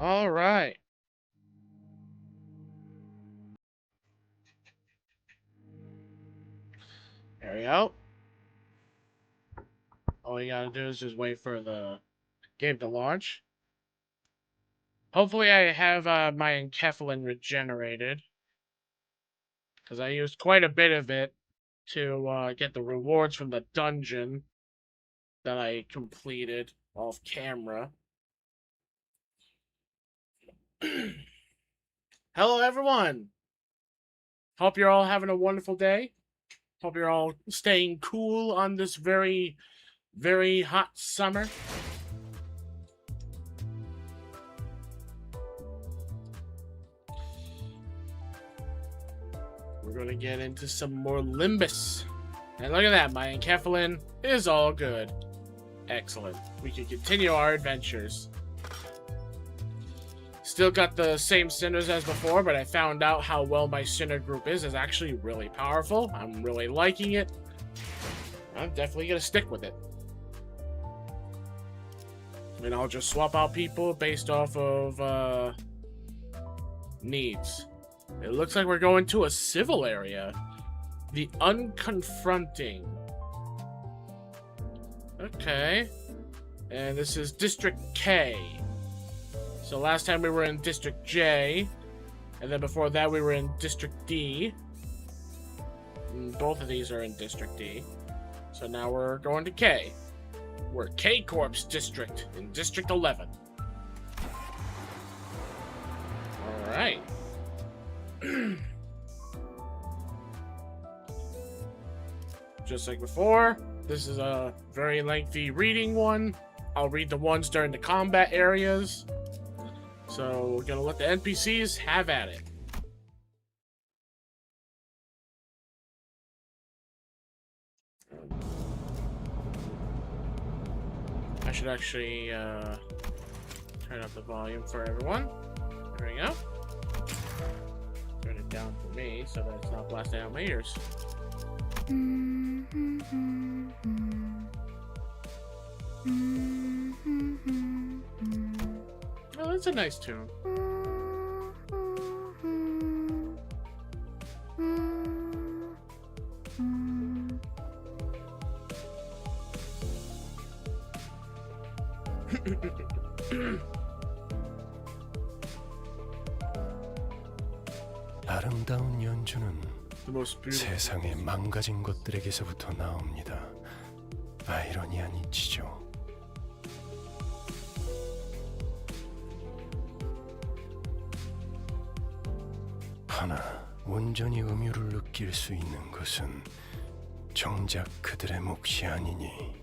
All right. There we go. All you gotta do is just wait for the game to launch. Hopefully I have my enkephalin regenerated, because I used quite a bit of it to get the rewards from the dungeon that I completed off camera. Hello everyone! Hope you're all having a wonderful day. Hope you're all staying cool on this very, very hot summer. We're going to get into some more Limbus. And look at that, my enkephalin is all good. Excellent. We can continue our adventures. Still got the same sinners as before, but I found out how well my sinner group is actually really powerful. I'm really liking it. I'm definitely going to stick with it. And I'll just swap out people based off of needs. It looks like we're going to a civil area. The Unconfronting. Okay. And this is District K. So last time we were in District J. And then before that we were in District D. And both of these are in District D. So now we're going to K. We're K Corp's District in District 11. Alright. Just like before, this is a very lengthy reading one. I'll read the ones during the combat areas. So we're gonna let the NPCs have at it. I should actually turn up the volume for everyone. There we go. Turn it down for me so that it's not blasting out my ears. Oh, that's a nice tune. 아름다운 연주는 The most beautiful. 세상의 망가진 것들에게서부터 나옵니다. 아이러니한 이치죠. 하나, 온전히 음유를 느낄 수 있는 것은 정작 그들의 몫이 아니니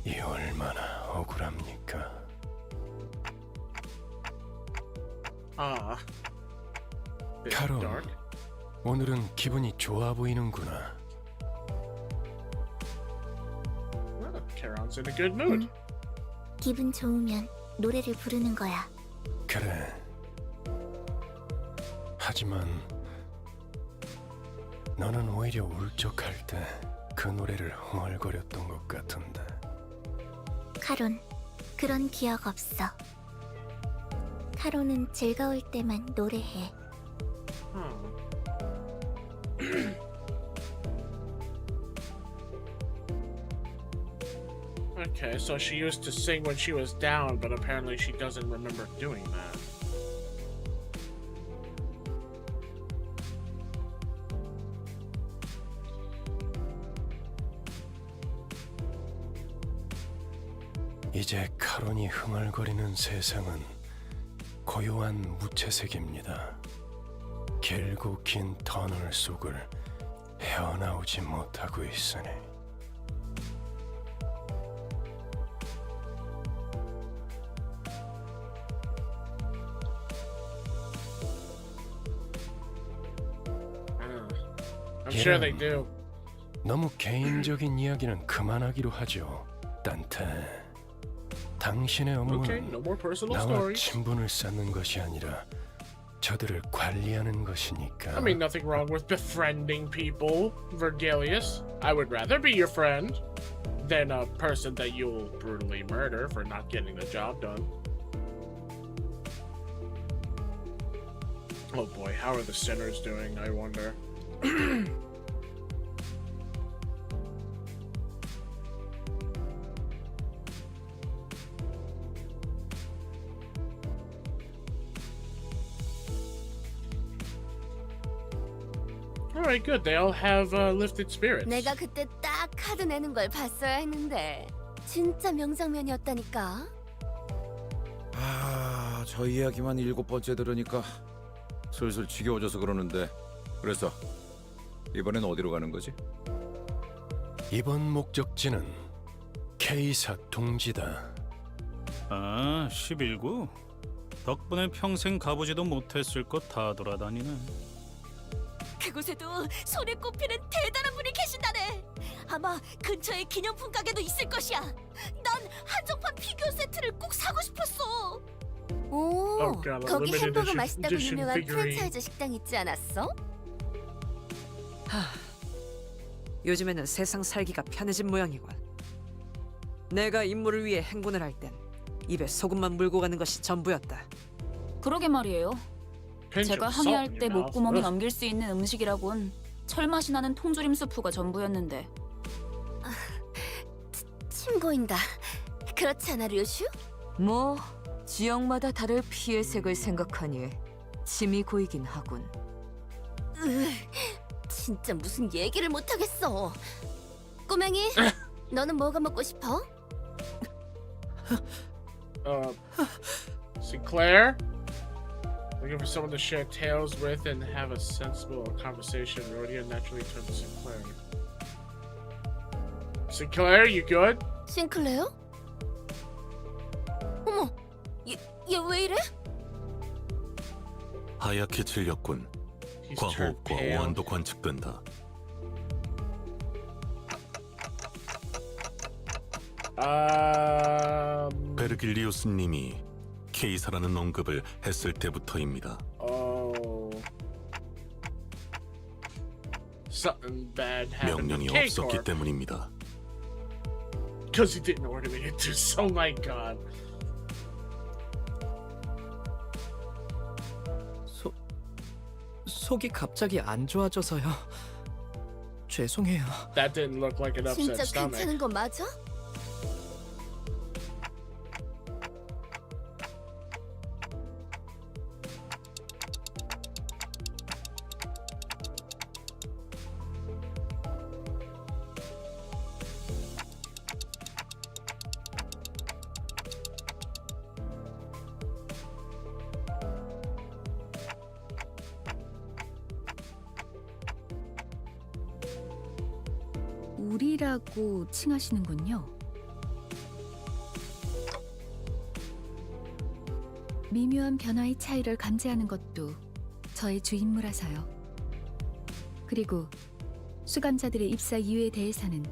이 얼마나 억울합니까? Ah. Bit 카론, dark. 오늘은 기분이 좋아 보이는구나. Well, Charon's in a good mood. 기분 좋으면 노래를 부르는 거야. 그래. 하지만 너는 오히려 울적할 때 그 노래를 흥얼거렸던 것 같은데. 카론, 그런 기억 없어. 카론은 즐거울 때만 노래해. Okay, so she used to sing when she was down, but apparently she doesn't remember doing that. 이제 카론이 흥얼거리는 세상은 고요한 무채색입니다. 길고 긴 터널 속을 헤어나오지 못하고 있으니. I'm sure they do. 너무 개인적인 이야기는 그만하기로 하죠. 딴테. 당신의 Okay, 업무는 no more personal 나와 stories. 친분을 쌓는 것이 아니라 저들을 관리하는 것이니까. I mean, nothing wrong with befriending people, Vergilius. I would rather be your friend than a person that you'll brutally murder for not getting the job done. Oh boy, how are the sinners doing, I wonder? Alright, good. They all have lifted spirits. 내가 그때 딱 카드 내는 걸 봤어야 했는데 진짜 명장면이었다니까. 아, 저 이야기만 7번째 들으니까 슬슬 지겨워져서 그러는데. 그래서 이번엔 어디로 가는 거지? 이번 목적지는 K사 동지다. 아, 11구? 덕분에 평생 가보지도 못했을 것 다 돌아다니네. 그곳에도 손에 꼽히는 대단한 분이 계신다네. 아마 근처에 기념품 가게도 있을 것이야. 난 한정판 피규어 세트를 꼭 사고 싶었어. 오, Oh God, a 거기 limited 햄버거 edition- 맛있다고 edition 유명한 figurine. 프랜차이즈 식당 있지 않았어? 요즘에는 세상 살기가 편해진 모양이군. 내가 임무를 위해 행군을 할 땐 입에 소금만 물고 가는 것이 전부였다. 그러게 말이에요. Pinch 제가 of salt 항해할 in 때 your mouth. 목구멍에 Ugh. 넘길 수 있는 음식이라곤 철맛이 나는 통조림 수프가 전부였는데. 침 고인다. 그렇지 않아, 류슈? 뭐 지역마다 다를 피의 색을 생각하니 침이 고이긴 하군. 진짜 무슨 얘기를 못 하겠어. 꼬맹이, 너는 뭐가 먹고 싶어? Sinclair? Looking for someone to share tales with and have a sensible conversation. Rodeo naturally turned to Sinclair. Sinclair, you good? 싱클레어? 어머, 얘 왜 이래? 하얗게 질렸군. He's turned 과호흡과 pale. 오한도 관측된다. 베르길리우스님이 케이사라는 언급을 했을 때부터입니다. Oh. Something bad happened 명령이 to 없었기 K-Corp. 때문입니다. Because he didn't order me to do so. My God. 속이 갑자기 안 좋아져서요. 죄송해요. That didn't look like an upset 진짜 stomach. 괜찮은 거 맞아? 우리라고 칭하시는군요. 미묘한 변화의 차이를 감지하는 것도 저의 주 임무라서요. 그리고 수감자들의 입사 이유에 대해서는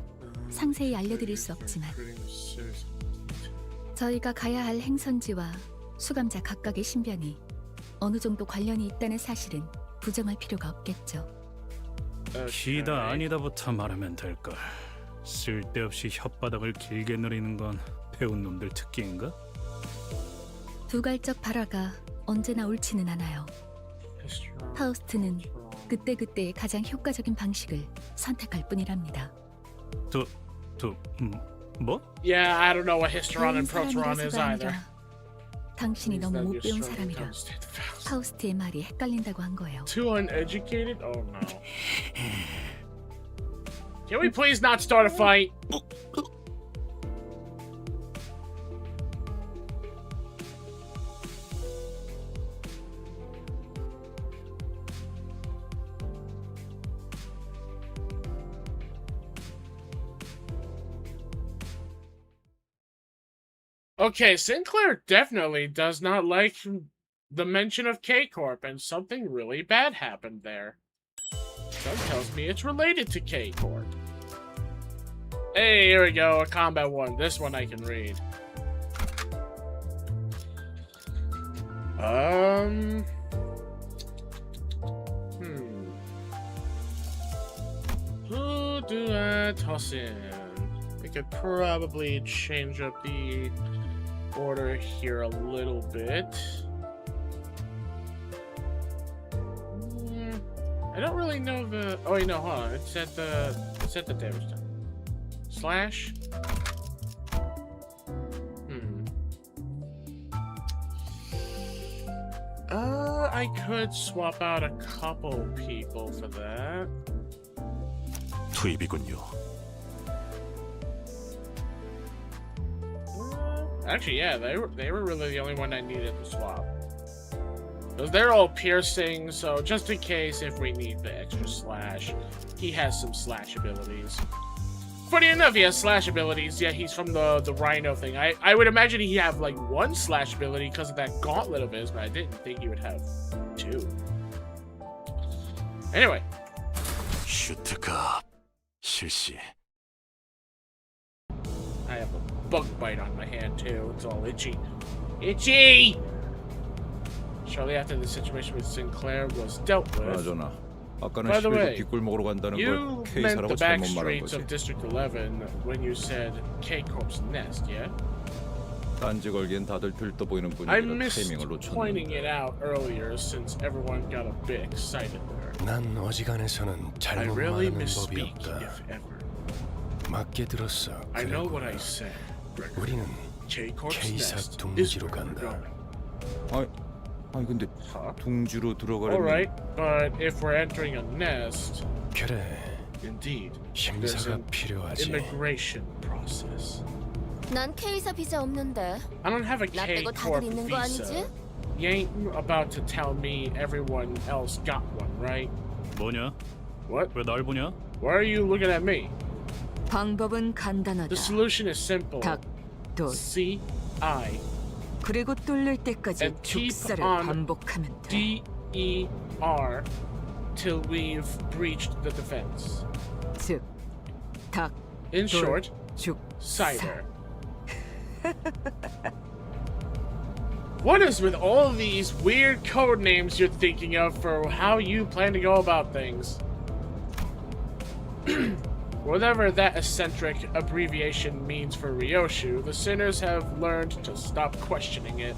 상세히 알려드릴 수 없지만 저희가 가야 할 행선지와 수감자 각각의 신변이 어느 정도 관련이 있다는 사실은 부정할 필요가 없겠죠. 기다 아니다부터 말하면 될걸. 쓸데없이 혓바닥을 길게 누리는 건 배운 놈들 특기인가? 두갈적 발화가 언제나 옳지는 않아요. 파우스트는 그때그때의 가장 효과적인 방식을 선택할 뿐이랍니다. 뭐? Yeah, I don't know what Histeron 배운 and Proteron is 사람이라서가 either. 아니라 당신이 너무 못 배운 사람이라 파우스트의 말이 헷갈린다고 한 거예요. Too uneducated? Oh no. Can we please not start a fight? Okay, Sinclair definitely does not like the mention of K-Corp, and something really bad happened there. Some tells me it's related to K-Corp. Hey, here we go, a combat one. This one I can read. Who do I toss in? We could probably change up the order here a little bit. I don't really know the. Oh wait, no, hold on. It said the damage done. Slash. I could swap out a couple people for that. 투입이군요. Actually, yeah, they were really the only one I needed to swap. Because they're all piercing, so just in case if we need the extra slash, he has some slash abilities. Funny enough, he has slash abilities, yet he's from the Rhino thing. I would imagine he'd have like one slash ability because of that gauntlet of his, but I didn't think he would have two. Anyway. 슈트가 실시. I have a bug bite on my hand too. It's all itchy. Itchy! Shortly after the situation with Sinclair was dealt with. 그나저나 아까는 By the 11급 way, 뒷골 먹으러 간다는 you 걸 meant K사라고 the 잘못 back 말한 streets 거지. of District 11 when you said K-Corp's nest, yeah? 딴지 걸기엔 다들 들떠 보이는 I 분위기라 missed 타이밍을 pointing 놓쳤는데 it out earlier since everyone got a bit excited there. 난 어지간해서는 I 잘못 really 말하는 misspeak, 법이 if 없다. ever. 맞게 들었어. I know what 그래구나. I said, Gregory. 우리는 K-Corp's K사 nest is 둥지로 where we're 간다. going. 아니 근데 Huh? 둥지로 들어가려면 Alright, but if we're entering a nest, 그래, indeed, there's 심사가 an 필요하지. immigration process. 난 K사 비자 없는데. I don't have a 나 빼고 K-Corp 다들 있는 거 visa. 아니지? You ain't about to tell me everyone else got one, right? 뭐냐? What? 왜 날 보냐? Why are you looking at me? 방법은 간단하다. The solution is simple. 닭, 돌. C, I, 그리고 뚫릴 때까지 And keep 죽사를 on 반복하면 돼. D, E, R, till we've breached the defense. 즉, 닭, In 돌, short, 죽, cider. What is with all these weird code names you're thinking of for how you plan to go about things? Whatever that eccentric abbreviation means for Ryoshu, the sinners have learned to stop questioning it.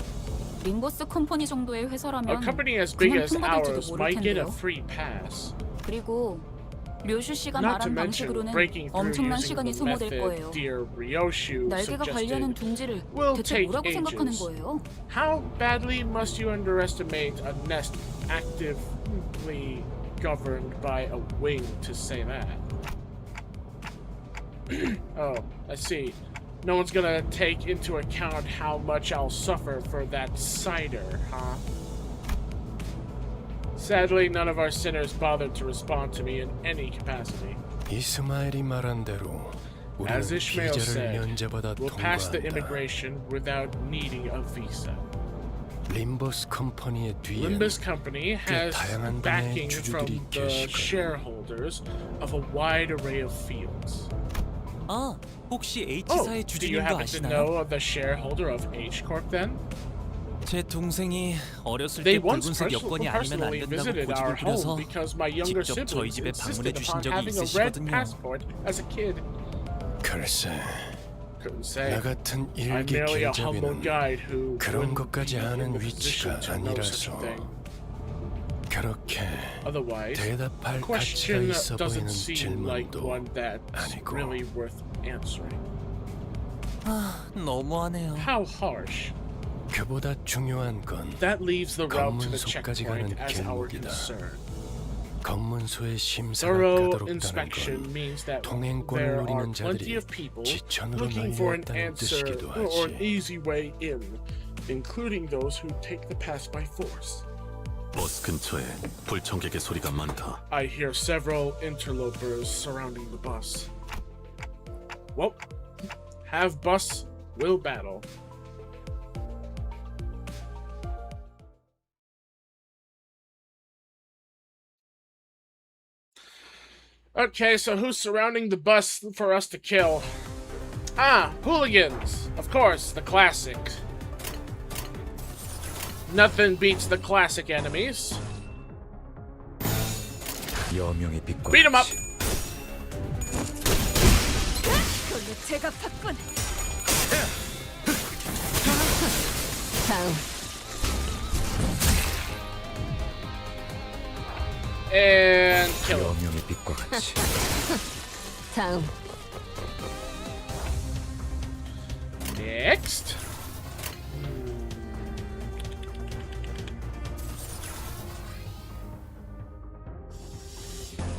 림버스 컴퍼니 정도의 A 회사라면 company as big 그냥 as 통과될지도 ours 모를 might get a 텐데요. free pass. 그리고 료슈 씨가 Not to 말한 mention 방식으로는 breaking through 엄청난 using 시간이 the 소모될 method 거예요. dear Ryoshu 날개가 관리하는 suggested. 둥지를 will 대체 take 뭐라고 생각하는 ages. 거예요? How badly must you underestimate a nest actively governed by a wing to say that? Oh, I see. No one's gonna take into account how much I'll suffer for that cider, huh? Sadly, none of our sinners bothered to respond to me in any capacity. 이스마엘이 말한 대로 우리는 As Ishmael 비자를 said, 면제받아 we'll pass the 통과한다. immigration without needing a visa. 림버스 컴퍼니의 뒤에는 Limbus Company has 다양한 분야의 backing from 주주들이 the 계시거든. shareholders of a wide array of fields. 아, 혹시 Oh, H사의 do you 주주님도 happen to 아시나요? know of the shareholder of H Corp then? 제 동생이 어렸을 They 때 once 붉은색 여권이 아니면 안 personally 된다고 visited our 고집을 부려서 home because my younger 직접 저희 siblings 집에 방문해 insisted 주신 upon 적이 having a red 있으시거든요. passport as a kid. 글쎄, Couldn't say. 나 같은 I'm 일개 merely a humble 계잡이는 guide who 그런 wouldn't 것까지 be in 아는 the position 위치가 to know such a 아니라서 thing. 그렇게 Otherwise, 대답할 가치가 question 있어 doesn't 보이는 seem like 질문도 one that's 아니고. really worth answering. 아, 너무하네요. How harsh. 그보다 중요한 건 That leaves the route to the 검문소까지 checkpoint 가는 as our 길목이다. concern. 검문소의 심사가 Thorough 까다롭다는 inspection 건 means that 통행권을 there are 노리는 plenty 자들이 of people 지천으로 looking for an 널려왔다는 answer 뜻이기도 or an 하지. easy way in, including those who take the pass by force. 버스 근처에 불청객의 소리가 많다. I hear several interlopers surrounding the bus. Well, have bus, will battle. Okay, so who's surrounding the bus for us to kill? Ah, hooligans! Of course, the classic. Nothing beats the classic enemies. 여명의 빛과 Beat 'em up! 그걸로 제가 받군. 다음. kill him. 여명의 빛과 같이. 다음. Next.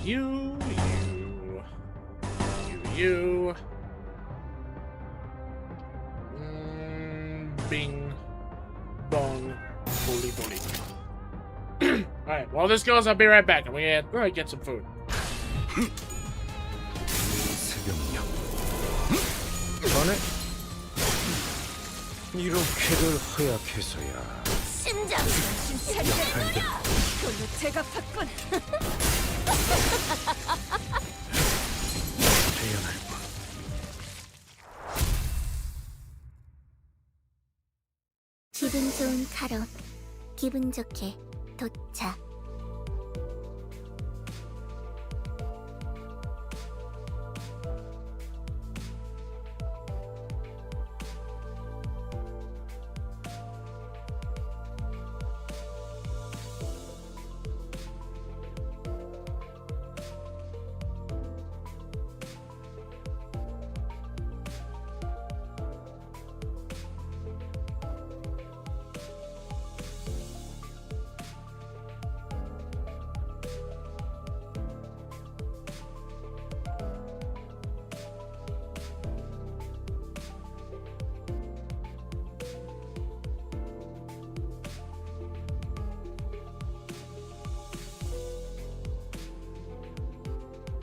You. Bing. Bong. Bully. Alright, while this goes, I'll be right back. I'm gonna get some food. 새벽녘. 자네 이렇게들 허약해서야. 심장. 돈을 제가 받군. 기분 좋은 카롯, 기분 좋게 도착.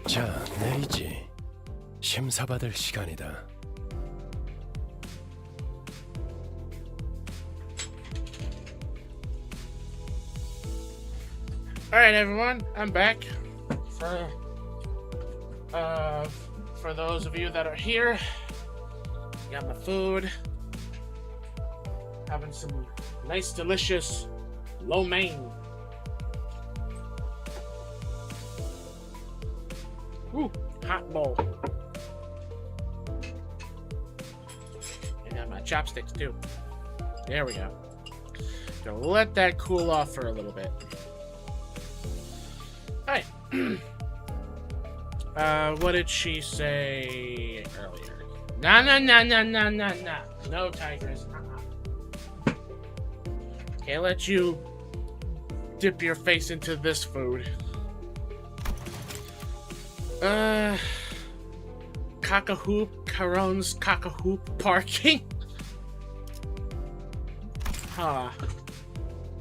자, 내리지. 심사받을 시간이다. Alright, everyone, I'm back. For those of you that are here, got my food. Having some nice, delicious lo mein. Ooh, hot bowl. And got my chopsticks too. There we go. Gonna let that cool off for a little bit. Alright. What did she say earlier? Nah. No, tigers. Can't let you dip your face into this food. Cock-a-hoop, Caron's cock-a-hoop parking? Huh.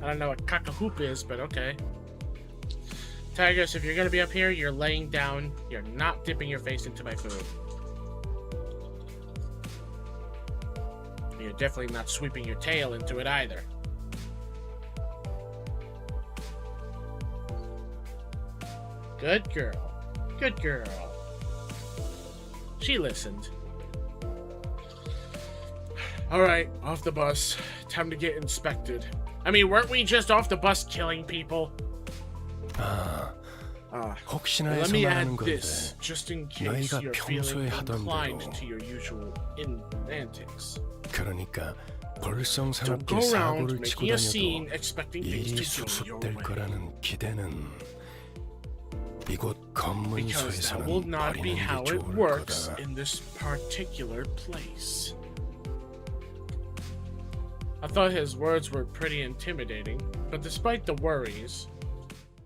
I don't know what cock-a-hoop is, but okay. Tigers, if you're gonna be up here, you're laying down. You're not dipping your face into my food. You're definitely not sweeping your tail into it either. Good girl. Good girl. She listened. Alright, off the bus. Time to get inspected. I mean, weren't we just off the bus killing people? 혹시나 Let 해서 me 말하는 add 건데 this, just in case 너희가 you're 평소에 feeling 하던 inclined 대로. to your usual antics. 그러니까 Don't 볼성스럽게 go around 사고를 치고 making a scene 다녀도 expecting things 일이 to go your 수습될 way. 거라는 기대는 이곳 Because that will 검문소에서는 not be 버리는 how 게 it 좋을 works 거다. in this particular place. I thought his words were pretty intimidating, but despite the worries,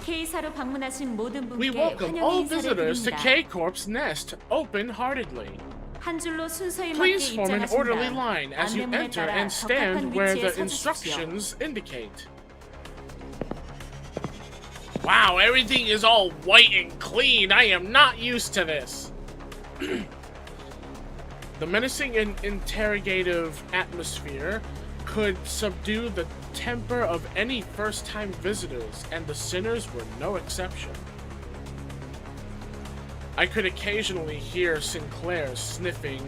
K사로 방문하신 모든 we 분께 welcome 환영 all 인사를 visitors to 드립니다. K-Corp's Nest open-heartedly. 한 줄로 순서에 맞게 Please form an orderly 입장하신다. line as you 안내문에 enter 따라 and stand 적합한 where 위치에 the 서주십시오. instructions indicate. Wow, everything is all white and clean. I am not used to this. The menacing and interrogative atmosphere could subdue the temper of any first-time visitors, and the sinners were no exception. I could occasionally hear Sinclair sniffing,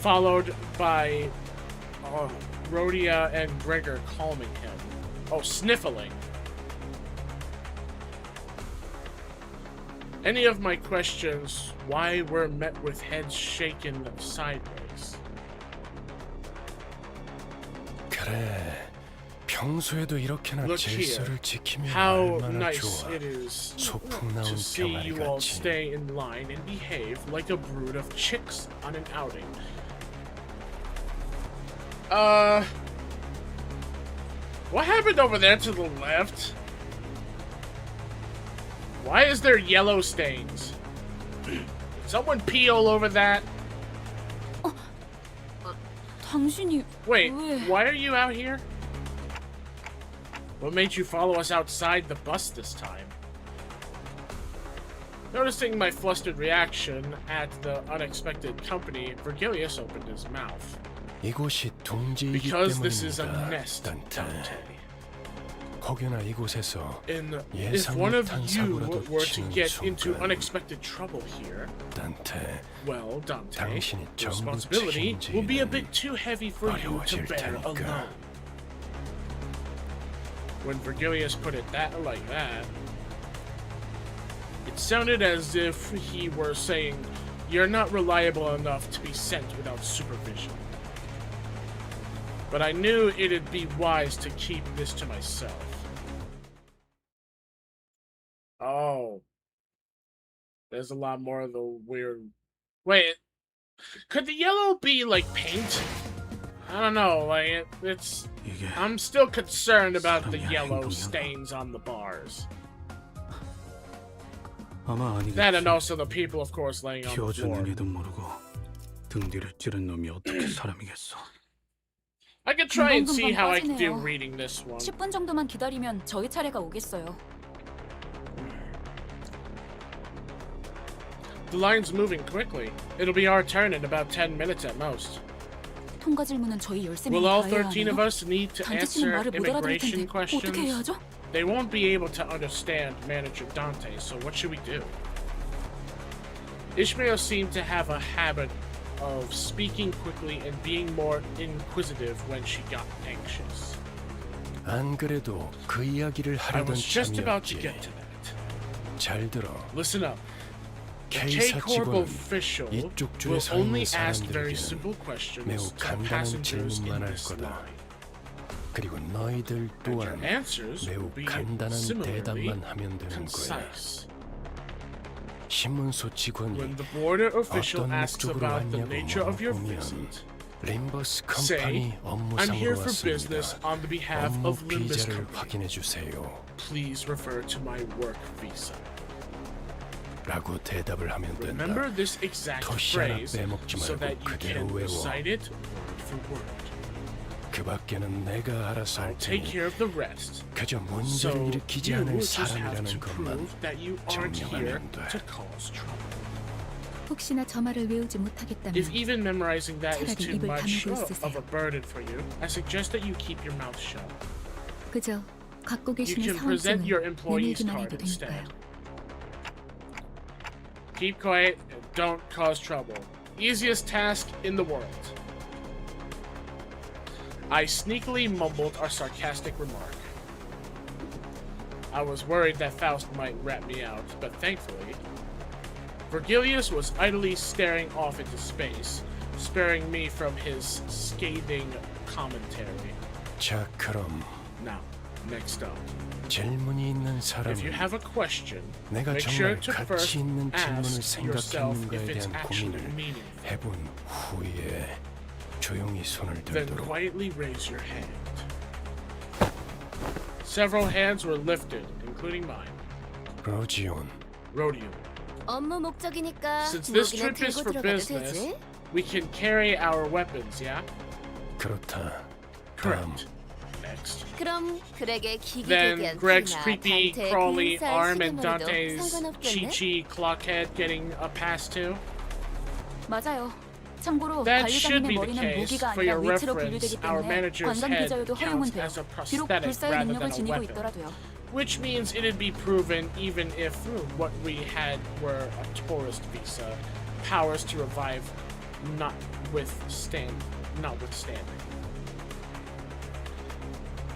followed by Rhodia and Gregor calming him. Oh, sniffling. Any of my questions, why were met with heads shaken sideways. 그래, 평소에도 이렇게나 Look here. 질서를 지키면 How 얼마나 nice 좋아. it is 소풍 나온 to see 병아리 you all 같이. stay in line and behave like a brood of chicks on an outing. What happened over there to the left? Why is there yellow stains? Did someone pee all over that? 당신이 Wait, 왜? why are you out here? What made you follow us outside the bus this time? Noticing my flustered reaction at the unexpected company, Virgilius opened his mouth. 이곳이 둥지이기 Because this is a 때문입니다. nest, 단테. Dante. 혹여나 이곳에서 And if 예상 one of 못한 you 사고라도 were to 치는 get into 순간 unexpected trouble here, 단테, well, Dante, 당신이 the 전부 responsibility will be a 책임지기는 bit too heavy for you to 어려워질 bear 테니까. alone. When Virgilius put it like that, it sounded as if he were saying, "You're not reliable enough to be sent without supervision." But I knew it'd be wise to keep this to myself. Oh. There's a lot more of the weird... Wait, could the yellow be like paint? I don't know, like, it's... 이게 I'm still concerned about the 사람이 yellow 행동이야. stains on the bars. 아마 아니겠지. That and also the people, of course, laying on the floor. 키워줬는지도 모르고 등 뒤를 찌른 놈이 어떻게 사람이겠어. I could try and see 금방금방 how I could do 빠지네요. reading this one. 10분 정도만 기다리면 저희 차례가 오겠어요. The line's moving quickly. It'll be our turn in about 10 minutes at most. 통과 질문은 저희 13명이 Will all 다 해야 13 of 하나요? us need to 단체 answer 씨는 말을 못 알아들을 immigration 텐데 어떻게 해야 questions? 하죠? They won't be able to understand Manager Dante, so what should we do? Ishmael seemed to have a habit of speaking quickly and being more inquisitive when she got anxious. 안 그래도 그 이야기를 I 하려던 was just about to 참이었지. get to that. 잘 들어. Listen up. The K사 K-Corp 직원은 official 이쪽 will 줄에 서 only 있는 ask very 사람들에게는 simple questions 매우 to 간단한 passengers in 질문만 할 this 거다. line. 그리고 너희들 And your 또한 answers will 매우 be 간단한 similarly 대답만 하면 되는 거야. concise. 신문소 When 직원이 the border official 어떤 asks 목적으로 about the 왔냐고 nature of your 물어보면 visit, 림버스 say, 컴퍼니 I'm here 업무상으로 for business 왔습니다. on the behalf 업무 of Limbus 비자를 Company. 확인해 주세요. Please refer to my work visa. 라고 대답을 하면 된다. Remember this exact 토시 하나 phrase 빼먹지 so 말고 that you 그대로 can 외워. recite it word for word. 그 밖에는 내가 알아서 할 I'll take 테니 care of the rest. 그저 So 문제를 일으키지 you 않을 just have 사람이라는 to 것만 prove that you aren't here 정리하면 돼. to cause trouble. 혹시나 저 말을 외우지 못하겠다면 If even memorizing that is 차라리 too 입을 much 다물고 of 있으세요. a burden for you, I suggest that you keep your mouth shut. 그저 갖고 You 계시는 can present 사원증을 your employee's 내밀기만 card 해도 instead. 되니까요. Keep quiet and don't cause trouble. Easiest task in the world. I sneakily mumbled a sarcastic remark. I was worried that Faust might rat me out, but thankfully, Virgilius was idly staring off into space, sparing me from his scathing commentary. 자, 그럼 Now, next up, 질문이 있는 if 사람은 you have a question, 내가 make sure 정말 to 가치 first 있는 질문을 ask yourself if 생각했는가에 it's 대한 actually 고민을 meaningful. 해본 후에 조용히 손을 Then 들도록. quietly raise your hand. Several hands were lifted, including mine. 로지온, Rodeo. 업무 목적이니까 Since this 무기는 trip is 들고 for 들어가도 business, 되지? we can carry our weapons, yeah? 그렇다. 다음, Correct. Next. 그럼 그렉의 Then 기기대기한 Greg's 칼이나 creepy, 단테의 crawly 근살 arm and 시그널에도 Dante's 상관없겠네? Chi-Chi clockhead getting a pass too? 맞아요. 참고로 That should 관리자님의 be the 머리는 case. 무기가 For 아니라 your 위치로 reference, 분류되기 our 때문에 manager's 관광 head 비자여도 허용은 counts 돼요. as a 비록 prosthetic 불사의 rather 능력을 than a 지니고 weapon. 있더라도요. Which means it'd be proven even if what we had were a tourist visa, powers to revive notwithstanding.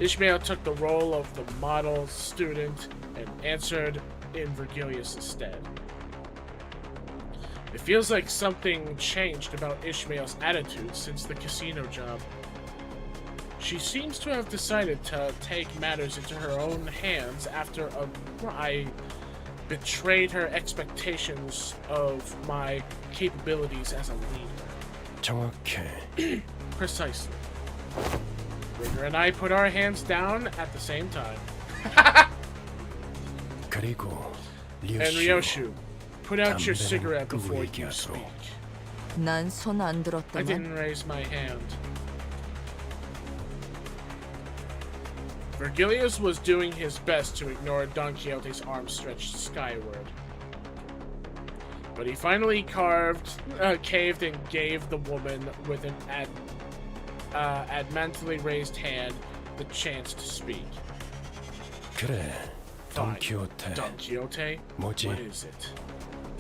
Ishmael took the role of the model student and answered in Virgilius' stead. It feels like something changed about Ishmael's attitude since the casino job. She seems to have decided to take matters into her own hands after I betrayed her expectations of my capabilities as a leader. 정확해. Precisely. Rigger and I put our hands down at the same time. 그리고 And Ryoshu, put out your cigarette before you speak. 난 손 안 I 들었더만. didn't raise my hand. Virgilius was doing his best to ignore Don Quixote's arm stretched skyward. But he finally caved and gave the woman with an adamantly raised hand the chance to speak. 그래. Don Fine. Quixote. Don Quixote? 뭐지? What is it?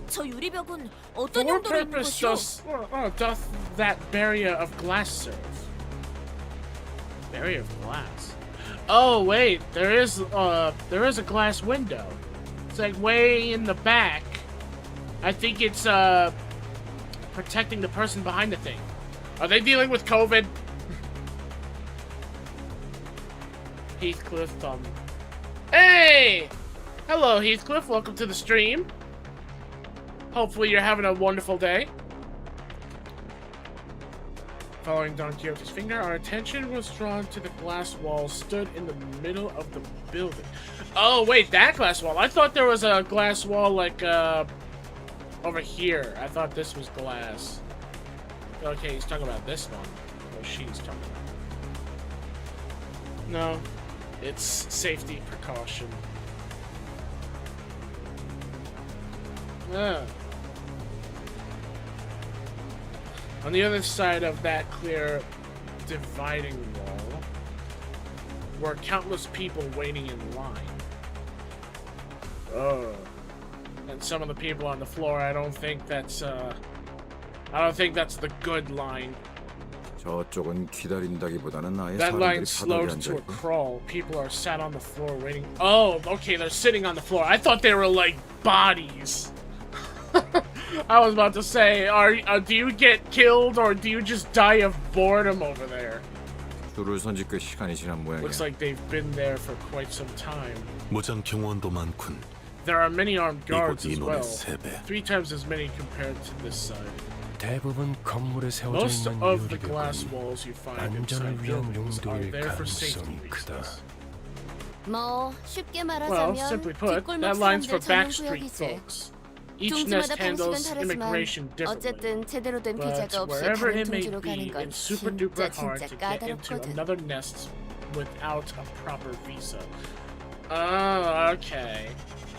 저 유리벽은 For 어떤 what 용도로 있는 purpose 것이오? doth that barrier of glass serve? Barrier of glass? Oh wait, there is a glass window. It's like way in the back. I think it's protecting the person behind the thing. Are they dealing with COVID? Heathcliff thumb. Hey! Hello Heathcliff, welcome to the stream. Hopefully you're having a wonderful day. Following Don Quixote's finger, our attention was drawn to the glass wall stood in the middle of the building. Oh, wait, that glass wall. I thought there was a glass wall, like, over here. I thought this was glass. Okay, he's talking about this one. Or she's talking about. No, it's safety precaution. Ah. On the other side of that clear dividing wall were countless people waiting in line. Oh. And some of the people on the floor, I don't think that's the good line. 저쪽은 기다린다기보다는 아예 That line 사람들이 바닥에 slowed 앉아 to a 있고. crawl. People are sat on the floor waiting. Oh, okay, they're sitting on the floor. I thought they were like bodies. I was about to say, do you get killed or do you just die of boredom over there? 줄을 선지 꽤 시간이 지난 모양이야. Looks like they've been there for quite some time. 무장 경호원도 많군. There are many armed guards 이곳 as 인원의 well. 3배. 3 times as many compared to this side. 대부분 건물에 세워져 Most 있는 of the glass 유리벽은 walls you find 안전을 inside 위한 buildings are 용도일 there for safety 가능성이 크다. reasons. 뭐 쉽게 Well, 말하자면 simply put, 뒷골목 that line's for 사람들 전용 backstreet 구역이지. folks. Each nest 둥지마다 handles 방식은 immigration 다르지만 differently. 어쨌든 제대로 된 But 비자가 없이 wherever 다른 it may 둥지로 가는 be, 건 it's super duper 진짜 hard 진짜 to get into 까다롭거든. another nest without a proper visa. Oh, okay.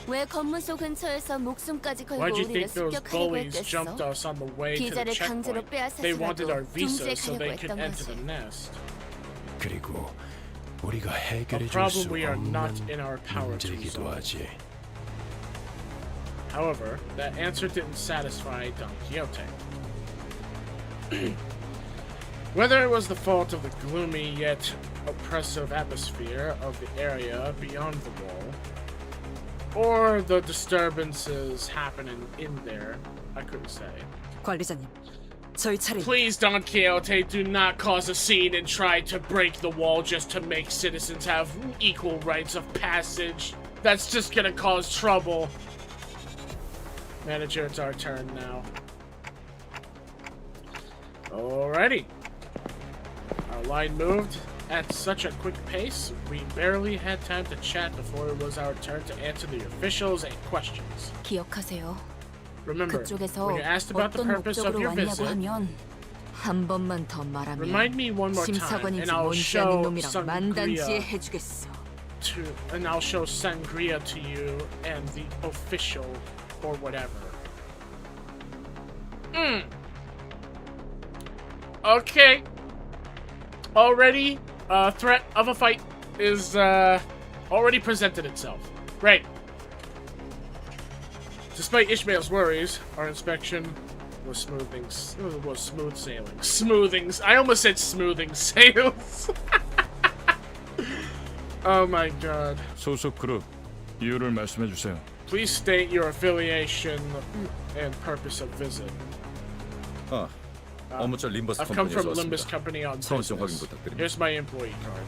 왜 건문소 근처에서 목숨까지 걸고 Why do you 우리를 think those 습격하려고 bullies jumped 했댔어? us on the way to the 비자를 강제로 checkpoint? They wanted our 빼앗아서라도 visa 둥지에 so they 가려고 could 했던 enter 거지. the nest. 그리고 우리가 A 해결해 줄 problem 수 we are not 없는 in our power to 문제이기도 resolve. 하지. However, that answer didn't satisfy Don Quixote. Whether it was the fault of the gloomy yet oppressive atmosphere of the area beyond the wall, or the disturbances happening in there, I couldn't say. 관리자님, 저희 차례. Please, Don Quixote, do not cause a scene and try to break the wall just to make citizens have equal rights of passage. That's just gonna cause trouble. Manager, it's our turn now. Alrighty. Our line moved at such a quick pace, we barely had time to chat before it was our turn to answer the officials and questions. 기억하세요. Remember, 그쪽에서 when you're asked about the 어떤 purpose of 목적으로 your 왔냐고 visit, 하면 한 번만 더 말하면 remind me one more time, 심사관인지 and I'll 뭔지 아는 show 놈이랑 만단지에 Sangria 해주겠어. and I'll show Sangria to you and the official or whatever. Okay. Already, threat of a fight is already presented itself. Right. Despite Ishmael's worries, our inspection was smooth sailing. Smoothings. I almost said smoothing sails. Oh my god. 소속 그룹 이유를 말씀해 주세요. Please state your affiliation and purpose of visit. 업무처 림버스 I've come from 컴퍼니에서 Limbus 왔습니다. Company on 사원증 확인 business. 부탁드립니다. Here's my employee card.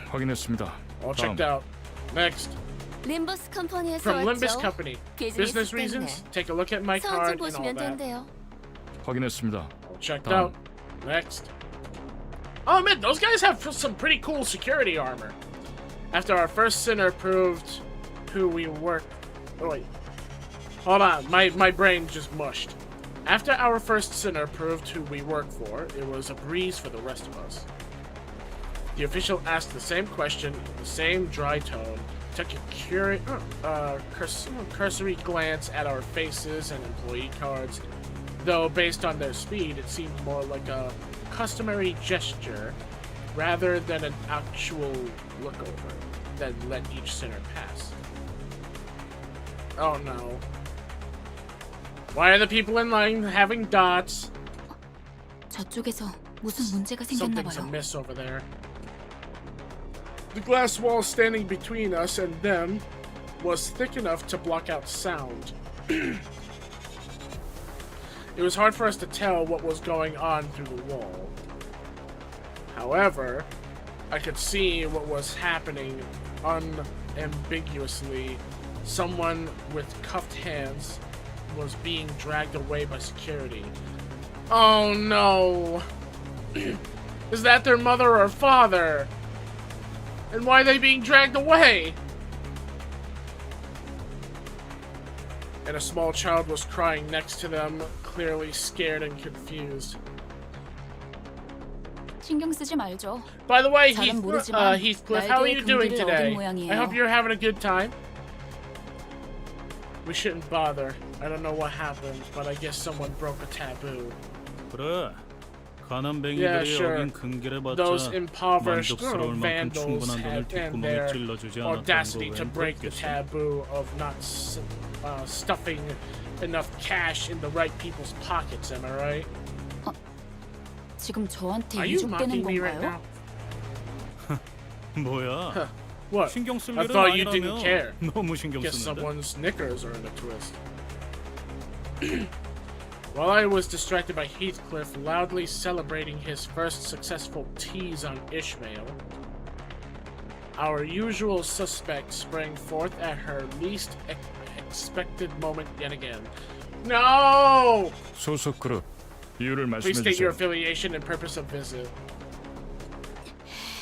확인했습니다. All checked out. Next. 림버스 컴퍼니에서 From Limbus 왔죠. Company. 비즈니스 Business 때문에. reasons? Take a look at my 사원증 card and all 보시면 that. 된대요. 확인했습니다. All checked Done. out. Next. Oh man, those guys have some pretty cool security armor. After our first sinner proved who we were... Oh wait. Hold on, my brain just mushed. After our first sinner proved who we work for, it was a breeze for the rest of us. The official asked the same question in the same dry tone, took a cursory glance at our faces and employee cards, though based on their speed, it seemed more like a customary gesture rather than an actual look over that let each sinner pass. Oh no. Why are the people in line having dots? 저쪽에서 무슨 문제가 생겼나 Something's 봐요. amiss over there. The glass wall standing between us and them was thick enough to block out sound. It was hard for us to tell what was going on through the wall. However, I could see what was happening unambiguously. Someone with cuffed hands was being dragged away by security. Oh no! Is that their mother or father? And why are they being dragged away? And a small child was crying next to them, clearly scared and confused. 신경 쓰지 말죠. By the way, 잘은 모르지만 Heathcliff, how are you doing 날개의 today? 금기를 얻은 모양이에요. I hope you're having a good time. We shouldn't bother. I don't know what happened, but I guess someone broke a taboo. 그래. Yeah, 가난뱅이들이 sure. 여긴 금괴를 Those 받자 impoverished 만족스러울 만큼 vandals 충분한 돈을 had and 뒷구멍에 their 찔러주지 않았다는 audacity 거 to 웬 break the 겠어? taboo of not stuffing enough cash in the right people's pockets. Am I right? 지금 저한테 Are you 위축되는 mocking me right 건가요? now? 뭐야? What? 신경 쓸 I 일은 thought you 아니라며. didn't care. 너무 신경 Guess 쓰는데. someone's knickers are in a twist. While I was distracted by Heathcliff loudly celebrating his first successful tease on Ishmael, our usual suspect sprang forth at her least expected moment yet again. No! 소속 그룹 이유를 Please 말씀해 state your 주세요. affiliation and purpose of visit.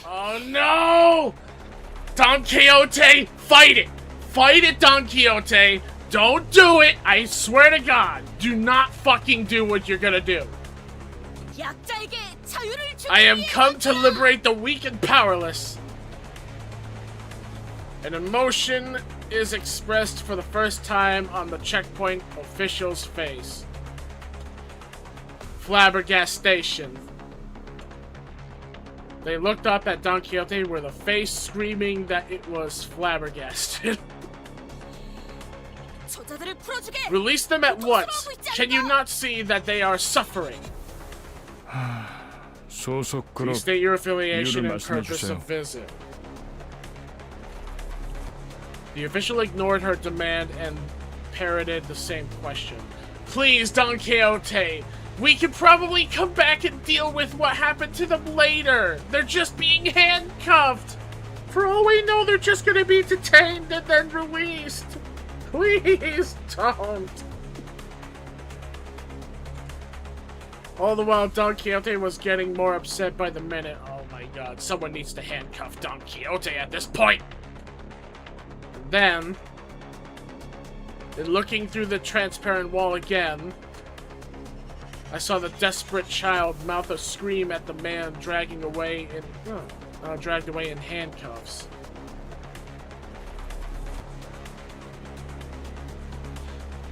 Oh no! Don Quixote, fight it! Fight it, Don Quixote! Don't do it! I swear to God, do not fucking do what you're gonna do. 약자에게 자유를 주기 I am 위해 come to liberate the weak and powerless. An emotion is expressed for the first time on the checkpoint official's face. Flabbergastation. They looked up at Don Quixote with a face screaming that it was flabbergasted. 저자들을 풀어주게. Release them at once. Can you not see that they are suffering? 소속 그룹 Please state your affiliation 이유를 and 말씀해 purpose 주세요. of visit. The official ignored her demand and parroted the same question. Please, Don Quixote, we can probably come back and deal with what happened to them later. They're just being handcuffed. For all we know, they're just gonna be detained and then released. Please don't. All the while, Don Quixote was getting more upset by the minute. Oh my god, someone needs to handcuff Don Quixote at this point. And then, in looking through the transparent wall again, I saw the desperate child mouth a scream at the man dragged away in handcuffs.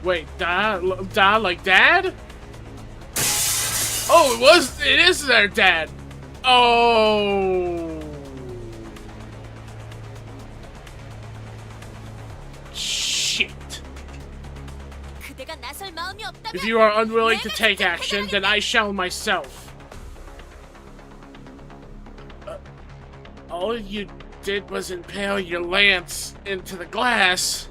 Wait, da like dad? Oh, it is their dad. Oh. Shit. 그대가 나설 마음이 없다면 If you are unwilling to take action, then I shall myself. All you did was impale your lance into the glass.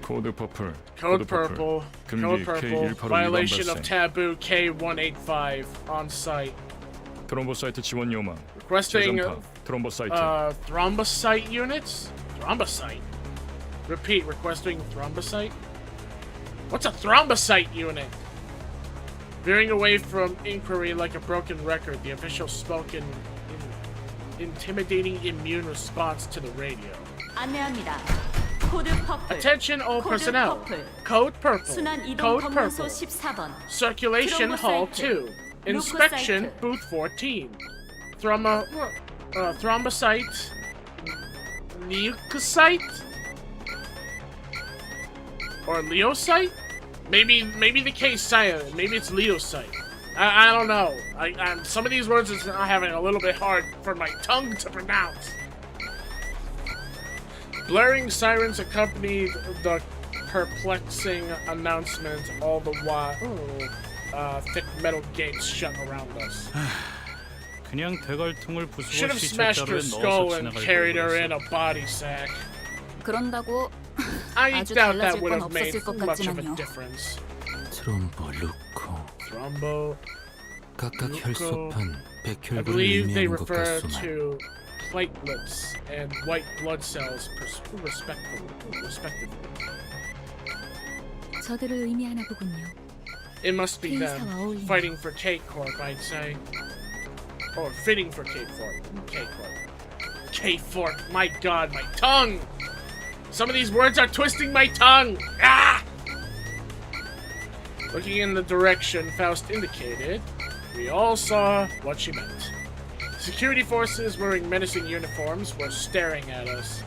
코드 퍼플. Code purple. 금기 Code purple. K185 Violation 위반 of 발생. taboo K185 on site. 트롬보사이트 지원 요망. Requesting 재전파. 트롬보사이트. thrombocyte units? Thrombocyte. Repeat, requesting thrombocyte? What's a thrombocyte unit? Veering away from inquiry like a broken record, the official spoke in intimidating immune response to the radio. 안내합니다. 코드 퍼플. Attention all 코드 personnel. 퍼플. Code purple. 순환 이동 Code 검문소 purple. 14번. Circulation Hall Thrombocyte. 2. Inspection Leukocyte. Booth 14. Thrombocyte. Leukocyte? Or Leocyte? Maybe the K is silent. Maybe it's Leocyte. I don't know. Some of these words is not having a little bit hard for my tongue to pronounce. Blaring sirens accompanied the perplexing announcement all the while. Thick metal gates shut around us. 그냥 대갈통을 Should 부수고 have 시체 smashed her 자루에 skull 넣어서 and 지나갈 carried 걸 her in 그랬어. a body sack. 그런다고 I 아주 doubt that 달라질 would 건 have made 없었을 것 much of a 같지만요. difference. 트롬보 루코 Thrombo. 각각 루코. 혈소판 I 백혈구를 believe they 의미하는 것 refer 같소만. to platelets and white blood cells respectively. 저들을 의미하나 보군요. It must be them, K4와 어울리네. fighting for K-Corp, I'd say. Or fitting for K-Corp. K-Forp, my god, my tongue! Some of these words are twisting my tongue! Ah! Looking in the direction Faust indicated, we all saw what she meant. Security forces wearing menacing uniforms were staring at us.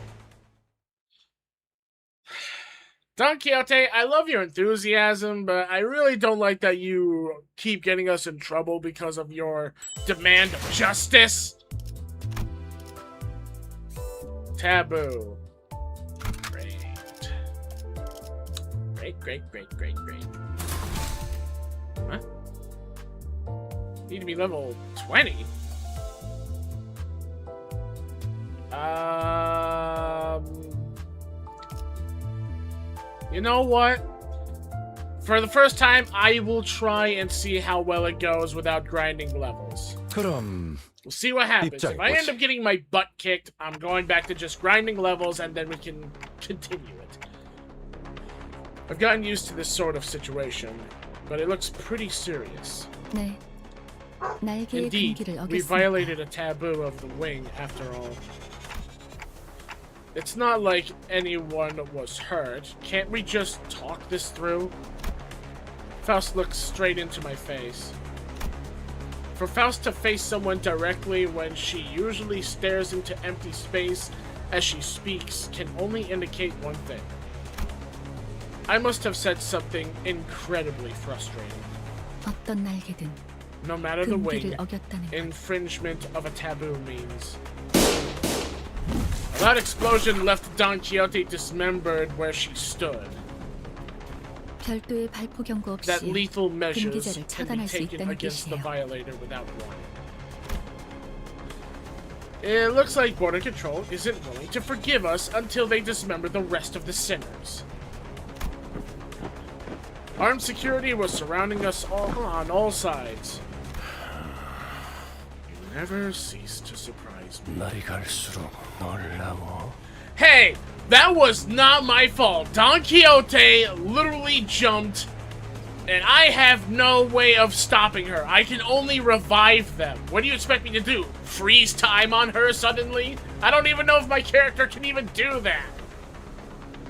Don Quixote, I love your enthusiasm, but I really don't like that you keep getting us in trouble because of your demand of justice. Taboo. Great. Great. Huh? Need to be level 20? You know what? For the first time, I will try and see how well it goes without grinding levels. 그럼 We'll see what happens. If I end 입장해보지. up getting my butt kicked, I'm going back to just grinding levels and then we can continue it. I've gotten used to this sort of situation, but it looks pretty serious. 네. 날개의 Indeed, 금기를 we 어겼습니다. violated a taboo of the wing after all. It's not like anyone was hurt. Can't we just talk this through? Faust looks straight into my face. For Faust to face someone directly when she usually stares into empty space as she speaks can only indicate one thing. I must have said something incredibly frustrating. 어떤 날개든 No matter the wing, 금기를 어겼다는 것. infringement of a taboo means. A loud explosion left Don Quixote dismembered where she stood. 별도의 발포 경고 없이 That lethal measures 금기자를 can be 차단할 수 taken 있다는 against the 뜻이에요. violator without warning. It looks like Border Control isn't willing to forgive us until they dismember the rest of the sinners. Armed security was surrounding us all on all sides. You never cease to surprise me. 날이 갈수록 놀라워. Hey, that was not my fault. Don Quixote literally jumped, and I have no way of stopping her. I can only revive them. What do you expect me to do? Freeze time on her suddenly? I don't even know if my character can even do that.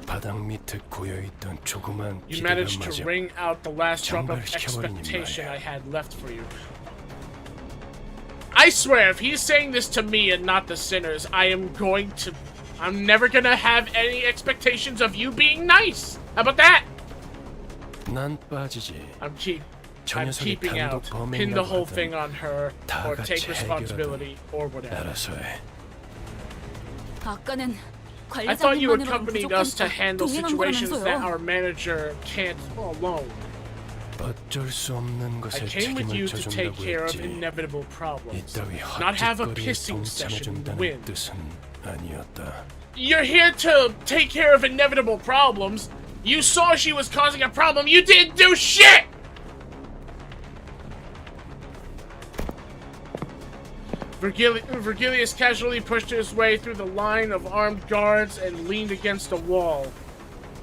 바닥 밑에 고여있던 조그만 You 기대가 managed to 마저 wring out the last drop of 장발시켜버리니 expectation 말이야. I had left for you. I swear, if he's saying this to me and not the sinners, I'm never gonna have any expectations of you being nice. How about that? 난 빠지지. I'm 저 녀석이 keeping out. 단독 Pin the whole 범행이라고 thing on her, 다 or 같이 take responsibility, or whatever. 알아서 해. 아까는 I thought you 관리자님만으로는 accompanied us to 부족하니까 handle 동행한 situations that 거라면서요. our manager can't alone. 어쩔 수 없는 I 것에 came with 책임을 you to take 져준다고 care of 했지. inevitable problems, 이따위 not have a 헛짓거리에 pissing session in the 동참해준다는 wind. 뜻은 아니었다. You're here to take care of inevitable problems, You saw she was causing a problem. You didn't do shit! Virgilius casually pushed his way through the line of armed guards and leaned against a wall.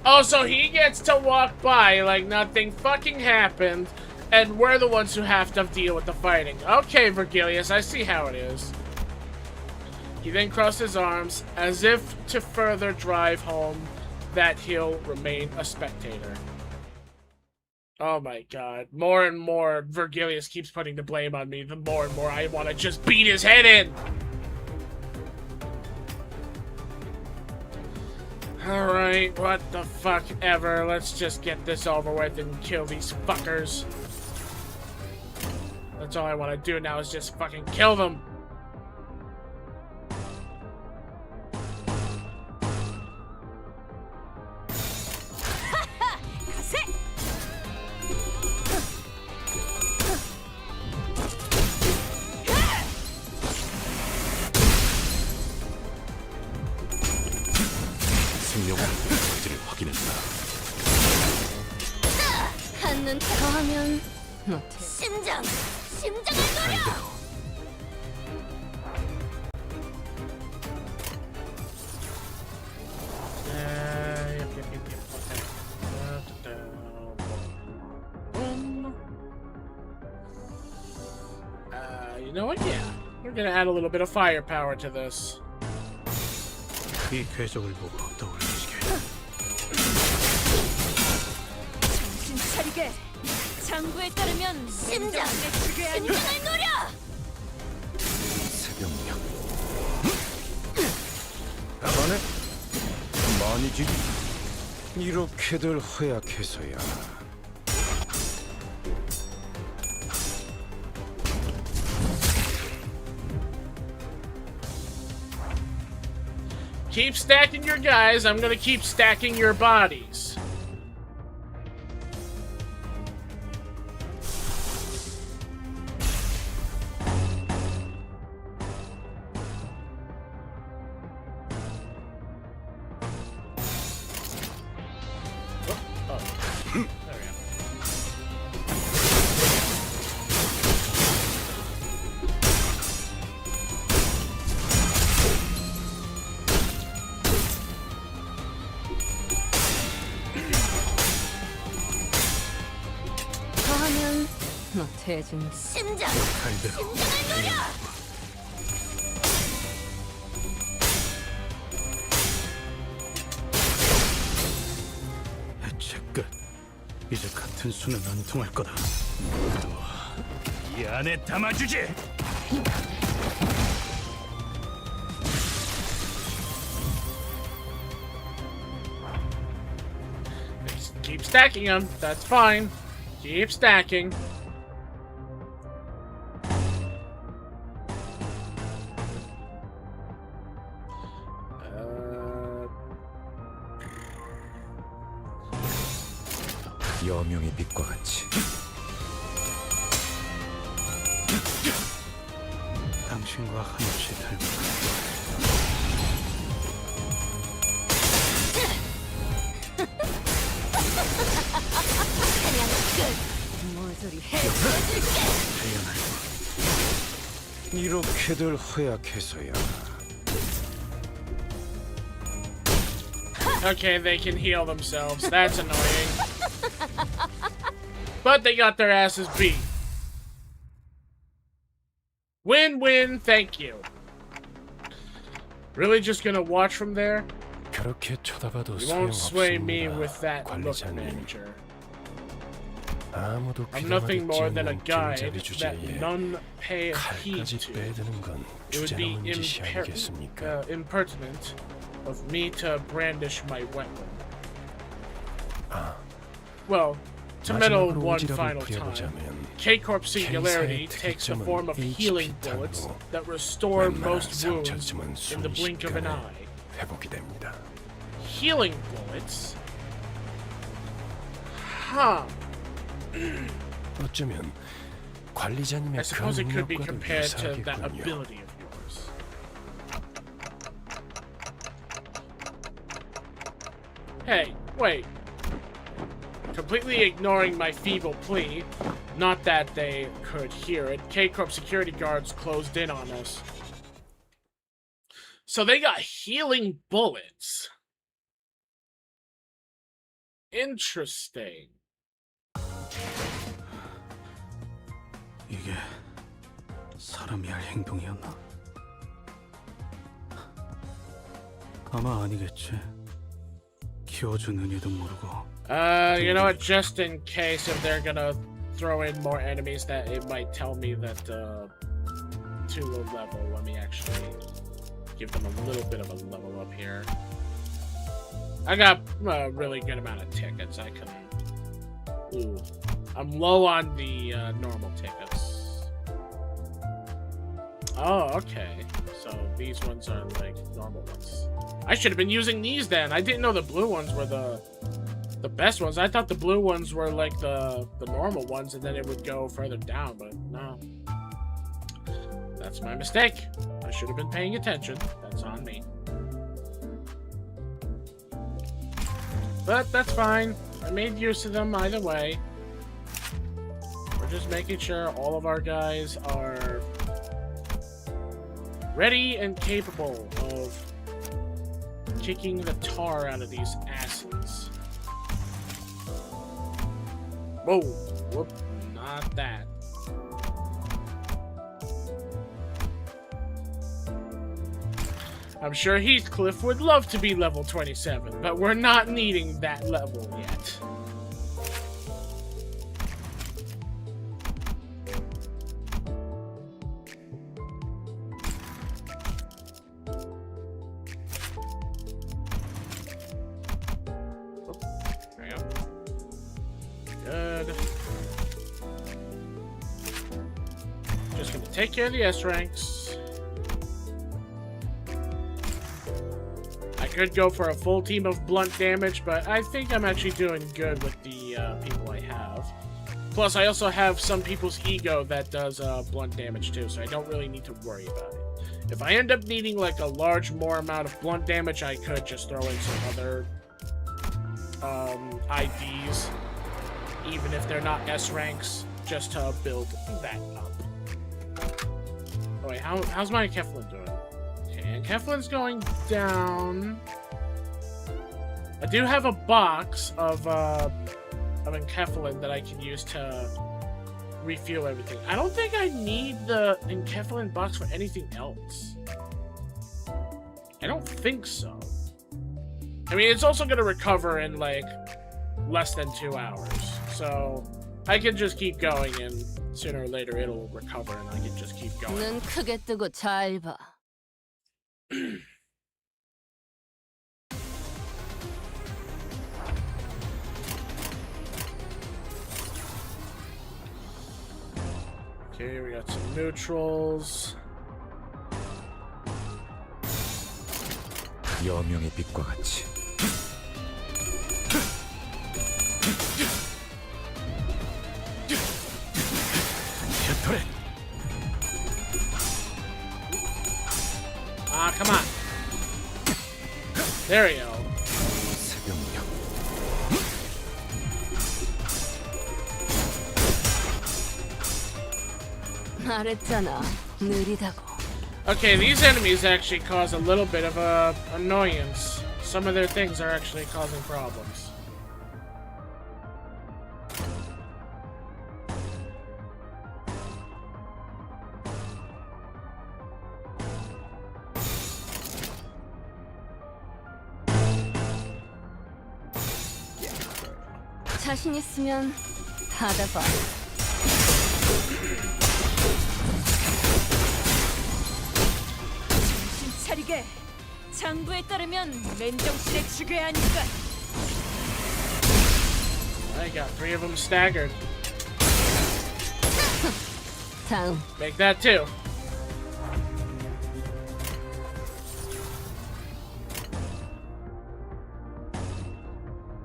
Oh, so he gets to walk by like nothing fucking happened, and we're the ones who have to deal with the fighting. Okay, Virgilius, I see how it is. He then crossed his arms as if to further drive home that he'll remain a spectator. Oh my god. More and more Virgilius keeps putting the blame on me, the more and more I want to just beat his head in! Alright, what the fuck ever. Let's just get this over with and kill these fuckers. That's all I want to do now is just fucking kill them. 생명을 확인했다. 한눈 더하면 심장을 노려. You know what? Yeah. We're gonna add a little bit of firepower to this. 이 궤적을 보고 떠올리시게. 정신 차리게. 장부에 따르면 심장을 노려. 새벽녘. 자네 많이지? 이렇게들 허약해서야. Keep stacking your guys, I'm gonna keep stacking your bodies. 대진 심장을 노려. 해체 끝. 이제 같은 수는 안 통할 거다. 이 안에 담아주지. Keep stacking them, that's fine. Keep stacking. 여명의 빛과 같이. 당신과 한없이 닮은 모조리 해줄게. 이렇게들 허약해서야. Okay, they can heal themselves. That's annoying. But they got their asses beat. Win-win, thank you. Really just gonna watch from there? 그렇게 쳐다봐도 You won't sway me 소용없습니다. with that look, 관리자님. manager. 아무도 I'm 귀담아 nothing more 듣지 than a 않는 guide 길잡이 that 주제에 none pay heed 칼까지 to. 빼드는 건 It would be 주제넘은 짓이 아니겠습니까? impertinent of me to brandish my weapon. Well, to meddle 마지막으로 one 오지랖을 final time. 부려보자면 K-Corp Singularity K-사의 takes the 특이점은 form of healing HP bullets 탄으로 that restore 웬만한 most wounds 상처쯤은 in the blink of an 순식간에 eye. 회복이 됩니다. Healing bullets? Huh. 어쩌면 관리자님의 I 그 suppose it could be 능력과도 compared to that 유사하겠군요. ability of yours. Hey, wait. completely ignoring my feeble plea. Not that they could hear it. K-Corp security guards closed in on us. So they got healing bullets. Interesting. 이게 사람이 할 행동이었나? 아마 아니겠지. 키워준 은혜도 모르고. You know what? Just in case if they're gonna throw in more enemies, that it might tell me that too low level. Let me actually give them a little bit of a level up here. I got a really good amount of tickets. I can. Ooh, I'm low on the normal tickets. Oh, okay. So these ones are like normal ones. I should have been using these then. I didn't know the blue ones were the best ones. I thought the blue ones were like the normal ones, and then it would go further down. But no, that's my mistake. I should have been paying attention. That's on me. But that's fine. I made use of them either way. We're just making sure all of our guys are ready and capable of kicking the tar out of these asses. Whoa, whoop, not that. I'm sure Heathcliff would love to be level 27, but we're not needing that level yet. Good. Just gonna take care of the S ranks. I could go for a full team of blunt damage, but I think I'm actually doing good with the people I have. Plus, I also have some people's ego that does blunt damage too, so I don't really need to worry about it. If I end up needing like a large more amount of blunt damage, I could just throw in some other IDs, even if they're not S ranks, just to build that up. Oh wait, how's my Keflin doing? Okay, and Keflin's going down. I do have a box of Enkephalin that I can use to refuel everything. I don't think I need the Enkephalin box for anything else. I don't think so. I mean, it's also going to recover in like less than 2 hours. So I can just keep going, and sooner or later it'll recover and I can just keep going. 눈 크게 뜨고 잘 봐. Okay, we got some neutrals. 여명의 빛과 같이. Ah, come on. There we go. 말했잖아, 느리다고. Okay, these enemies actually cause a little bit of annoyance. Some of their things are actually causing problems. 자신 있으면 받아봐. 정신 차리게. 장부에 따르면 맨정신에 죽여야 하니까. I got 3 of them staggered. 다음. Make that 2.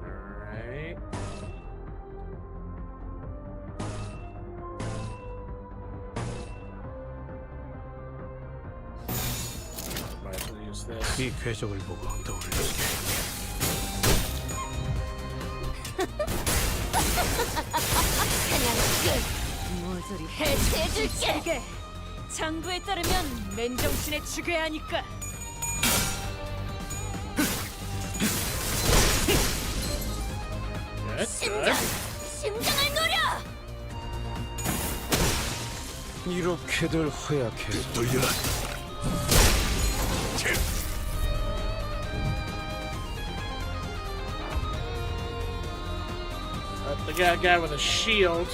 Alright. Might as well use this. 이 궤적을 보고 떠올려주게. 모조리 해체해줄게. 장부에 따르면 맨정신에 죽여야 하니까. 심장을 노려. 이렇게들 허약해. 돌려라. The guy with a shield.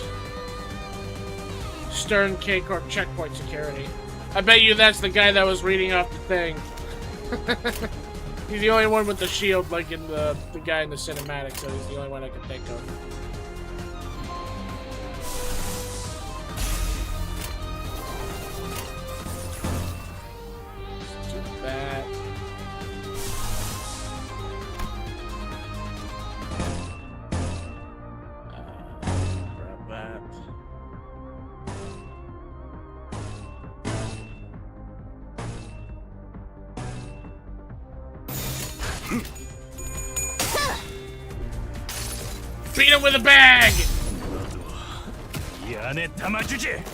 Stern cake or checkpoint security. I bet you that's the guy that was reading off the thing. He's the only one with the shield, like in the guy in the cinematic, so he's the only one I can think of. Let's do that. Grab that. Beat him with a bag! 이 안에 담아주지.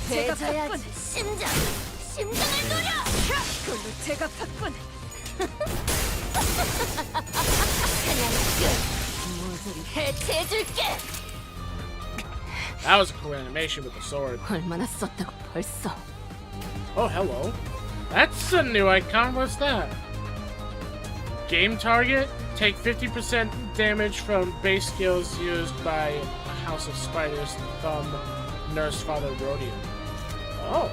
제가 봤군. 심장을 노려. 그걸로 제가 봤군. 그냥 모조리 해체해줄게. That was a cool animation with the sword. 얼마나 썼다고 벌써. Oh, hello. That's a new icon. What's that? Game target. Take 50% damage from base skills used by a House of Spiders, Thumb, Nurse Father Rodeo. Oh.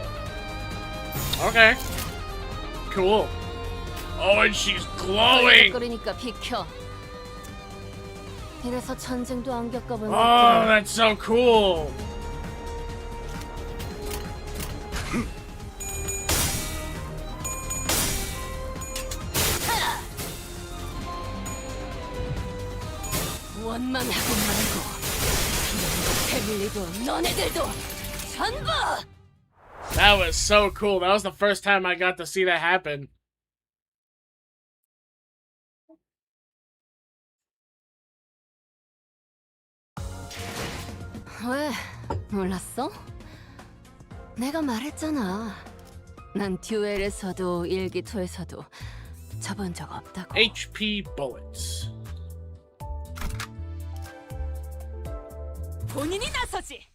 Okay. Cool. Oh, and she's glowing! 거리니까 비켜. 이래서 전쟁도 안 겪어본 Oh, that's so cool! 원망하고 말고 패밀리도 너네들도 전부. That was so cool. That was the first time I got to see that happen. 왜? 몰랐어? 내가 말했잖아. 난 듀엘에서도 일기토에서도 접은 적 없다고. HP bullets. 본인이 나서지.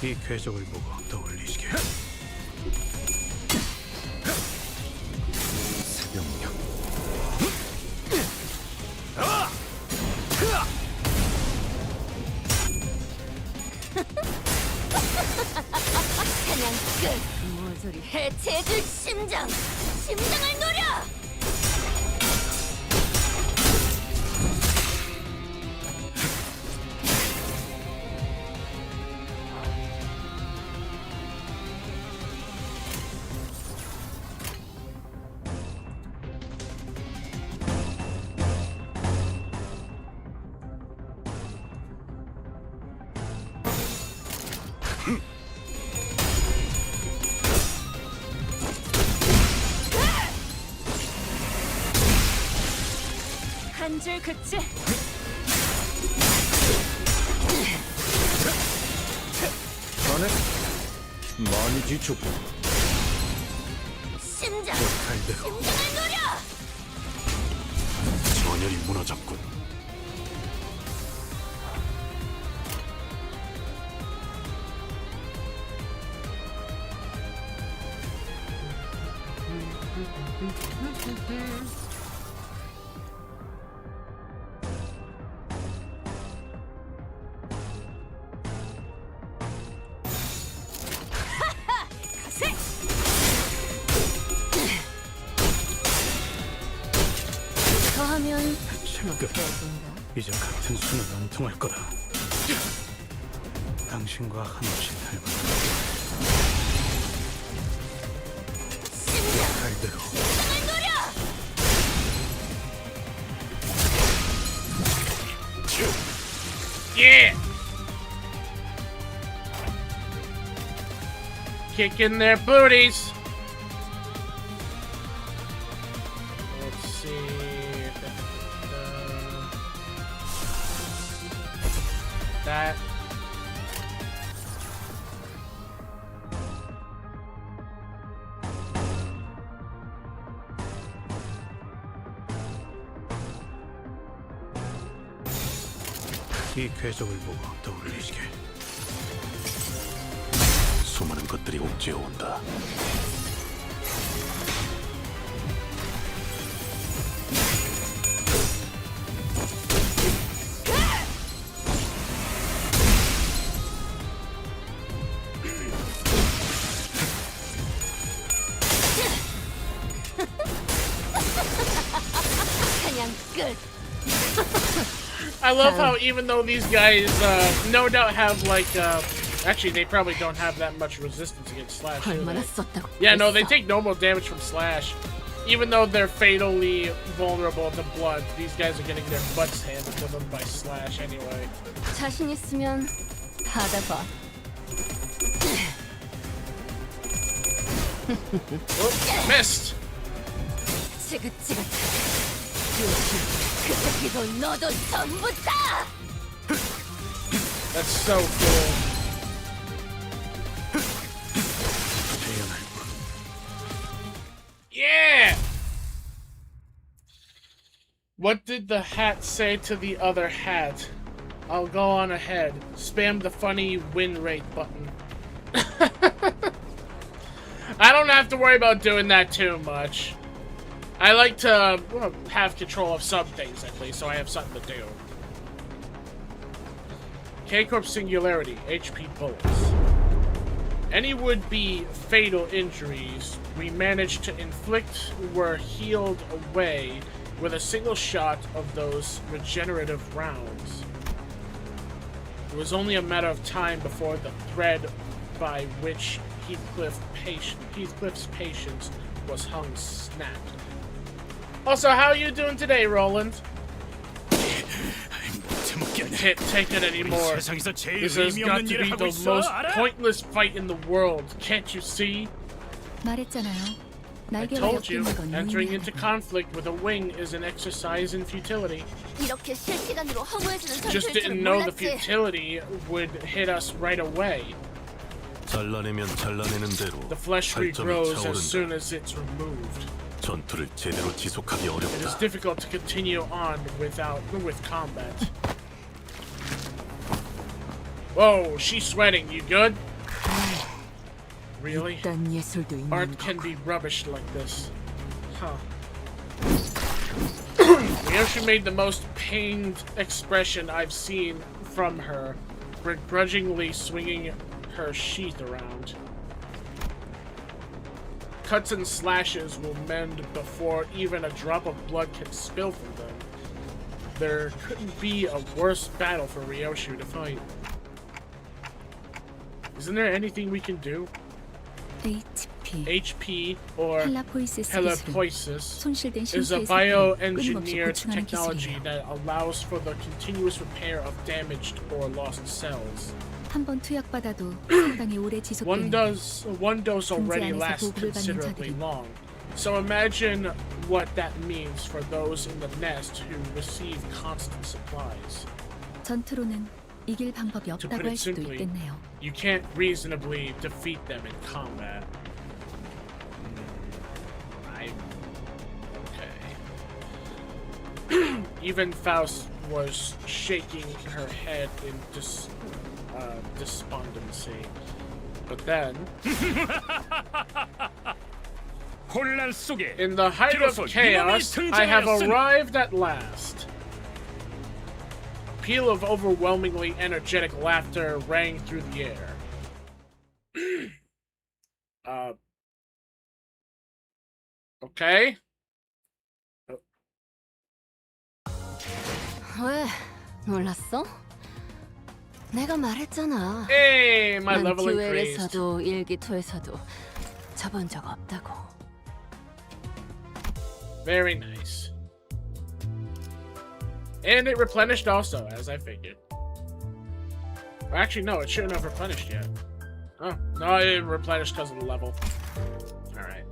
이 궤적을 보고 떠올리시게. 사병력. 그냥 끝. 모조리 해체해줄 심장을 노려. 한 줄 그치? 자네 많이 지쳤고. 심장을 칼대로 노려. 전열이 무너졌군. 가세. 더하면 끝. 이제 같은 수는 안 통할 거다. 당신과 한없이 닮은 말대로. Yeah! Kicking their booties. Let's see. That. 이 궤적을 보고 떠올리시게. 수많은 것들이 옥죄어 온다. 그냥 끝. I love how even though these guys no doubt have like actually they probably don't have that much resistance against Slash. Do 얼마나 they? 썼다고. Yeah, no, they take normal damage from Slash. Even though they're fatally vulnerable to blood, these guys are getting their butts handed to them by Slash anyway. 자신 있으면 받아봐. Oh, missed! 지긋지긋. 그 새끼도 너도 전부 다. That's so cool. Yeah! What did the hat say to the other hat? I'll go on ahead. Spam the funny win rate button. I don't have to worry about doing that too much. I like to have control of some things at least, so I have something to do. K-Corp Singularity, HP bullets. Any would-be fatal injuries we managed to inflict were healed away with a single shot of those regenerative rounds. It was only a matter of time before the thread by which Heathcliff's patience was hung snapped. Also, how are you doing today, Roland? Can't take it anymore. This has got to be the most pointless fight in the world. Can't you see? 말했잖아요. I 날개가 told you, 엮이는 건 entering 의미하네. into conflict with a wing is an exercise in futility. 이렇게 실시간으로 허무해지는 Just 전투일 didn't 줄은 know the 몰랐지. futility would hit us right away. 잘라내면 잘라내는 대로 The flesh 발점이 regrows as 차오른다. soon as it's removed. 전투를 제대로 지속하기 It is 어렵다. difficult to continue on with combat. Whoa, she's sweating. You good? Really? 이딴 예술도 있는 Art 거. can be rubbish like this. Huh. Ryoshi made the most pained expression I've seen from her, begrudgingly swinging her sheath around. Cuts and slashes will mend before even a drop of blood can spill from them. There couldn't be a worse battle for Ryoshi to fight. Isn't there anything we can do? HP HP or 헬라포이시스 기술은 Helipoisis 손실된 is a 신체의 세포를 끊임없이 bioengineered 보충하는 technology 기술이에요. that allows for the continuous repair of damaged or lost cells. 한번 투약받아도 상당히 오래 지속되는 One dose already 안에서 lasts 보급을 받는 considerably 자들이 long. So imagine what that means for those in the nest who receive constant supplies. 전투로는 이길 방법이 To put 없다고 it 할 수도 simply, 있겠네요. you can't reasonably defeat them in combat. Okay. Even Faust was shaking her head in despondency. But then, 혼란 속에 in the height of 비로소 chaos, 이놈이 I have 등장하였으니. arrived at last. A peal of overwhelmingly energetic laughter rang through the air. Okay. 왜? 몰랐어? 내가 말했잖아. Hey, my 난 level increased. 듀엘에서도 일기토에서도 접은 적 없다고. Very nice. And it replenished also, as I figured. Or actually, no, it shouldn't have replenished yet. Oh, no, it replenished because of the level. Alright.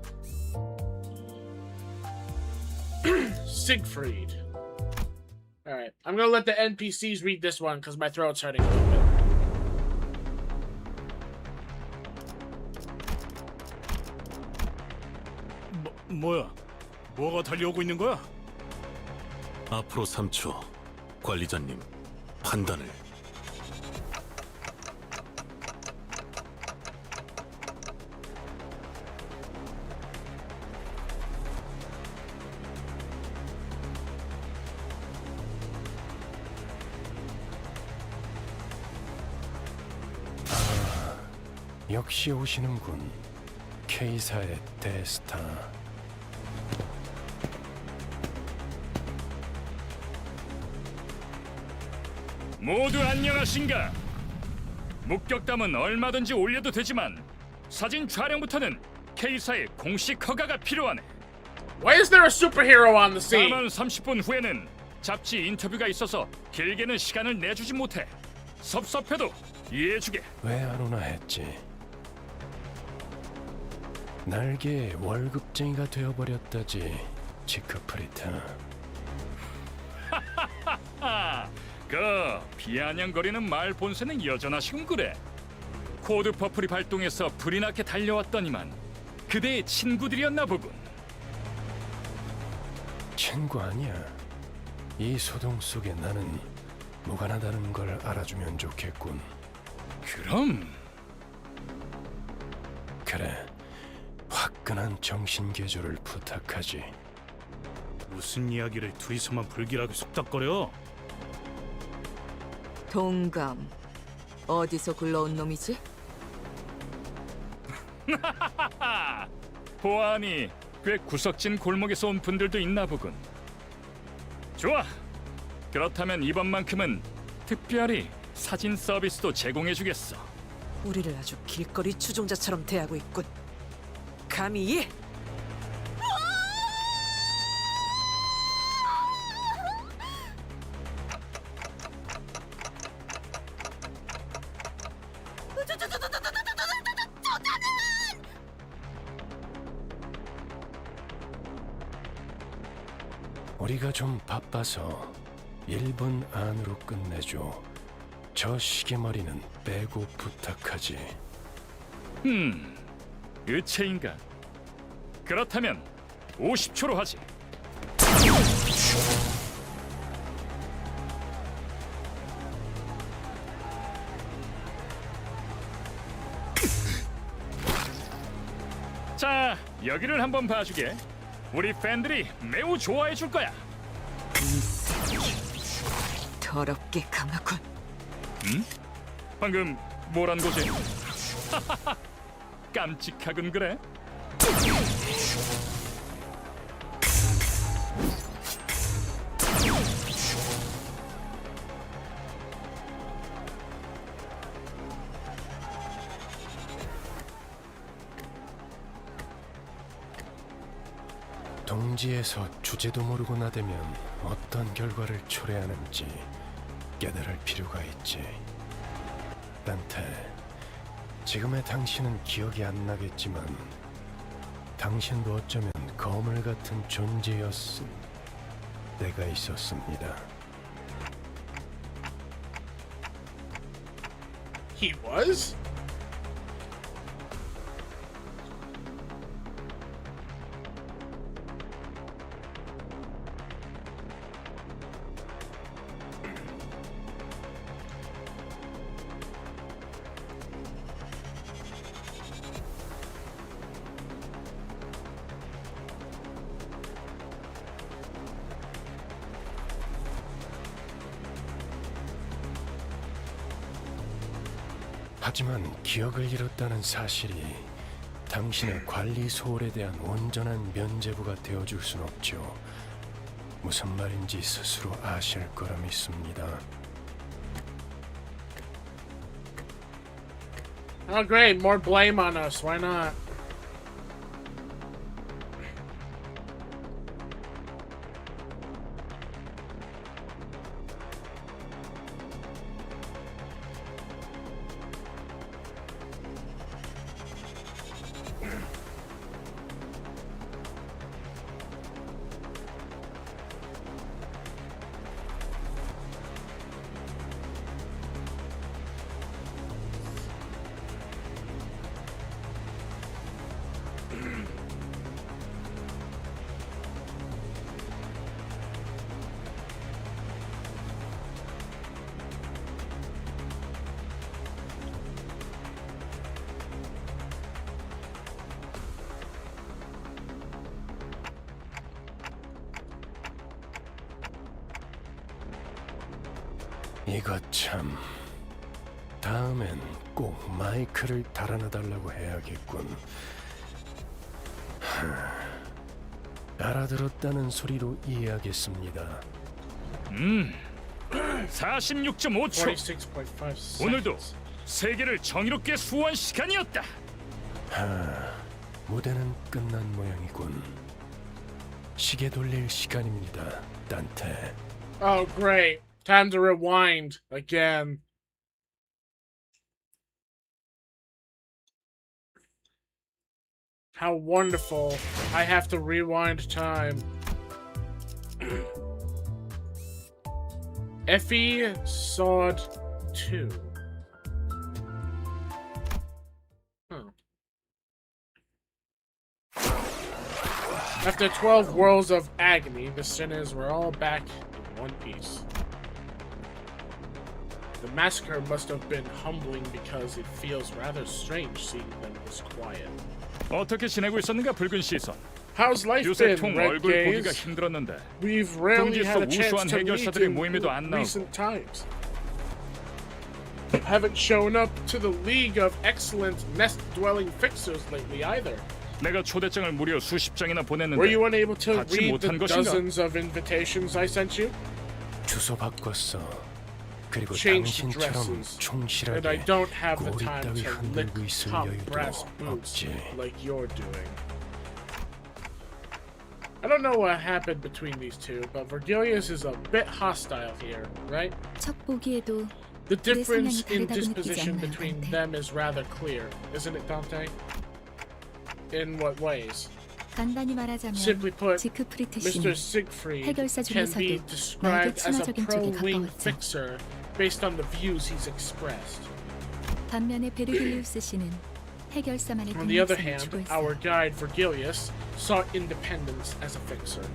Siegfried. Alright, I'm gonna let the NPCs read this one because my throat's hurting a little bit. 뭐야? 뭐가 달려오고 있는 거야? 앞으로 3초. 관리자님, 판단을. 역시 오시는군. K사의 대스타. 모두 안녕하신가? 목격담은 얼마든지 올려도 되지만 사진 촬영부터는 K사의 공식 허가가 필요하네. Why is there a superhero on the scene? 다만 30분 후에는 잡지 인터뷰가 있어서 길게는 시간을 내주지 못해. 섭섭해도 이해해주게. 왜 안 오나 했지. 날개의 월급쟁이가 되어버렸다지. 지크프리트. 그 비아냥거리는 말 본세는 여전하시군 그래. 코드 퍼플이 발동해서 불이 나게 달려왔더니만 그대의 친구들이었나 보군. 친구 아니야. 이 소동 속에 나는 무관하다는 걸 알아주면 좋겠군. 그럼 그래, 화끈한 정신개조를 부탁하지. 무슨 이야기를 둘이서만 불길하게 속닥거려? 동감. 어디서 굴러온 놈이지? 보아하니 꽤 구석진 골목에서 온 분들도 있나 보군. 좋아. 그렇다면 이번만큼은 특별히 사진 서비스도 제공해주겠어. 우리를 아주 길거리 추종자처럼 대하고 있군. 감히 우리가 좀 바빠서 1분 안으로 끝내줘. 저 시계머리는 빼고 부탁하지. 의체인가? 그렇다면 50초로 하지. 자, 여기를 한번 봐주게. 우리 팬들이 매우 좋아해 줄 거야. 더럽게 강하군. 방금 뭐란 거지? 깜찍하군 그래? 동지에서 주제도 모르고 나대면 어떤 결과를 초래하는지 깨달을 필요가 있지. 단테, 지금의 당신은 기억이 안 나겠지만 당신도 어쩌면 거물 같은 존재였을 때가 있었습니다. He was? 하지만 기억을 잃었다는 사실이 당신의 관리 소홀에 대한 온전한 면죄부가 되어줄 순 없죠. 무슨 말인지 스스로 아실 거라 믿습니다. Oh great, more blame on us. Why not? 이거 참. 다음엔 꼭 마이크를 달아놔달라고 해야겠군. 알아들었다는 소리로 이해하겠습니다. 46.5초. 46.5 오늘도 seconds. 세계를 정의롭게 수호한 시간이었다. 무대는 끝난 모양이군. 시계 돌릴 시간입니다, 단테. Oh, great. Time to rewind again. How wonderful. I have to rewind time. Effie Sod 2. After 12 worlds of agony, the sinners were all back in one piece. The massacre must have been humbling because it feels rather strange seeing them this quiet. 어떻게 지내고 있었는가 붉은 시선. How's life 요새 been, 통 Red 얼굴 보기가 Gaze? 힘들었는데 We've rarely had a chance 우수한 to meet 해결사들의 in 모임에도 안 나오고. recent times. Haven't shown up to the League of Excellent Nest-Dwelling Fixers lately either. 내가 초대장을 무려 수십 장이나 보냈는데 Were you unable to 받지 read the 못한 것인가? dozens of invitations I sent you? 주소 바꿨어. 그리고 Changed 당신처럼 dresses, and I 충실하게 don't have the 꼬리 time 따위 to lick 흔들고 있을 top 여유도 brass boots 없지. like you're doing. I don't know what happened between these two, but Vergilius is a bit hostile here, right? 첫 보기에도 The difference 성향이 in 다르다고 disposition 느끼지 않나요, between 단테? them is rather clear, isn't it, Dante? In what ways? 간단히 말하자면 Simply put, 지크프리트 Mr. 씨는 Siegfried 해결사 can be 중에서도 described as a 친화적인 쪽에 pro-wing 가까웠죠. fixer based on the views he's expressed. 반면에 베르길리우스 씨는 해결사만의 On the other 독립성을 hand, 추구했어요. our guide Vergilius sought independence as a fixer.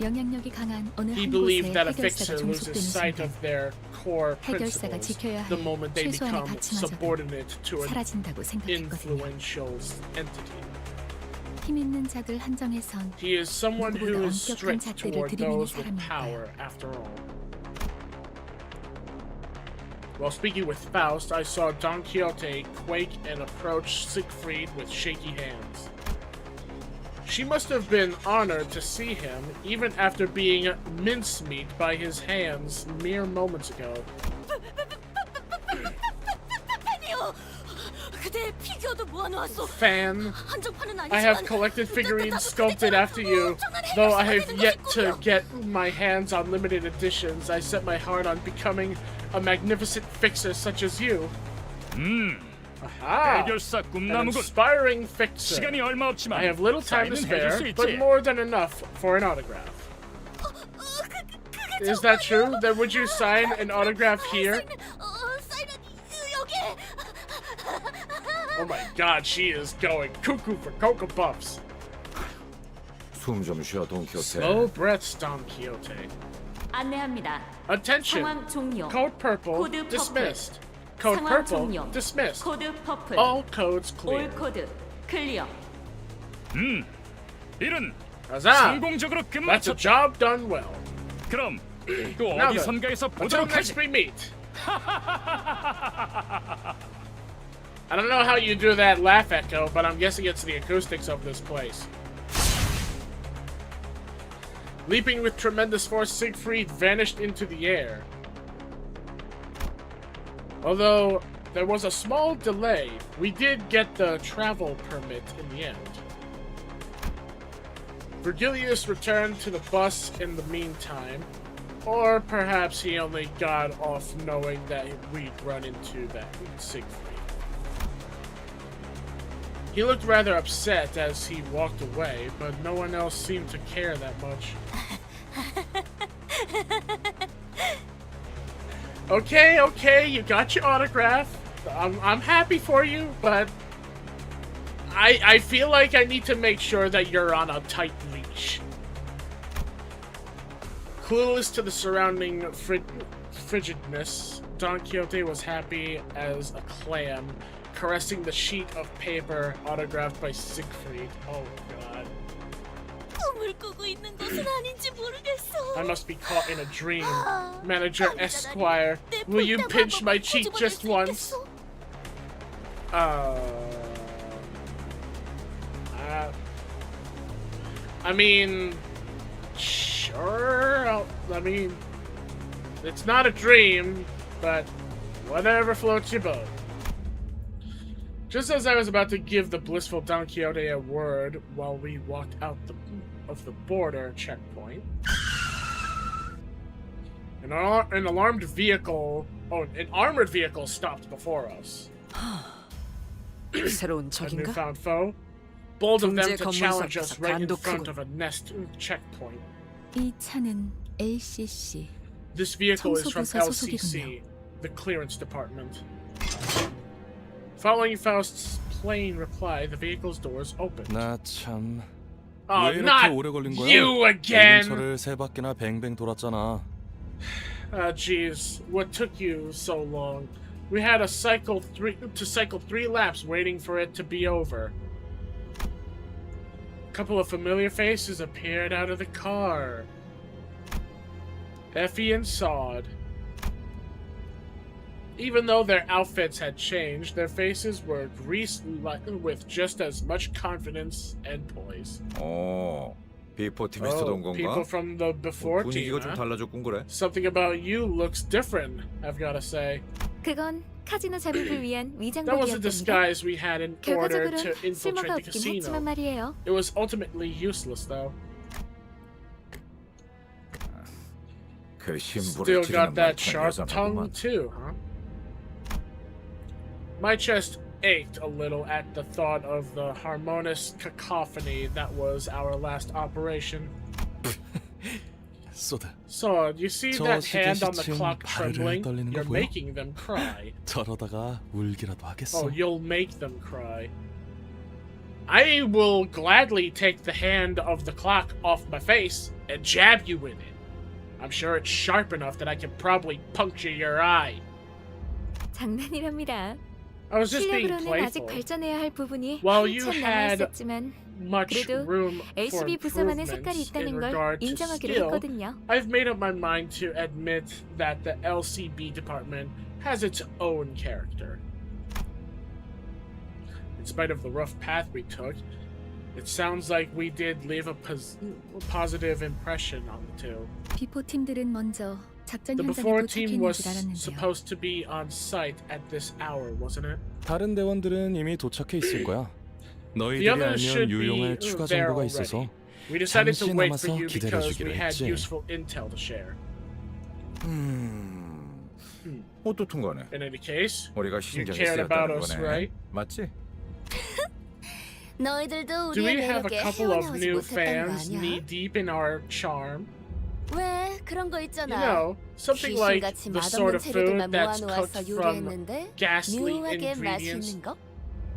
영향력이 강한 어느 He 한 곳에 believed that a 해결사가 fixer loses 종속되는 sight 순간 of their core 해결사가 principles 지켜야 할 the moment they 최소한의 become 가치마저도 subordinate to an 사라진다고 생각했거든요. influential entity. 힘 있는 자들 한정에선 He is someone who 누구보다 is 엄격한 strict 잣대를 toward 들이미는 those with 사람이니까요. power, after all. While speaking with Faust, I saw Don Quixote quake and approach Siegfried with shaky hands. She must have been honored to see him, even after being mincemeat by his hands mere moments ago. 팬이요. 그대 피규어도 모아놓았어. Fan, 한정판은 I have 아니지만 collected figurines sculpted after you. Though I have yet to get my hands on limited editions, I set my heart on becoming a magnificent fixer such as you. Aha! 해결사 An 꿈나무군. inspiring fixer. 시간이 얼마 없지만 I have little time to 사인은 해줄 수 spare, 있지. but more than enough for an autograph. Is that true? Then would you sign an autograph here? 사인은 여기. Oh my god, she is going cuckoo for Cocoa Puffs. 숨 좀 쉬어, 돈키호테. Slow breaths, Don Quixote. 안내합니다. Attention! 상황 종료. Code purple 코드 퍼플. dismissed. Code 상황 purple 종료. dismissed. 코드 퍼플. All codes 올 clear. 코드 클리어. 일은 Huzzah! 성공적으로 That's a 끝마쳤다. job done well. 그럼 또 Now then, 어디선가에서 until 보도록 next 하지. we meet. I don't know how you do that laugh echo, but I'm guessing it's the acoustics of this place. Leaping with tremendous force, Siegfried vanished into the air. Although there was a small delay, we did get the travel permit in the end. Vergilius returned to the bus in the meantime, or perhaps he only got off knowing that we'd run into that Siegfried. He looked rather upset as he walked away, but no one else seemed to care that much. Okay, you got your autograph. I'm happy for you, but I feel like I need to make sure that you're on a tight leash. Clueless to the surrounding frigidness, Don Quixote was happy as a clam, caressing the sheet of paper autographed by Siegfried. Oh god. 꿈을 꾸고 있는 것은 아닌지 모르겠어. I must be caught in a dream. Manager Esquire, will you pinch my cheek just once? I mean, sure. I mean, it's not a dream, but whatever floats your boat. Just as I was about to give the blissful Don Quixote a word while we walked out of the border checkpoint, an armored vehicle stopped before us. 새로운 A 적인가? newfound foe. Bold of them 경제 to 건물 challenge us 섞여서 right in 간도 front 크고. of a nest checkpoint. 이 차는 LCC. This vehicle is from 청소부서 LCC, the clearance department. Following Faust's plain reply, the vehicle's doors opened. 나 참. Oh, 왜 이렇게 not 오래 걸린 거야? you again! 근처를 세 바퀴나 뱅뱅 돌았잖아. Jeez, what took you so long? We had to cycle three laps waiting for it to be over. A couple of familiar faces appeared out of the car. Effie and Sod. Even though their outfits had changed, their faces were greased with just as much confidence and poise. 비포 팀에서도 온 건가? People from the before 분위기가 team. 좀 Huh? 달라졌군 그래. Something about you looks different, I've gotta say. 그건 카지노 잠입을 위한 That was a 위장복이었답니다. disguise we had in order to 결과적으로는 infiltrate 쓸모가 the 없긴 casino. 했지만 말이에요. It was ultimately useless, though. 그 신부를 Still 찌르는 got that 말투는 sharp tongue, 여전하구만. too, huh? My chest ached a little at the thought of the harmonious cacophony that was our last operation. 쏘다. So, you see 저 that hand on the 시계시침 clock 발을 trembling? 떨리는 거 You're 보여? making them cry. 저러다가 울기라도 하겠어. Oh, you'll make them cry. I will gladly take the hand of the clock off my face and jab you with it. I'm sure it's sharp enough that I can probably puncture your eye. 장난이랍니다. I was just being 실력으로는 아직 playful. 발전해야 할 부분이 While you 한참 had 남아있었지만 much 그래도 room for LCB 부서만의 색깔이 improvements in 있다는 걸 regard to 인정하기로 skill, 했거든요. I've made up my mind to admit that the LCB department has its own character. In spite of the rough path we took, it sounds like we did leave a positive impression on the two. 비포 팀들은 먼저 작전 The 현장에 before team was 도착했는지 알았는데요. supposed to be on site at this hour, wasn't it? 다른 대원들은 이미 도착해 있을 거야. The 너희들이 others should 알면 be 유용할 추가 there 정보가 already. 있어서 We decided to 잠시 wait for 남아서 you because 기다려주기로 we had 했지. useful intel to share. 어떻든 간에 In any case, 우리가 you 신경이 cared about 쓰였다는 us, 거네. right? 맞지? 너희들도 Do we 우리의 have a 매력에 couple of 헤어나오지 new 못했던 거 fans 아니야? knee deep in our charm? 왜 그런 거 You 있잖아. know, something like 귀신같이 the sort 맛없는 of food 재료들만 that's 모아놓아서 cooked from 요리했는데 ghastly 묘하게 ingredients, 맛있는 거?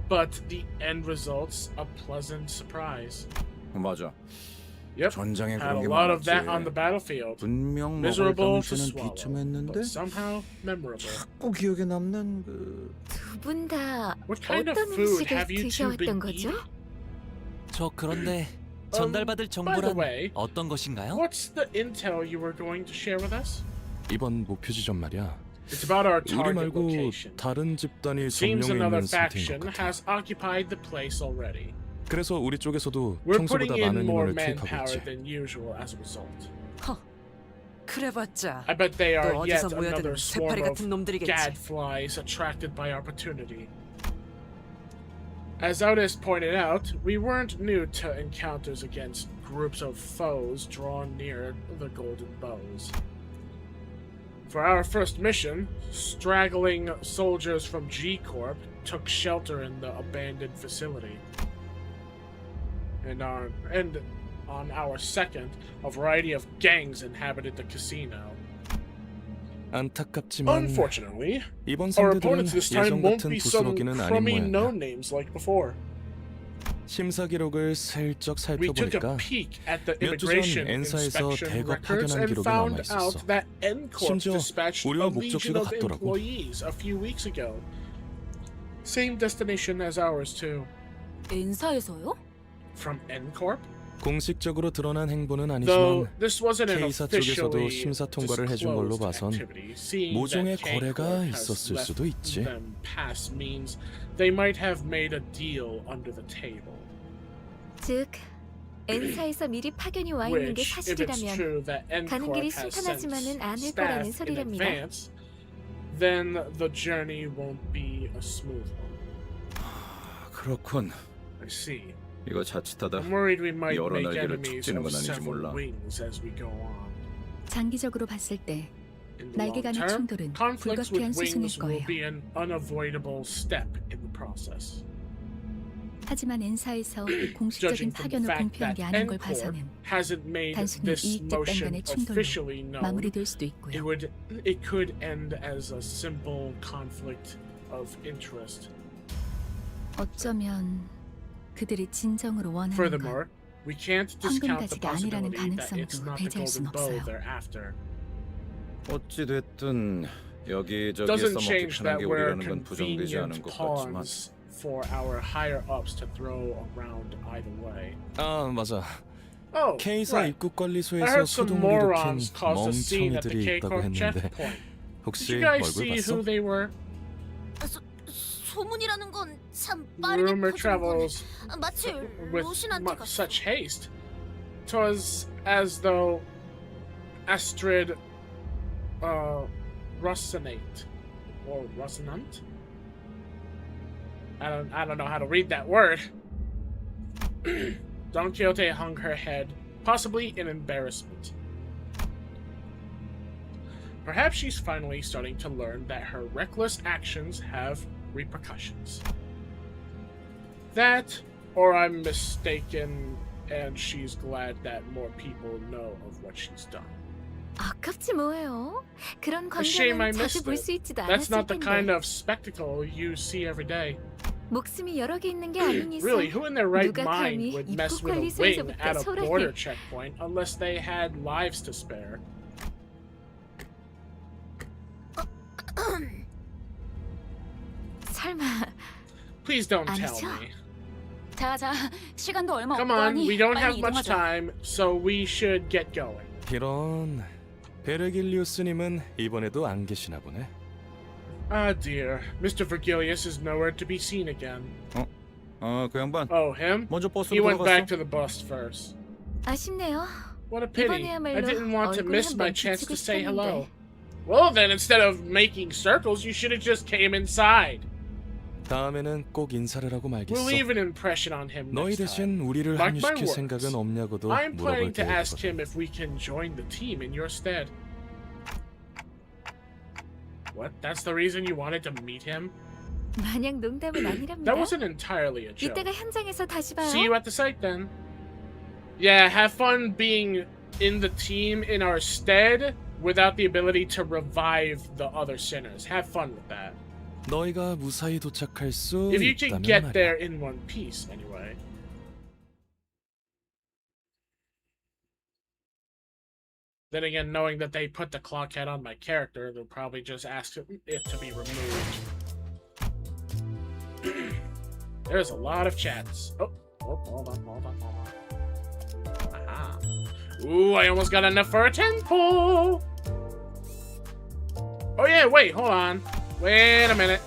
but the end result's a pleasant surprise. 맞아. Yep, 전장에 had 그런 a 게 lot of that on the 많았지. battlefield. 분명 먹을 Miserable to 당시는 swallow, 비참했는데 but somehow memorable. 꼭 기억에 남는 그 두 분 다 What kind of 어떤 food 음식을 have you two been 드셔왔던 거죠? eating? 저 그런데 전달받을 by the 정보란 way, 어떤 것인가요? What's the intel you were going to share with us? 이번 목표 지점 말이야. It's about our 우리 target 말고 location. 다른 집단이 Seems 점령해 another 있는 상태인 faction 것 같아. has occupied the place already. 그래서 우리 쪽에서도 We're 평소보다 putting in 많은 more 인원을 투입하고 manpower 있지. than usual as a result. 그래봤자 I bet they 또 are yet 어디서 모여든 another swarm 새파리 of 같은 놈들이겠지. gadflies attracted by opportunity. As Otis pointed out, we weren't new to encounters against groups of foes drawn near the Golden Bows. For our first mission, straggling soldiers from G Corp took shelter in the abandoned facility. And on our second, a variety of gangs inhabited the casino. 안타깝지만 Unfortunately, 이번 our 상대들은 opponents this time 예전 won't 같은 be some 부스러기는 아닌 crummy 모양이야. no-names like before. 심사 기록을 슬쩍 We took a 살펴보니까 peek at the 몇 주 전 immigration 엔사에서 inspection 대거 records 파견한 and 기록이 found 남아 out 있었어. that N-Corp 심지어 dispatched a 우리와 legion 목적지가 of 같더라고. employees a few weeks ago. Same destination as ours too. 엔사에서요? From N-Corp? 공식적으로 드러난 행보는 Though 아니지만 this wasn't an K사 쪽에서도 officially 심사 통과를 해준 걸로 disclosed 봐선 activity, seeing 모종의 that K 거래가 Corp has 있었을 let 수도 있지. them pass means they might have made a deal under the table. 즉, N사에서 미리 파견이 와 있는 게 Which, if it's 사실이라면 true that N 가는 Corp 길이 has sent 순탄하지만은 않을 staff 거라는 in 소리랍니다. advance, then the journey won't be a smooth one. 그렇군. I see. 이거 자칫하다 I'm worried we might 여러 make 날개를 enemies 툭 찌는 of 건 아닌지 several 몰라. wings as we go on. 장기적으로 봤을 때 In the 날개 long 간의 term, 충돌은 conflicts 불가피한 with 수순일 wings will 거예요. be an unavoidable step in the process. 하지만 N사에서 공식적인 Judging from the 파견을 fact 공표한 게 that 아닌 걸 N Corp 봐서는 hasn't made 단순히 this 이익집 motion 단간의 충돌로 officially known, 마무리될 수도 있고요. it could end as a simple conflict of interest. 어쩌면 그들이 진정으로 원하는 건 Furthermore, we can't discount the 황금가지가 아니라는 possibility that it's 가능성도 not the 배제할 순 golden bow 없어요. they're after. 어찌 됐든 여기저기 Doesn't 써먹기 change 편한 that 게 we're 우리라는 건 부정되지 않은 convenient 것 같지만 pawns for our higher ups to throw around either way. 아 맞아. Oh, K사 right. 입국 I 관리소에서 heard some 소동을 일으킨 morons caused a scene at the 멍청이들이 K 있다고 Corp 했는데 checkpoint. Did 혹시 you guys 얼굴 see 봤어? who they were? 소문이라는 건 참 빠르게 Rumor 퍼지는 travels 건 마치 with 로신한테 갔어. such haste. 'Twas as though Astrid Russinate or Russinant. I don't know how to read that word. Don Quixote hung her head, possibly in embarrassment. Perhaps she's finally starting to learn that her reckless actions have repercussions. That, or I'm mistaken, and she's glad that more people know of what she's done. 아깝지 뭐예요. 그런 A shame I 광경은 missed 자주 볼 it. 수 있지도 That's 않았을 not the kind 텐데. of spectacle you see every day. 목숨이 여러 개 있는 게 아닌 이상 Really, who in their right 누가 mind 감히 would mess 입국 with a wing 관리소에서부터 at a border 소란을. checkpoint unless they had lives to spare? 설마 Please don't tell 아니죠? me. 자자, 시간도 얼마 Come 없고 on, 하니 we don't 빨리 have much 이동하자. time, so we should get going. 이런 베르길리우스님은 이번에도 안 계시나 보네. Ah dear, Mr. Vergilius is nowhere to be seen again. 그 양반 Oh, him? 먼저 버스로 He went back 들어갔어. to the bus first. 아쉽네요. What a pity. I 이번에야말로 didn't want to 얼굴 miss my 한번 chance 비치고 to say 싶었는데. hello. Well then, instead of making circles, you should have just came inside. 다음에는 꼭 인사를 하고 We'll 말겠어. leave an impression on him 너희 next time. 대신 우리를 Mark my 합류시킬 words. 생각은 없냐고도 I'm 물어볼 planning to ask 계획이거든. him if we can join the team in your stead. What? That's the reason you wanted to meet him? 마냥 농담은 아니랍니다. That wasn't entirely a joke. 이따가 현장에서 다시 봐요. See you at the site then. Yeah, have fun being in the team in our stead without the ability to revive the other sinners. Have fun with that. 너희가 무사히 도착할 수 If you can 있다면 get 말이야. there in one piece, anyway. Then again, knowing that they put the clock head on my character, they'll probably just ask it to be removed. There's a lot of chats. Oh, hold on. Aha. Ooh, I almost got enough for a 10 pull. Oh yeah, wait, hold on. Wait a minute.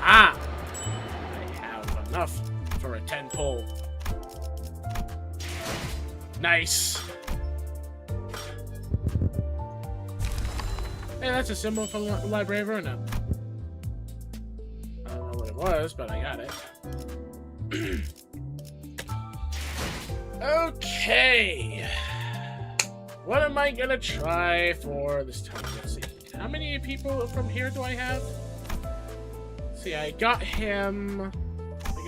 Aha! I have enough for a 10 pull. Nice. Hey, that's a symbol for the Library of Runa. I don't know what it was, but I got it. Okay. What am I gonna try for this time? Let's see. How many people from here do I have? Let's see, I got him.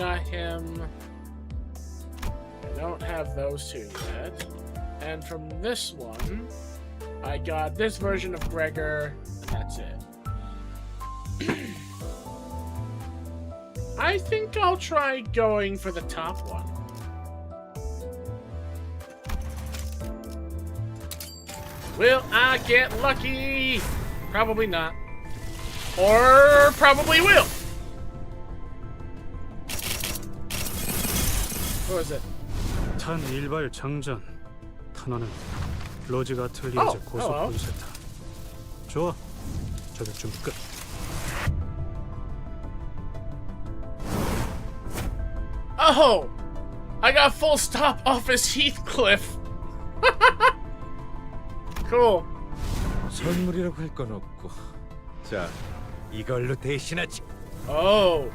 I don't have those two yet. And from this one, I got this version of Gregor, and that's it. I think I'll try going for the top one. Will I get lucky? Probably not. Or probably will. What was it? 탄 일발 장전. 탄원은 로지가 아틀리에제 고속 hello. 분쇄탄. 좋아. 저격 준비 끝. Oh! I got full stop office Heathcliff. Cool. 선물이라고 할 건 없고. 자, 이걸로 대신하지. Oh.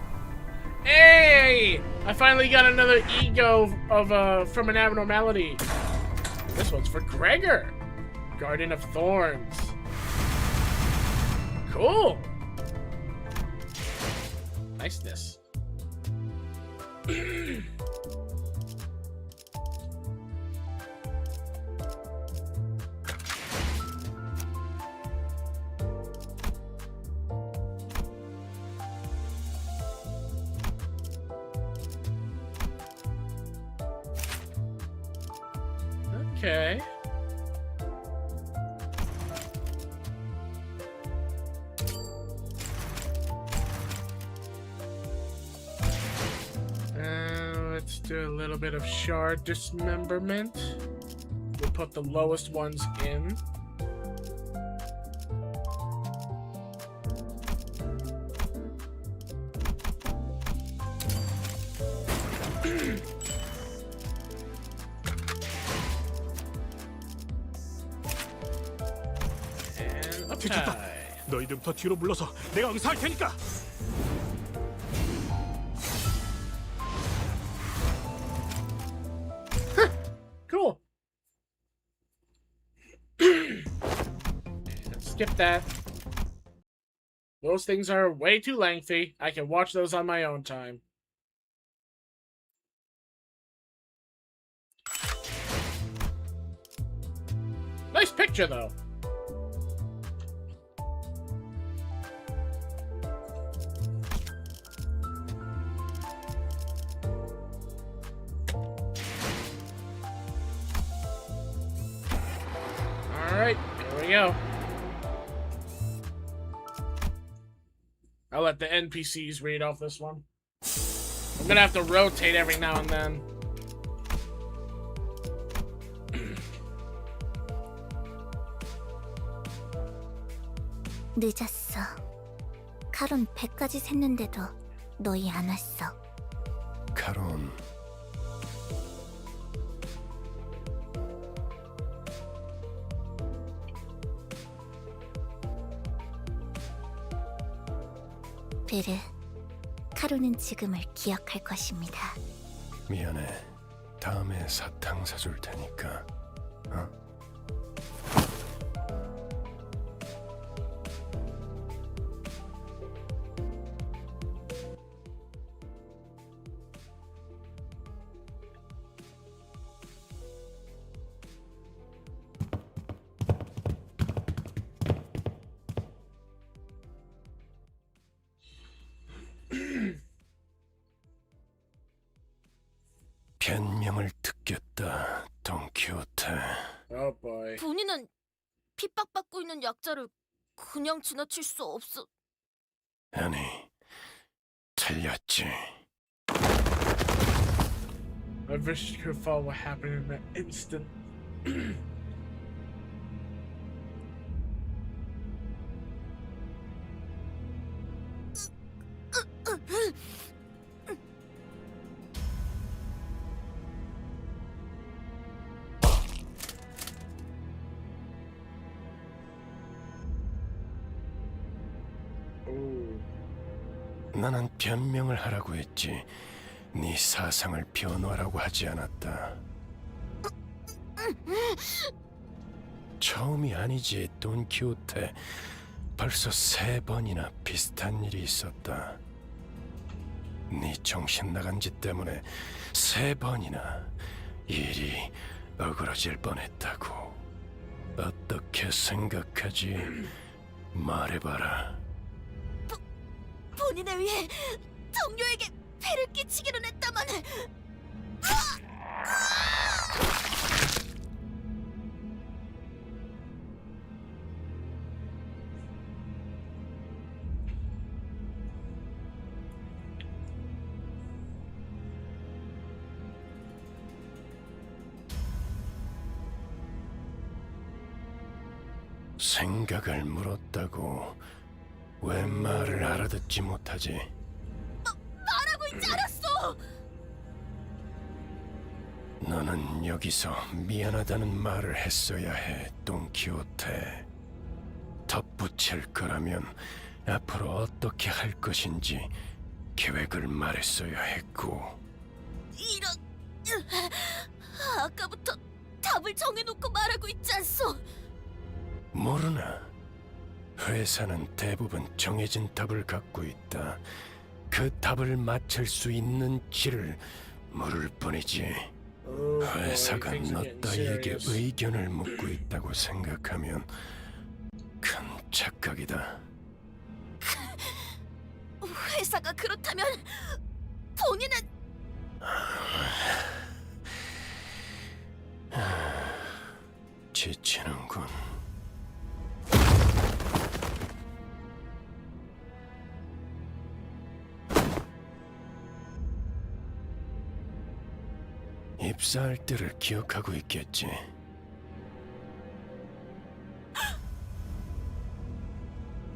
Hey! I finally got another ego of from an abnormality. This one's for Gregor. Garden of Thorns. Cool. Niceness. Okay. Let's do a little bit of shard dismemberment. We'll put the lowest ones in. And 뒤쳤다. apply. 너희들부터 뒤로 물러서 내가 응사할 테니까. Cool. Skip that. Those things are way too lengthy. I can watch those on my own time. Nice picture, though. Alright, here we go. I'll let the NPCs read off this one. I'm gonna have to rotate every now and then. 늦었어. 카론 100까지 샜는데도 너희 안 왔어. 카론, 베르, 카론은 지금을 기억할 것입니다. 미안해. 다음에 사탕 사줄 테니까. 어? 변명을 듣겠다, 돈키호테. Oh boy. 본인은 핍박받고 있는 약자를 그냥 지나칠 수 없어. 아니, 틀렸지. I wish you could follow what happened in that instant. 나는 변명을 하라고 했지. 네 사상을 변호하라고 하지 않았다. 처음이 아니지, 돈키호테. 벌써 3번이나 비슷한 일이 있었다. 네 정신 나간 짓 때문에 3번이나 일이 어그러질 뻔했다고. 어떻게 생각하지? 말해봐라. 본인에 의해 동료에게 폐를 끼치기는 했다만 생각을 물었다고 왜 말을 알아듣지 못하지? 말하고 있지 않았어! 너는 여기서 미안하다는 말을 했어야 해, 돈키호테. 덧붙일 거라면 앞으로 어떻게 할 것인지 계획을 말했어야 했고. 이런... 아까부터 답을 정해놓고 말하고 있지 않소? 모르나? 회사는 대부분 정해진 답을 갖고 있다. 그 답을 맞출 수 있는 길을 물을 뿐이지. 회사가 너 따위에게 의견을 묻고 있다고 생각하면 큰 착각이다. 회사가 그렇다면 본인은... 지치는군. 입사할 때를 기억하고 있겠지.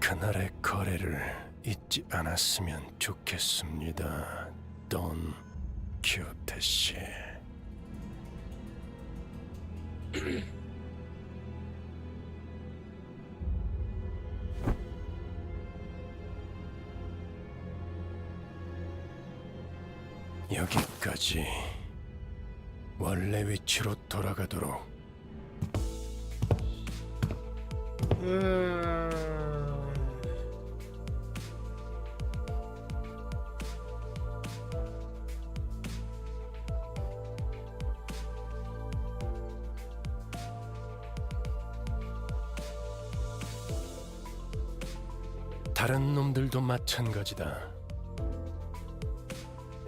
그날의 거래를 잊지 않았으면 좋겠습니다, 돈 키호테 씨. 여기까지. 원래 위치로 돌아가도록. 다른 놈들도 마찬가지다.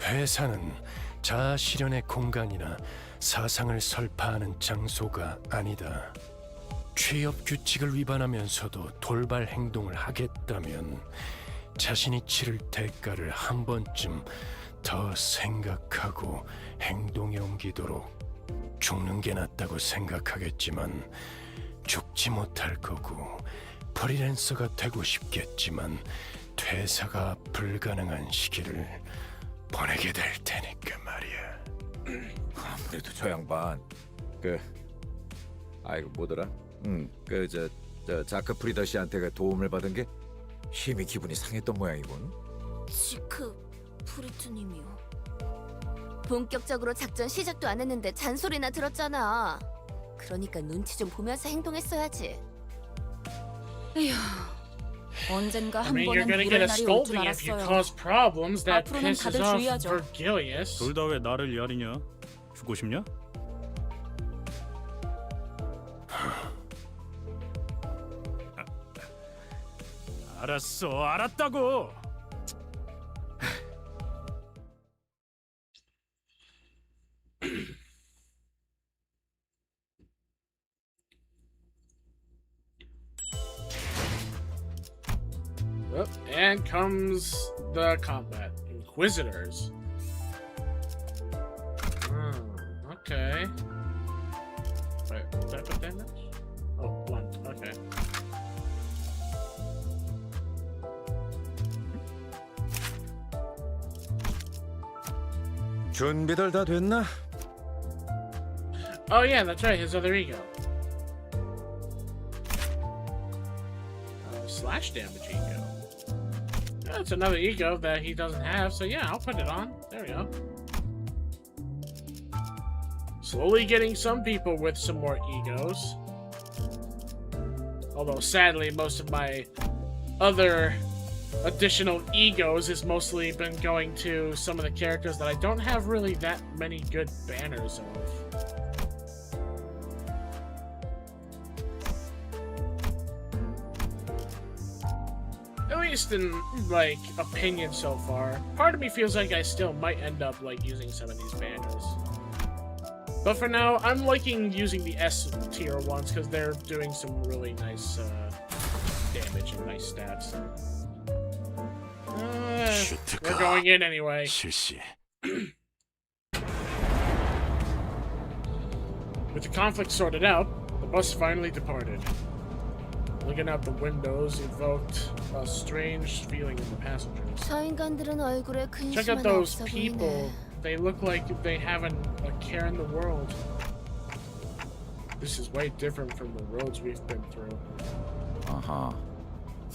회사는 자아 실현의 공간이나 사상을 설파하는 장소가 아니다. 취업 규칙을 위반하면서도 돌발 행동을 하겠다면 자신이 치를 대가를 한 번쯤 더 생각하고 행동에 옮기도록. 죽는 게 낫다고 생각하겠지만 죽지 못할 거고, 프리랜서가 되고 싶겠지만 퇴사가 불가능한 시기를 보내게 될 테니까 말이야. 아무래도 저 양반 아이고 뭐더라? 저 자크 프리더 씨한테 도움을 받은 게 힘이 기분이 상했던 모양이군. 지크 프리트님이요. 본격적으로 작전 시작도 안 했는데 잔소리나 들었잖아. 그러니까 눈치 좀 보면서 행동했어야지. 에휴, 언젠가 I 한 mean, you're 번은 gonna get 이럴 a 날이 올 줄 scolding if you 알았어요. cause problems. That 앞으로는 pisses 다들 off 주의하죠. Vergilius. 둘 다 왜 나를 야리냐? 죽고 싶냐? 알았어, 알았다고. Oh, and comes the combat. Inquisitors. Okay. Wait, type of damage? Oh, blunt. Okay. 준비들 다 됐나? Oh yeah, that's right. His other ego. Slash damage ego. That's another ego that he doesn't have, so yeah, I'll put it on. There we go. Slowly getting some people with some more egos. Although, sadly, most of my other additional egos has mostly been going to some of the characters that I don't have really that many good banners of. At least in, like, opinion so far. Part of me feels like I still might end up, like, using some of these banners. But for now, I'm liking using the S tier ones because they're doing some really nice damage and nice stats. We're going in anyway. 실시. With the conflict sorted out, the bus finally departed. Looking out the windows evoked a strange feeling in the passengers. 저 인간들은 얼굴에 Check out 근심 하나 those 없어 people. 보이네. They look like they haven't a care in the world. This is way different from the roads we've been through. 아하.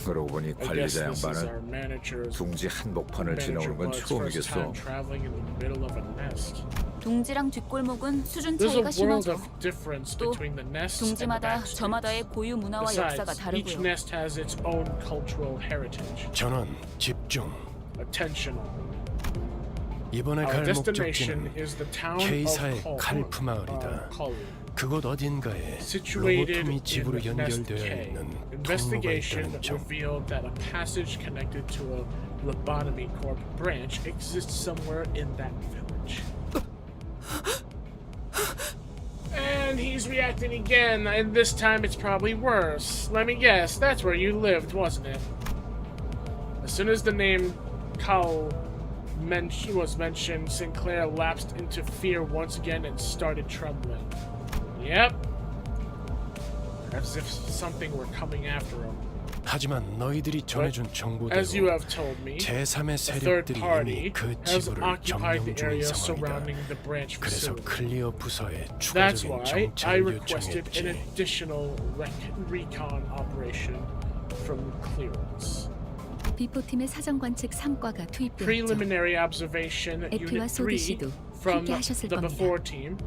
그러고 보니 I guess 관리자 this is our 양반은 manager's 둥지 한복판을 manager 지나오는 건 bud's first time 처음이겠어. traveling in the middle of a nest. 둥지랑 뒷골목은 수준 There's a 차이가 world 심하죠. of difference 또 between the nests and the 둥지마다 back 저마다의 streets. 고유 문화와 역사가 Besides, each 다르고요. nest has its own cultural heritage. 전원 집중. Attentional. 이번에 Our 갈 destination 목적지는 is the town 케이사의 of 칼프 마을이다. Kolu. 그곳 어딘가에 Situated 로봇품이 집으로 in Nest 연결되어 K. 있는 통로가 Investigation 있다는 점. revealed that a passage connected to a Lobotomy Corp branch exists somewhere in that village. And he's reacting again, and this time it's probably worse. Let me guess, that's where you lived, wasn't it? As soon as the name Kal was mentioned, Sinclair lapsed into fear once again and started trembling. Yep. As if something were coming after him. 하지만 너희들이 전해준 As you 정보대로 have told me, 제3의 the third 세력들이 party 이미 그 has 지구를 occupied the 점령 중인 area 상황이다. surrounding the branch 그래서 facility. 클리어 부서에 That's 추가적인 why I 정찰 requested an 요청했지. additional recon operation from clearance. 비포팀의 사정관측 3과가 투입되었죠. Preliminary observation 에피와 Unit 소드 3 씨도 from 함께 하셨을 the 겁니다. before team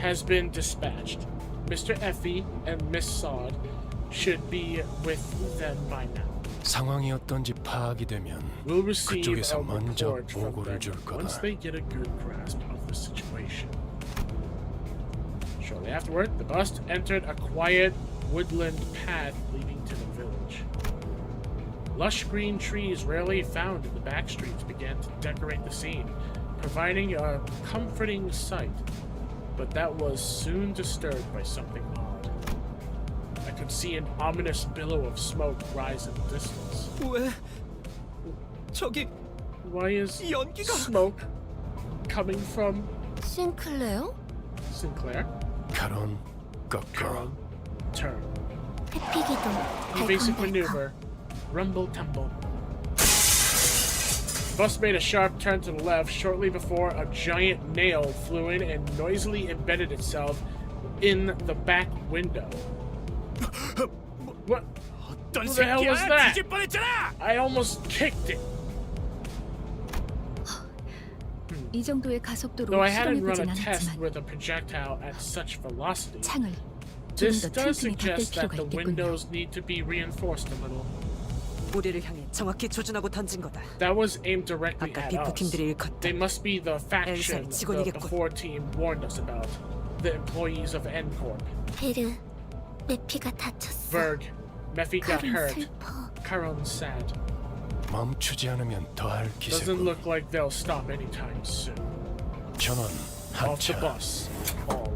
has been dispatched. Mr. Effie and Miss Sod should be with them by now. 상황이 어떤지 파악이 되면 We'll receive 그쪽에서 a 먼저 report from 보고를 them 줄 once 거다. they get a good grasp of the situation. Shortly afterward, the bus entered a quiet woodland path leading to the village. Lush green trees rarely found in the back streets began to decorate the scene, providing a comforting sight, but that was soon disturbed by something odd. I could see an ominous billow of smoke rise in the distance. 왜? 저기 Why is 연기가 smoke coming from 싱클레어? Sinclair? 카론 꺾어. Caron, turn. 회피기동 Basic 달콤달콤. maneuver. Rumble tumble. Bus made a sharp turn to the left shortly before a giant nail flew in and noisily embedded itself in the back window. What? 어떤 Who the hell was 새끼야? that? 뒤질 뻔했잖아. I almost kicked it. 이 정도의 가속도로 Though I hadn't run 실험해보진 a test 않았지만 with a projectile at such velocity, 창을 조금 this 더 does 튼튼히 닫을 suggest that 필요가 the 있겠군요. windows need to be reinforced a little. 우리를 향해 정확히 조준하고 던진 거다. That was aimed directly 아까 at us. 비프팀들이 일컫다. They must be the faction 엘사의 the 직원이겠군. before team warned us about. The employees of N-Corp. 베르, 메피가 다쳤어. Berg, Mephi got 카린 hurt. 슬퍼. Caron sad. 멈추지 않으면 더할 Doesn't 기세군. look like they'll stop anytime soon. 전원 Off the 합차. bus. All.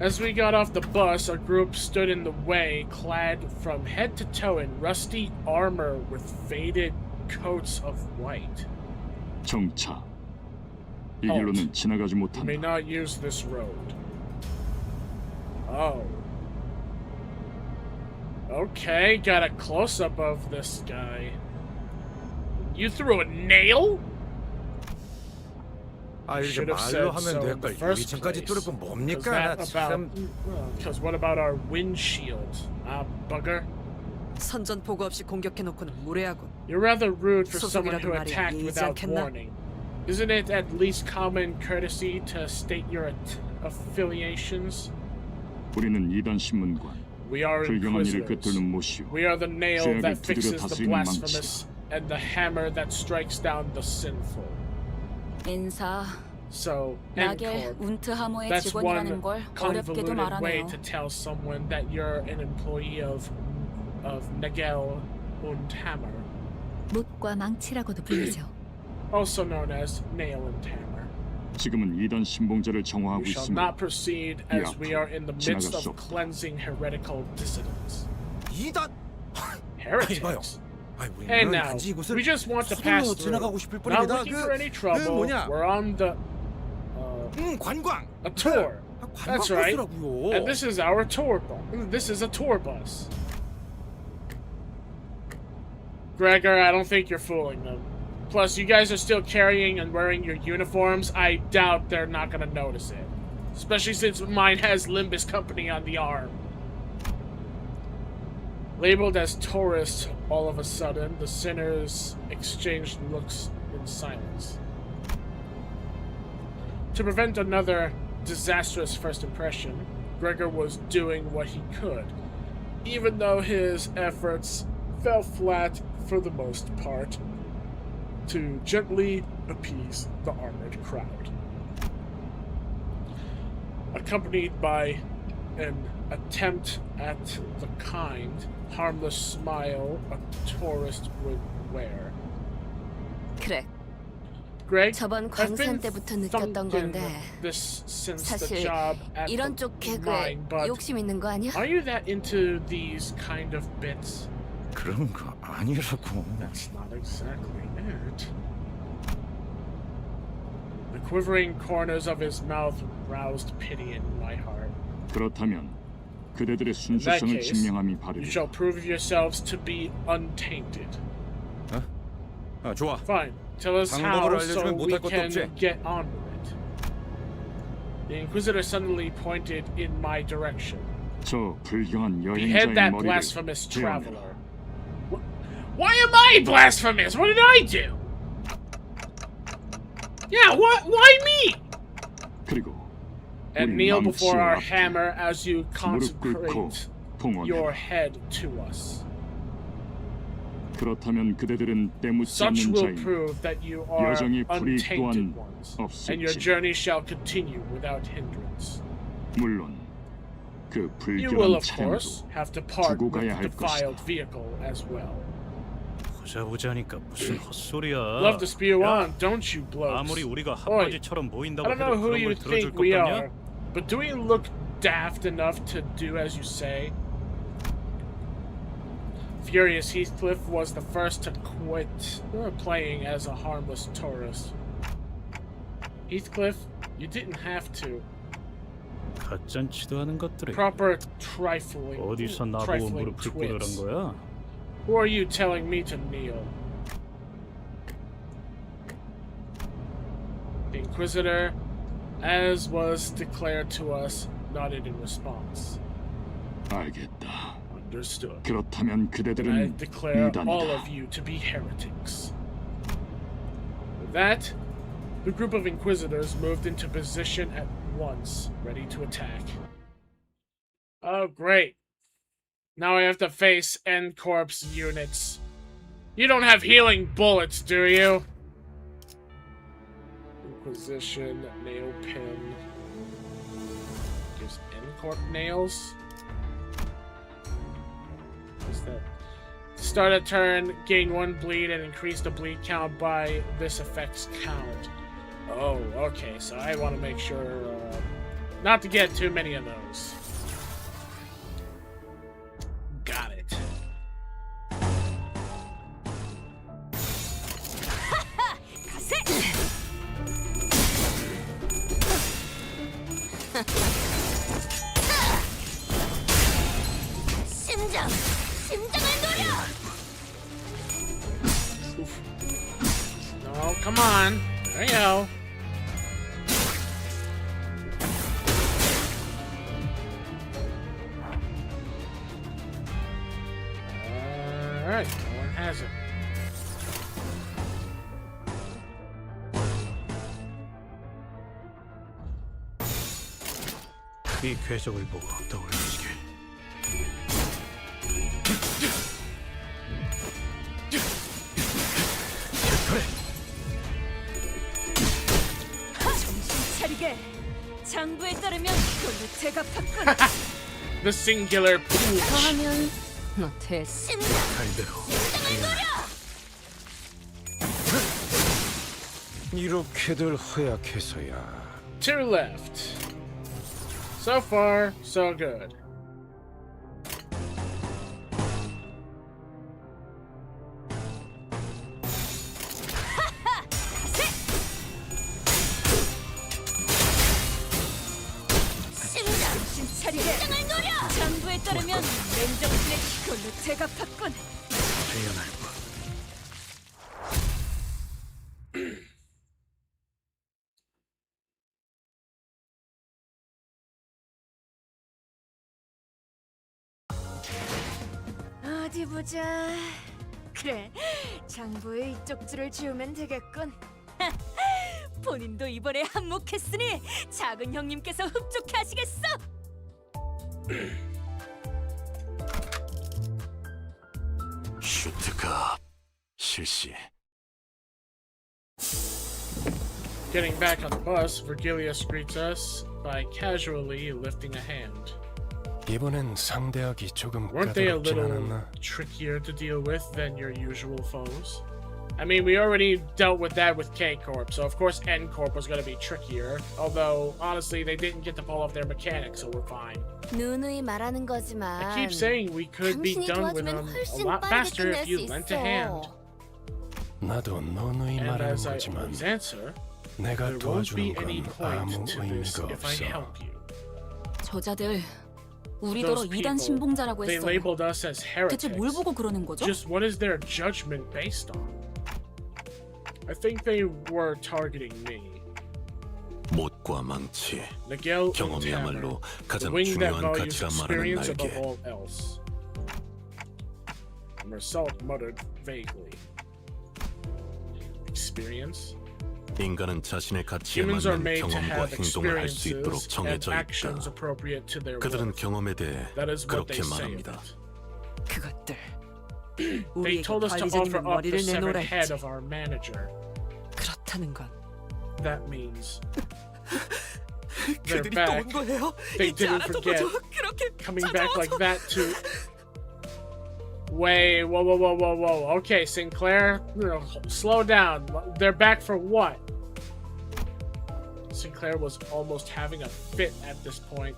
As we got off the bus, a group stood in the way, clad from head to toe in rusty armor with faded coats of white. 정차. 이 Halt. 길로는 지나가지 You may 못한다. not use this road. Oh. Okay, got a close-up of this guy. You threw a nail? 아 이렇게 Should have 말로 said so 하면 in the 될걸 first 유리창까지 뚫을 place. 건 Because 뭡니까? that 나 about, 참. because what about our windshield? Bugger. 선전 보고 없이 공격해놓고는 무례하군. You're rather rude for someone 소속이라도 who 말이야, attacked 예의지 without 않겠나? warning. Isn't it at least common courtesy to state your affiliations? 우리는 이단 신문관. We are 불경한 일을 inquisitors. 꿰뚫는 못이오. We are the nail 죄악을 that 두드려 fixes the 다스리는 blasphemous and the hammer that strikes down the sinful. 인사, So, 나겔 N-Corp, 운트하모의 that's one 직원이라는 걸 어렵게도 convoluted way 말하네요. to tell someone that you're an employee of Nagel und Hammer, 못과 망치라고도 불리죠. also known as Nail and Hammer. 지금은 이단 신봉자를 정화하고 We shall 있으며 not proceed as we are in the midst 지나갈 수 of 없다. cleansing heretical dissidents. 이단. Heretics. 아이, Hey 우리는 now, 단지 이곳을 we just want to pass 손으로 through. 지나가고 싶을 Not 뿐입니다. looking for any trouble. 뭐냐? We're on the 관광. a tour. That's right. 관광버스라고요. And this is our tour bus. This is a tour bus. Gregor, I don't think you're fooling them. Plus, you guys are still carrying and wearing your uniforms. I doubt they're not gonna notice it. Especially since mine has Limbus Company on the arm. Labeled as tourists, all of a sudden, the sinners exchanged looks in silence. To prevent another disastrous first impression, Gregor was doing what he could, even though his efforts fell flat for the most part, to gently appease the armored crowd. Accompanied by an attempt at the kind, harmless smile a tourist would wear. 그래. Greg, 저번 I've been 광산 때부터 느꼈던 thinking 건데 this since the 사실 job at 이런 the 쪽 개그에 mine, but 욕심 있는 거 아니야? are you that into these kind of bits? 그런 거 아니라고. That's not exactly it. The quivering corners of his mouth roused pity in my heart. 그렇다면 그대들의 In that 순수성을 case, 증명함이 you shall 바르리라. prove yourselves to be untainted. 좋아. Fine. Tell us how 방법을 so 알려주면 we 못할 것도 can 없지. get on with it. The Inquisitor suddenly pointed in my direction. 저 불경한 Behead 여행자의 that 머리를 blasphemous 베어내라. traveler. Why am I blasphemous? What did I do? Yeah, what? Why me? 그리고 And 우리 kneel before 망치의 our 앞에 hammer as you 무릎 꿇고 consecrate your 봉헌해라. head to us. 그렇다면 그대들은 때묻지 Such 않는 will 자이니 prove that you are 여정의 불이 untainted 또한 ones, and your 없을지. journey shall continue without hindrance. 물론 그 You will, 불결한 of course, 차량도 have to part 두고 with 가야 the 할 defiled 것이다. vehicle as well. 보자보자니까 무슨 헛소리야. Love to spew 야, on, don't you, blokes? 아무리 우리가 Oi, 핫바지처럼 I 보인다고 don't know 해도 who 그런 you 걸 들어줄 think 것 we 같냐? are, but do we look daft enough to do as you say? Furious Heathcliff was the first to quit playing as a harmless tourist. Heathcliff, you didn't have to. 가짠치도 하는 것들이 Proper trifling, 어디서 나보고 trifling 무릎을 꿇으란 twits. 거야? Who are you telling me to kneel? The Inquisitor, as was declared to us, nodded in response. 알겠다. Understood. 그렇다면 I 그대들은 declare all 이단이다. of you to be heretics. With that, the group of Inquisitors moved into position at once, ready to attack. Oh, great. Now I have to face End Corps units. You don't have healing bullets, do you? Inquisition, nail pin. Gives End Corp nails? What's that? Start a turn, gain 1 bleed, and increase the bleed count by this effect's count. Oh, okay, so I want to make sure not to get too many of those. Got it. 심장을 노려. Oof. No, come on. There you go. Alright, no one has it. 이 궤적을 보고 떠올리시게. 정신 차리게. 장부에 따르면 이걸로 제가 바꾼. The singular pooch. 더하면 너 됐어. 갈대로. 이렇게들 허약해서야. Two left. So far, so good. 차리게. 장을 노려. 장부에 따르면 맨정신에 그걸로 제각받군. 태어날 것. 어디 보자. 그래, 장부에 이쪽 줄을 지우면 되겠군. 본인도 이번에 한몫했으니 작은 형님께서 흡족해 하시겠어. 슈트가 실시. Getting back on the bus, Virgilius greets us by casually lifting a hand. 이번엔 상대하기 조금 Weren't they a 까다롭진 little 않았나? trickier to deal with than your usual foes? I mean, we already dealt with that with K-Corp, so of course N-Corp was going to be trickier. Although, honestly, they didn't get to pull off their mechanics, so we're fine. 누누이 말하는 거지만 I keep saying we could be 당신이 done with 도와주면 them a 훨씬 lot 빠르게 faster 끝낼 if 수 you lent a hand. 있어. 나도 너누이 And 말하는 as I 거지만 always answer, 내가 there won't be 도와주는 any 건 point 아무 to this 의미가 if I 없어. help you. 저자들 우리더러 Those 이단 people, 신봉자라고 they 했어요. labeled us as 대체 뭘 heretics. 보고 그러는 거죠? Just what is their judgment based on? I think they were targeting me. 못과 망치, Nigel 경험이야말로 the 가장 wing that 중요한 values 가치란 말하는 experience above 날개. all else. Marcel muttered vaguely. Experience? 인간은 자신의 가치에 Humans are 맞는 made to 경험과 have 행동을 할 수 있도록 experiences and 정해져 actions 있다. appropriate to their 그들은 worth. 경험에 대해 That is what they 그렇게 say of 말합니다. it. 그것들 They 우리에게 told us to offer 관리자님은 up the 머리를 severed 내놓으라 head 했지. of our manager. 그렇다는 건 That means they're 그들이 또 back. 온 거예요. They 잊지 didn't 않았던 forget. 거죠. 그렇게 Coming back like 찾아와서. that to... Wait, whoa. Okay, Sinclair, slow down. They're back for what? Sinclair was almost having a fit at this point.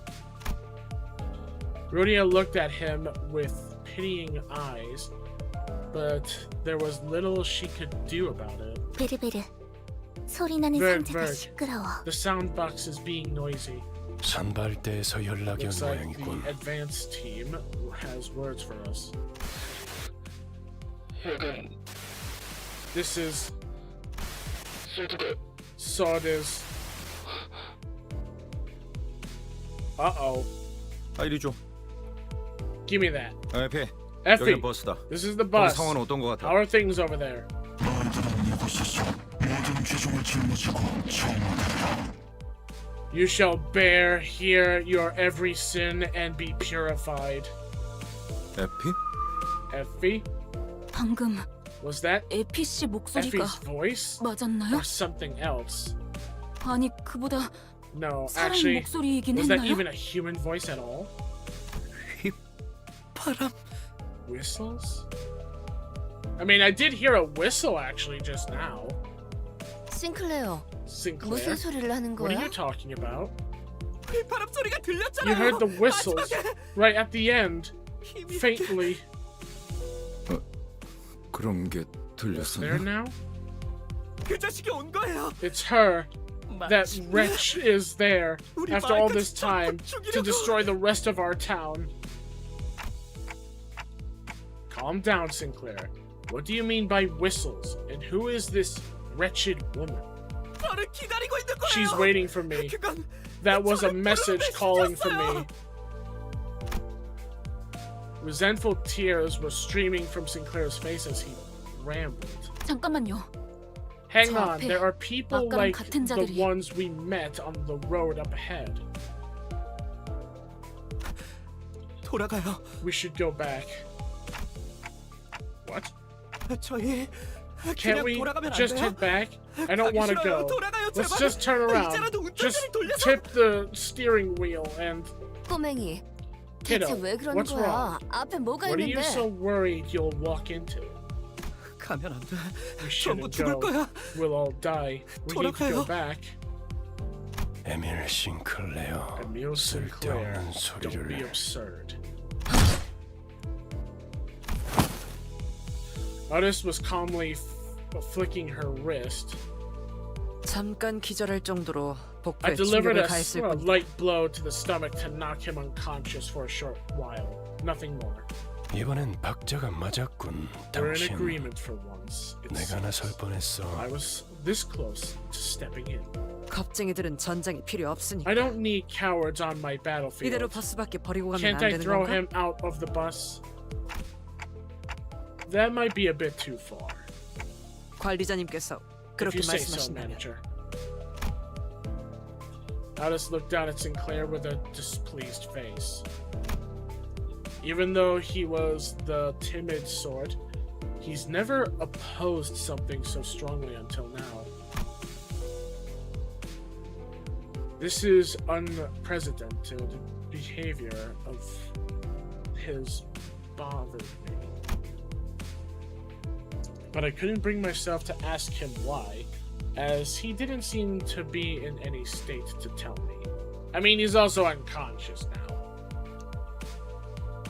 Rudia looked at him with pitying eyes, but there was little she could do about it. 베르베르, 소리 나는 Berg, 상자가 Berg. 시끄러워. The sound box is being noisy. 선발대에서 연락이 온 Looks like 모양이군. the advanced team has words for us. This is Sawdis. Uh-oh. 이리 줘. Give me that. 에피, Effie, 여기는 버스다. this is the 거기 bus. 상황은 어떤 거 How 같아? are things over there? You shall bear here your every sin and be purified. 에피? Effie? 방금 Was that 에피 씨 목소리가 Effie's voice? 맞았나요? Or something else? 아니 그보다 No, 사람 actually, 목소리이긴 was that 했나요? even a human voice at all? 바람. Whistles? I mean, I did hear a whistle actually just now. 싱클레어, Sinclair, 무슨 소리를 하는 what are 거야? you talking about? 바람 소리가 들렸잖아요. You heard the whistles 마지막에 right at the end, 힘이 faintly. 그런 게 There 들렸었나? now? 그 자식이 온 거예요. It's her. That 마침내 wretch is there 우리 after all 마을까지 this time 잡고 to 죽이려고. destroy the rest of our town. Calm down, Sinclair. What do you mean by whistles? And who is this wretched woman? 저를 기다리고 있는 거예요. She's waiting for me. 그건 That was a 저를 message 부르는 calling for 메시지였어요. me. Resentful tears were streaming from Sinclair's face as he rambled. 잠깐만요. Hang 저 on, 앞에 there are people 아까랑 like 같은 the 자들이- ones we met on the road up ahead. 돌아가요. We should go back. What? 저희 Can't 그냥 we 돌아가면 안 just 돼요? head back? I don't 가기 want to 싫어요. go. 돌아가요, Let's 제발. just turn around. 이제라도 Just 운전대를 돌려서. tip the steering wheel and 꼬맹이, Kiddo, 대체 왜 그러는 what's 거야? wrong? 앞에 뭐가 What are you 있는데? so worried you'll walk into? 가면 안 돼. We 전부 shouldn't 죽을 go. 거야. We'll all die. We need to go 돌아가요. back. 에밀 싱클레어, Emil Sinclair, 쓸데없는 don't be 소리를. absurd. Otis was calmly flicking her wrist. 잠깐 기절할 정도로 I 복부에 delivered 충격을 a 가했을 a 뿐. light blow to the stomach to knock him unconscious for a short while. Nothing more. 이번엔 박자가 맞았군. We're in 당신. agreement for once. It 내가 나설 seems. 뻔했어. I was this close to stepping in. 겁쟁이들은 전장이 필요 없으니까. I don't need cowards on my 이대로 battlefield. 버스 밖에 버리고 가면 Can't 안 I 되는 throw 건가? him out of the bus? That might be a bit too far. 관리자님께서 If 그렇게 you say so, 말씀하신다면. manager. Alice looked down at Sinclair with a displeased face. Even though he was the timid sort, he's never opposed something so strongly until now. This is unprecedented behavior of his bothered me. But I couldn't bring myself to ask him why, as he didn't seem to be in any state to tell me. I mean, he's also unconscious now.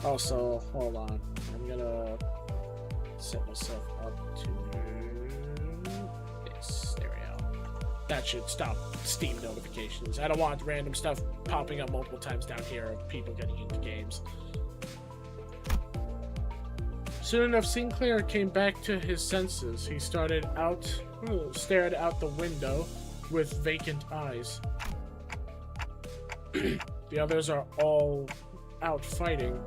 Also, hold on. I'm gonna set myself up to this. There we go. That should stop Steam notifications. I don't want random stuff popping up multiple times down here of people getting into games. Soon enough, Sinclair came back to his senses. He stared out the window with vacant eyes. The others are all out fighting.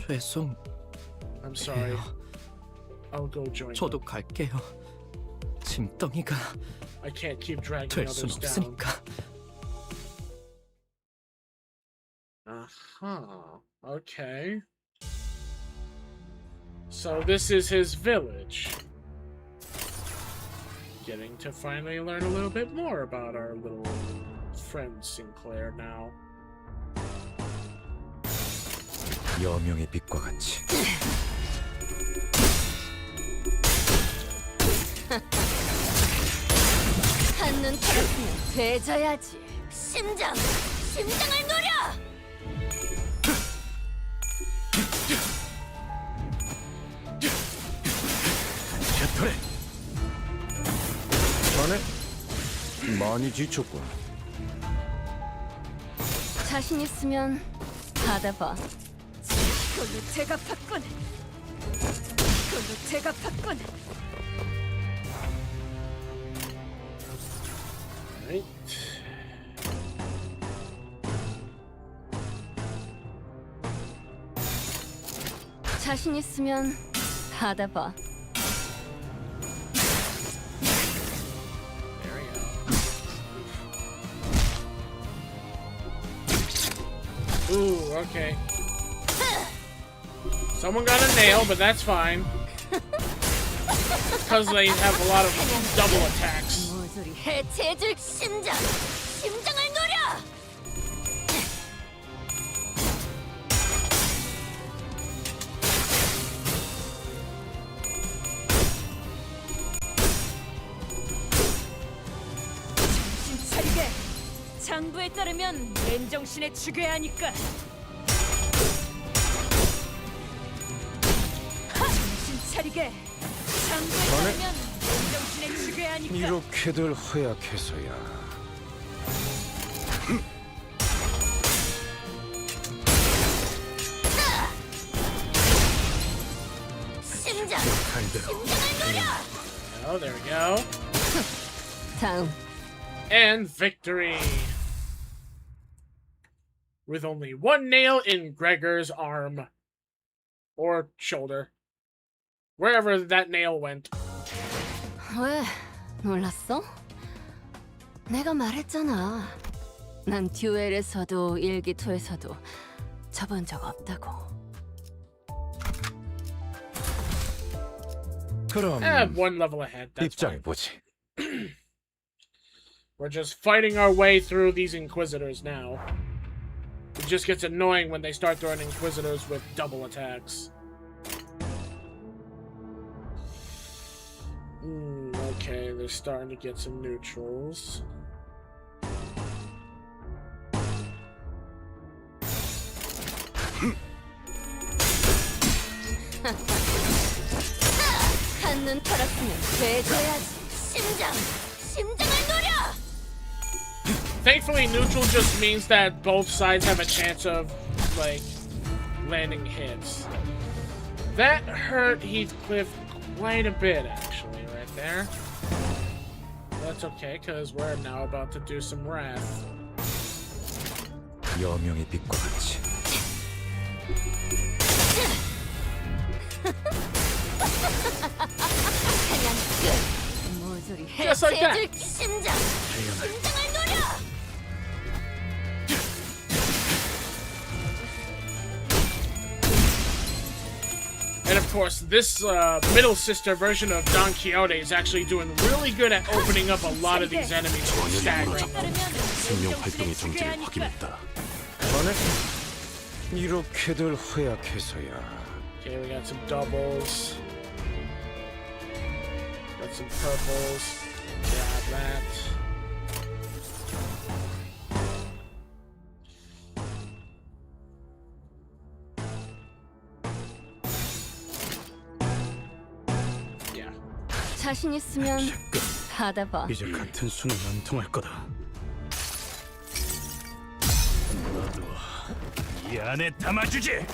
죄송. I'm sorry. I'll go join them. 저도 갈게요. 짐덩이가 I can't keep dragging 될 순 others down. 없으니까. Okay. So this is his village. Getting to finally learn a little bit more about our little friend Sinclair now. 여명의 빛과 같이. 한눈 팔았으면 되져야지. 심장을 노려! 개털에. 자네 많이 지쳤군. 자신 있으면 받아봐. 그걸로 제가 받군. Right. 자신 있으면 받아봐. There we go. Ooh, okay. Someone got a nail, but that's fine. Because they have a lot of double attacks. 모조리 해체해줄 심장을 노려! 정신 차리게! 장부에 따르면 맨정신에 죽여야 하니까! 정신 차리게! 장부에 따르면 맨정신에 죽여야 하니까! 이렇게들 허약해서야. Oh, there we go. 다음. And victory! With only one nail in Gregor's arm. Or shoulder. Wherever that nail went. 왜? 몰랐어? 내가 말했잖아. 난 듀엘에서도 일기토에서도 접은 적 없다고. 그럼 One level ahead. That's fine. 입장해 보지. We're just fighting our way through these Inquisitors now. It just gets annoying when they start throwing Inquisitors with double attacks. Okay, they're starting to get some neutrals. 한눈 팔았으면 되져야지. 심장을 노려! Thankfully, neutral just means that both sides have a chance of, like, landing hits. That hurt Heathcliff quite a bit, actually, right there. That's okay, because we're now about to do some wrath. 여명의 빛과 같이. 그냥 끝! 모조리 Just like that. 해체해줄 심장을 노려! And of course, this middle sister version of Don Quixote is actually doing really good at opening up a lot of these enemies and staggering them. 생명 활동의 정지를 확인했다. 이렇게들 허약해서야. Okay, we got some doubles. Got some purples. Grab that. Yeah. 자신 있으면 받아봐. 이제 같은 수는 안 통할 거다. 나도 이 안에 담아주지.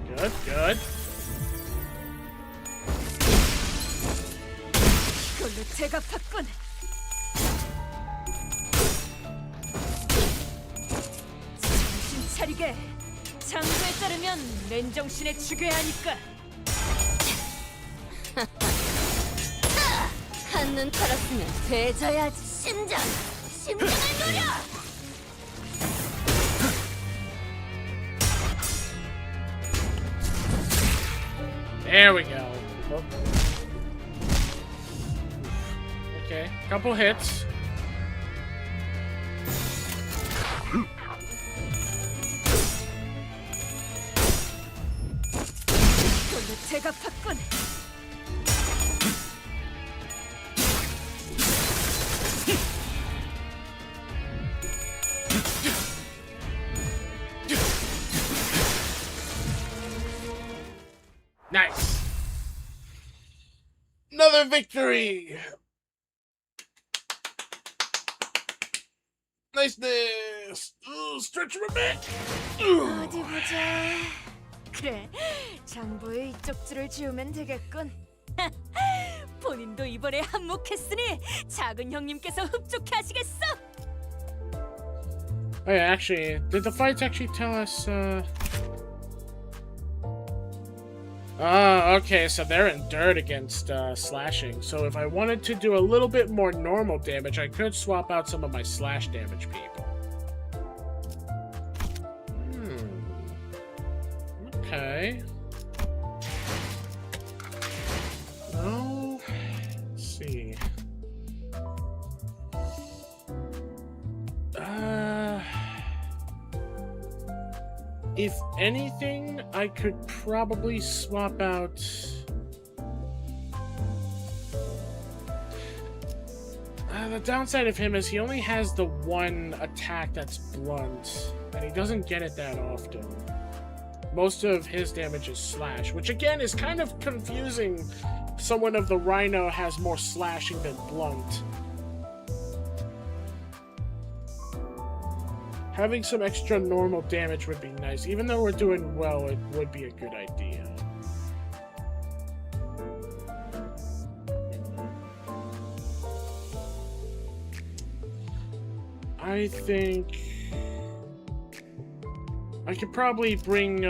Good, good. 이걸로 제가 봤군. 정신 차리게. 장소에 따르면 맨정신에 죽여야 하니까. 한눈 팔았으면 되져야지. 심장을 노려. There we go. Oh. Okay, couple hits. 이걸로 제가 봤군. Nice. Another victory. Niceness. Ooh, stretch my back. 어디 보자. 그래, 장보의 이쪽줄을 지우면 되겠군. 본인도 이번에 한몫했으니 작은 형님께서 흡족해 하시겠어. Oh yeah, actually, did the fights actually tell us, okay, so they're endured against, slashing. So if I wanted to do a little bit more normal damage, I could swap out some of my slash damage people. Okay. Well, let's see. If anything, I could probably swap out... the downside of him is he only has the one attack that's blunt, and he doesn't get it that often. Most of his damage is slash, which again is kind of confusing. Someone of the Rhino has more slashing than blunt. Having some extra normal damage would be nice. Even though we're doing well, it would be a good idea. I think I could probably bring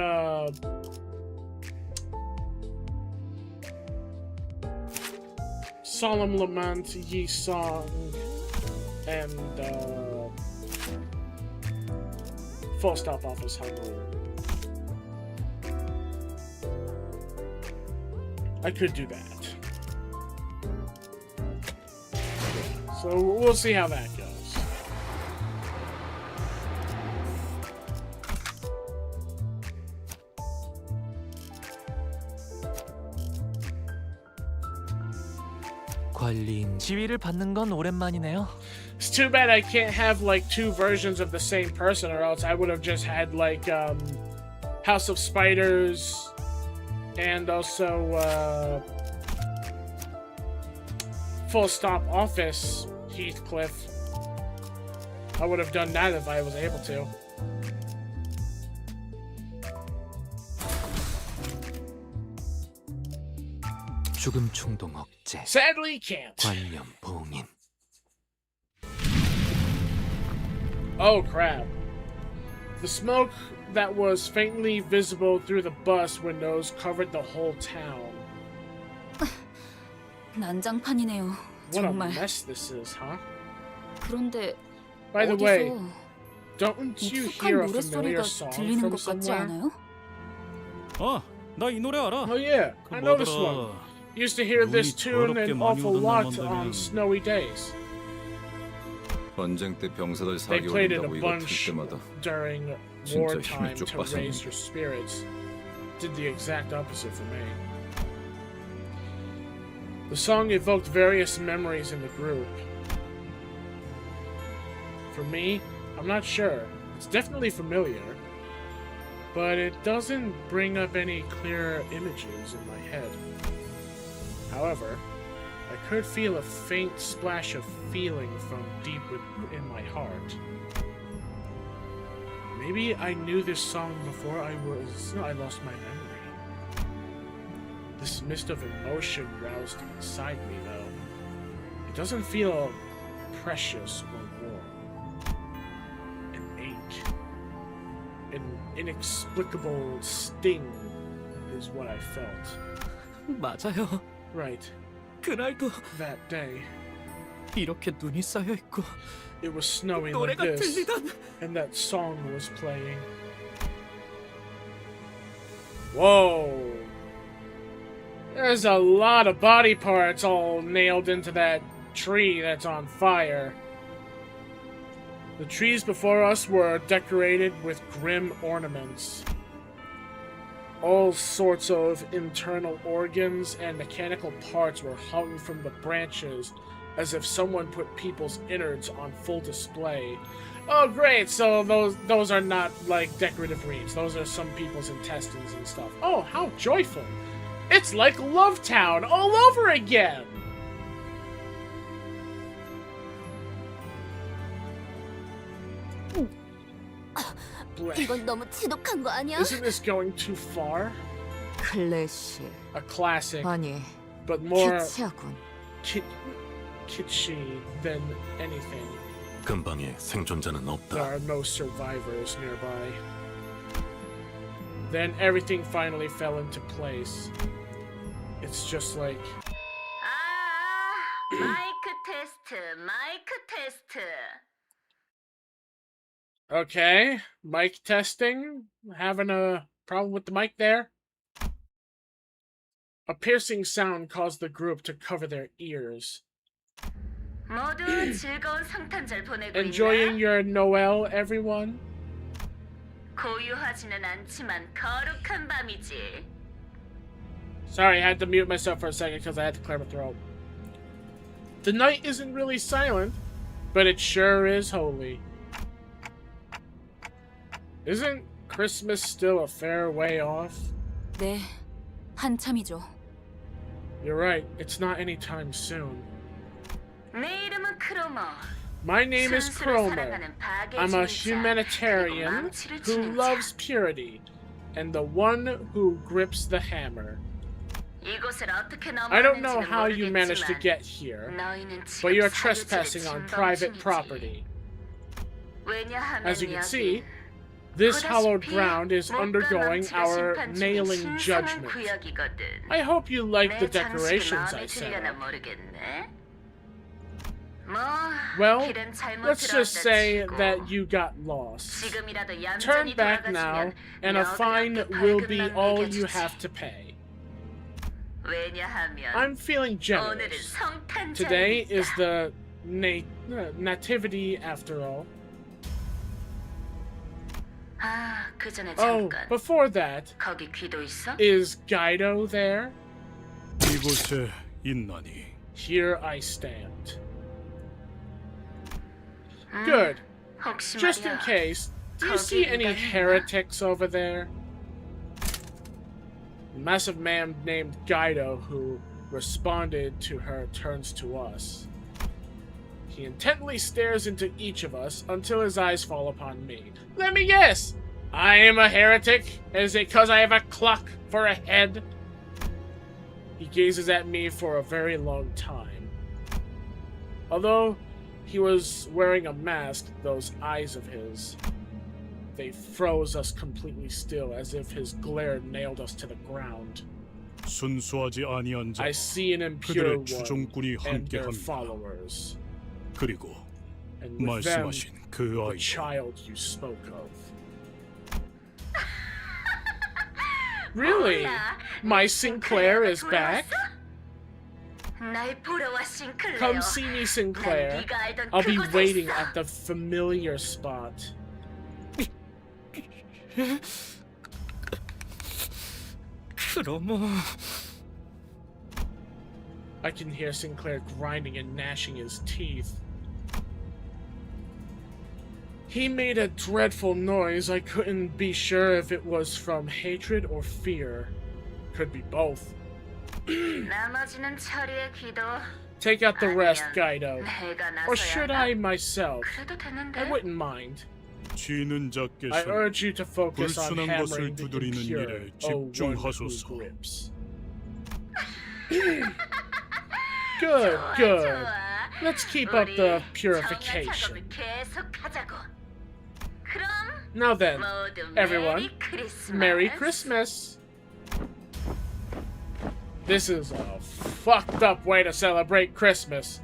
Solemn Lament, Yi Song, and Full Stop Office Hungry. I could do that. Yeah, so we'll see how that goes. 관리인 지위를 받는 건 오랜만이네요. It's too bad I can't have like two versions of the same person, or else I would have just had like House of Spiders and also full stop office, Heathcliff. I would have done that if I was able to. 죽음 충동 억제. Sadly, can't. 관념 봉인. Oh crap. The smoke that was faintly visible through the bus windows covered the whole town. 난장판이네요. What a 정말. mess this is, huh? 그런데 By the way, 어디서 don't you 익숙한 hear a familiar 노랫소리가 song 들리는 from 것 같지 somewhere? 않아요? 나 이 노래 알아. Oh yeah, I know this one. Used to hear this 눈이 tune 더럽게 an 많이 awful 오던 lot 날만 on 되면 snowy days. 전쟁 때 병사들 They 사기 played it a 올린다고 이거 들을 bunch 때마다 during 진짜 wartime 힘이 쭉 to raise 빠졌네. your spirits. Did the exact opposite for me. The song evoked various memories in the group. For me, I'm not sure. It's definitely familiar, but it doesn't bring up any clear images in my head. However, I could feel a faint splash of feeling from deep within my heart. Maybe I knew this song before I lost my memory. This mist of emotion roused inside me, though. It doesn't feel precious or warm. An ache. An inexplicable sting is what I felt. 맞아요. Right. 그날도 That day, 이렇게 눈이 쌓여 있고 it was snowing like 노래가 this, 들리던. and that song was playing. Whoa! There's a lot of body parts all nailed into that tree that's on fire. The trees before us were decorated with grim ornaments. All sorts of internal organs and mechanical parts were hung from the branches as if someone put people's innards on full display. Oh great, so those are not like decorative wreaths. Those are some people's intestines and stuff. Oh, how joyful. It's like Lovetown all over again! 이건 너무 지독한 거 아니야? Isn't this going too far? 클래식. A classic, 아니, but more 키치하군. kitschy than anything. 근방에 생존자는 There 없다. are no survivors nearby. Then everything finally fell into place. It's just like... 마이크 테스트. Okay, mic testing. Having a problem with the mic there? A piercing sound caused the group to cover their ears. 모두 즐거운 성탄절 보내고 Enjoying your Noel, everyone? 고요하지는 않지만 거룩한 밤이지. Sorry, I had to mute myself for a second because I had to clear my throat. The night isn't really silent, but it sure is holy. Isn't Christmas still a fair way off? 네, 한참이죠. You're right, it's not anytime soon. 내 이름은 크로머. My name is 순수를 Cromer. 사랑하는 I'm a 파괴주의자, humanitarian 그리고 망치를 who 치는 loves 자. purity, and the one who grips the hammer. 이곳을 어떻게 I don't know 넘어왔는지는 how you managed to 모르겠지만 get here, 너희는 지금 but you're 사유지를 trespassing on private 침범 중이지. property. 왜냐하면 As you can 여기 see, this hallowed 보다시피 ground is 목과 undergoing 망치가 our 심판 중인 nailing 신성한 judgment. 구역이거든. I hope you like the 내 장식이 decorations 마음에 I set 들려나 up. 모르겠네. Well, 길은 잘못 let's just 들어왔다 say 치고 that you got lost. 지금이라도 Turn 얌전히 back now, 돌아가시면 and a 너그럽게 fine will be 벌금만 all you 매겨주지. have to pay. 왜냐하면 I'm feeling 오늘은 generous. 성탄절이니까. Today is the nativity after all. 아, 그 전에 Oh, 잠깐. before that, 거기 귀도 있어? is Guido there? 이곳에 있나니. Here I stand. 음, Good. 혹시 Just in 말이야. case, do you see any heretics over there? A massive man named Guido who responded to her turns to us. He intently stares into each of us until his eyes fall upon me. Let me guess! I am a heretic? Is it because I have a clock for a head? He gazes at me for a very long time. Although he was wearing a mask, those eyes of his, they froze us completely still, as if his glare nailed us to the ground. 순수하지 아니한 자 I see an impure 그들의 one 추종꾼이 and their 함께합니다. followers, 그리고 and with them, 말씀하신 그 the 아이도 child you spoke of. Really? My Sinclair is back? Come see me, Sinclair. I'll be waiting at the familiar spot. 그럼 I can hear Sinclair grinding and gnashing his teeth. He made a dreadful noise. I couldn't be sure if it was from hatred or fear. Could be both. Take out the rest, Guido. Or should I myself? I wouldn't mind. 쥐는 I 자께서 urge you to focus on 불순한 것을 hammering the 두드리는 impure, 일에 O one who 집중하소서. grips. Good. Let's keep up the purification. Now then, everyone, Merry Christmas! This is a fucked up way to celebrate Christmas.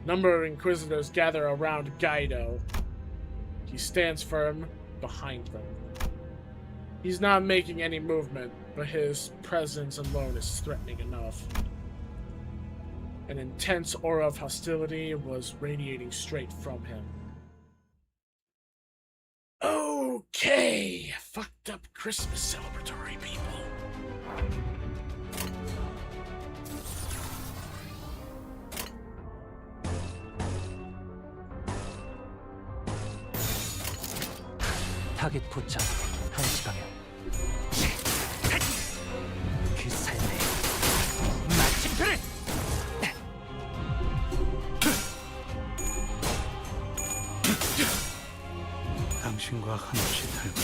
Number of Inquisitors gather around Guido. He stands firm behind them. He's not making any movement, but his presence alone is threatening enough. An intense aura of hostility was radiating straight from him. Okay, fucked up Christmas celebratory people. 타겟 포착 1시 방향. 그 삶의 마침표를. 당신과 한없이 닮은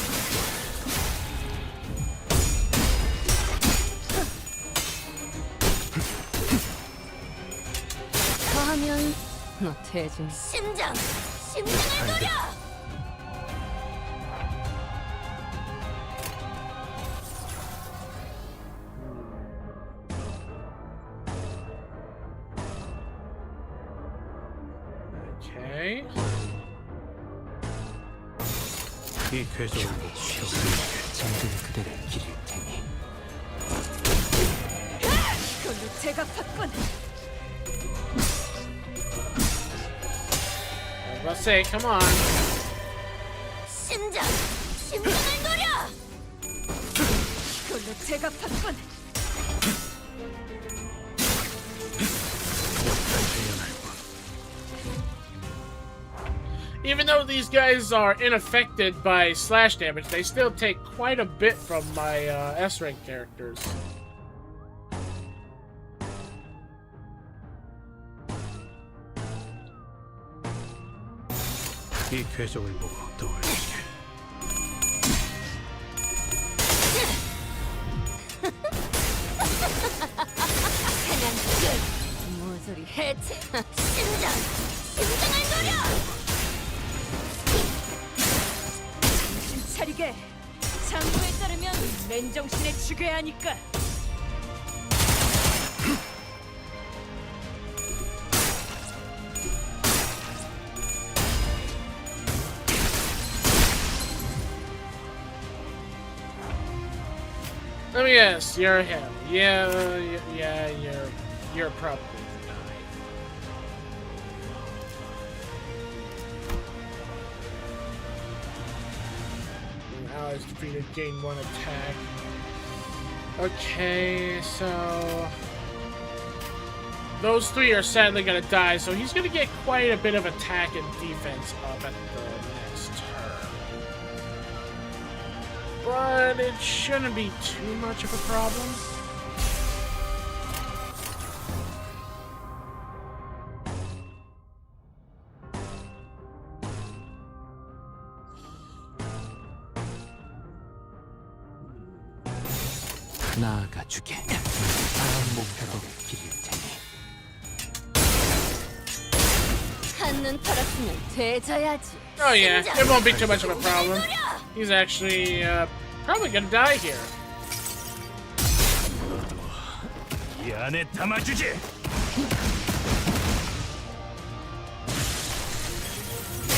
더하면 너 대진. 심장을 노려! Okay. 이 궤적을 보고 잠든 그대를 기릴 테니. 그걸로 제가 팠군! Let's say, come on. 심장을 노려! 그걸로 제가 팠군! Even though these guys are unaffected by slash damage, they still take quite a bit from my S-rank characters. 이 궤적을 보고 떠올리게. 모조리 해체! 심장을 노려! 정신 차리게! 장부에 따르면 맨정신에 죽여야 하니까! Let me guess, you're him. Yeah, you're probably the guy. Allies defeated, gain 1 attack. Okay, so those 3 are sadly gonna die, so he's gonna get quite a bit of attack and defense up at the next turn. But it shouldn't be too much of a problem. 나아가 주게. 다음 목표로 길일 테니. 한눈 털었으면 되져야지. Oh yeah, it won't be too much of a problem. He's actually probably gonna die here. 이 안에 담아주지.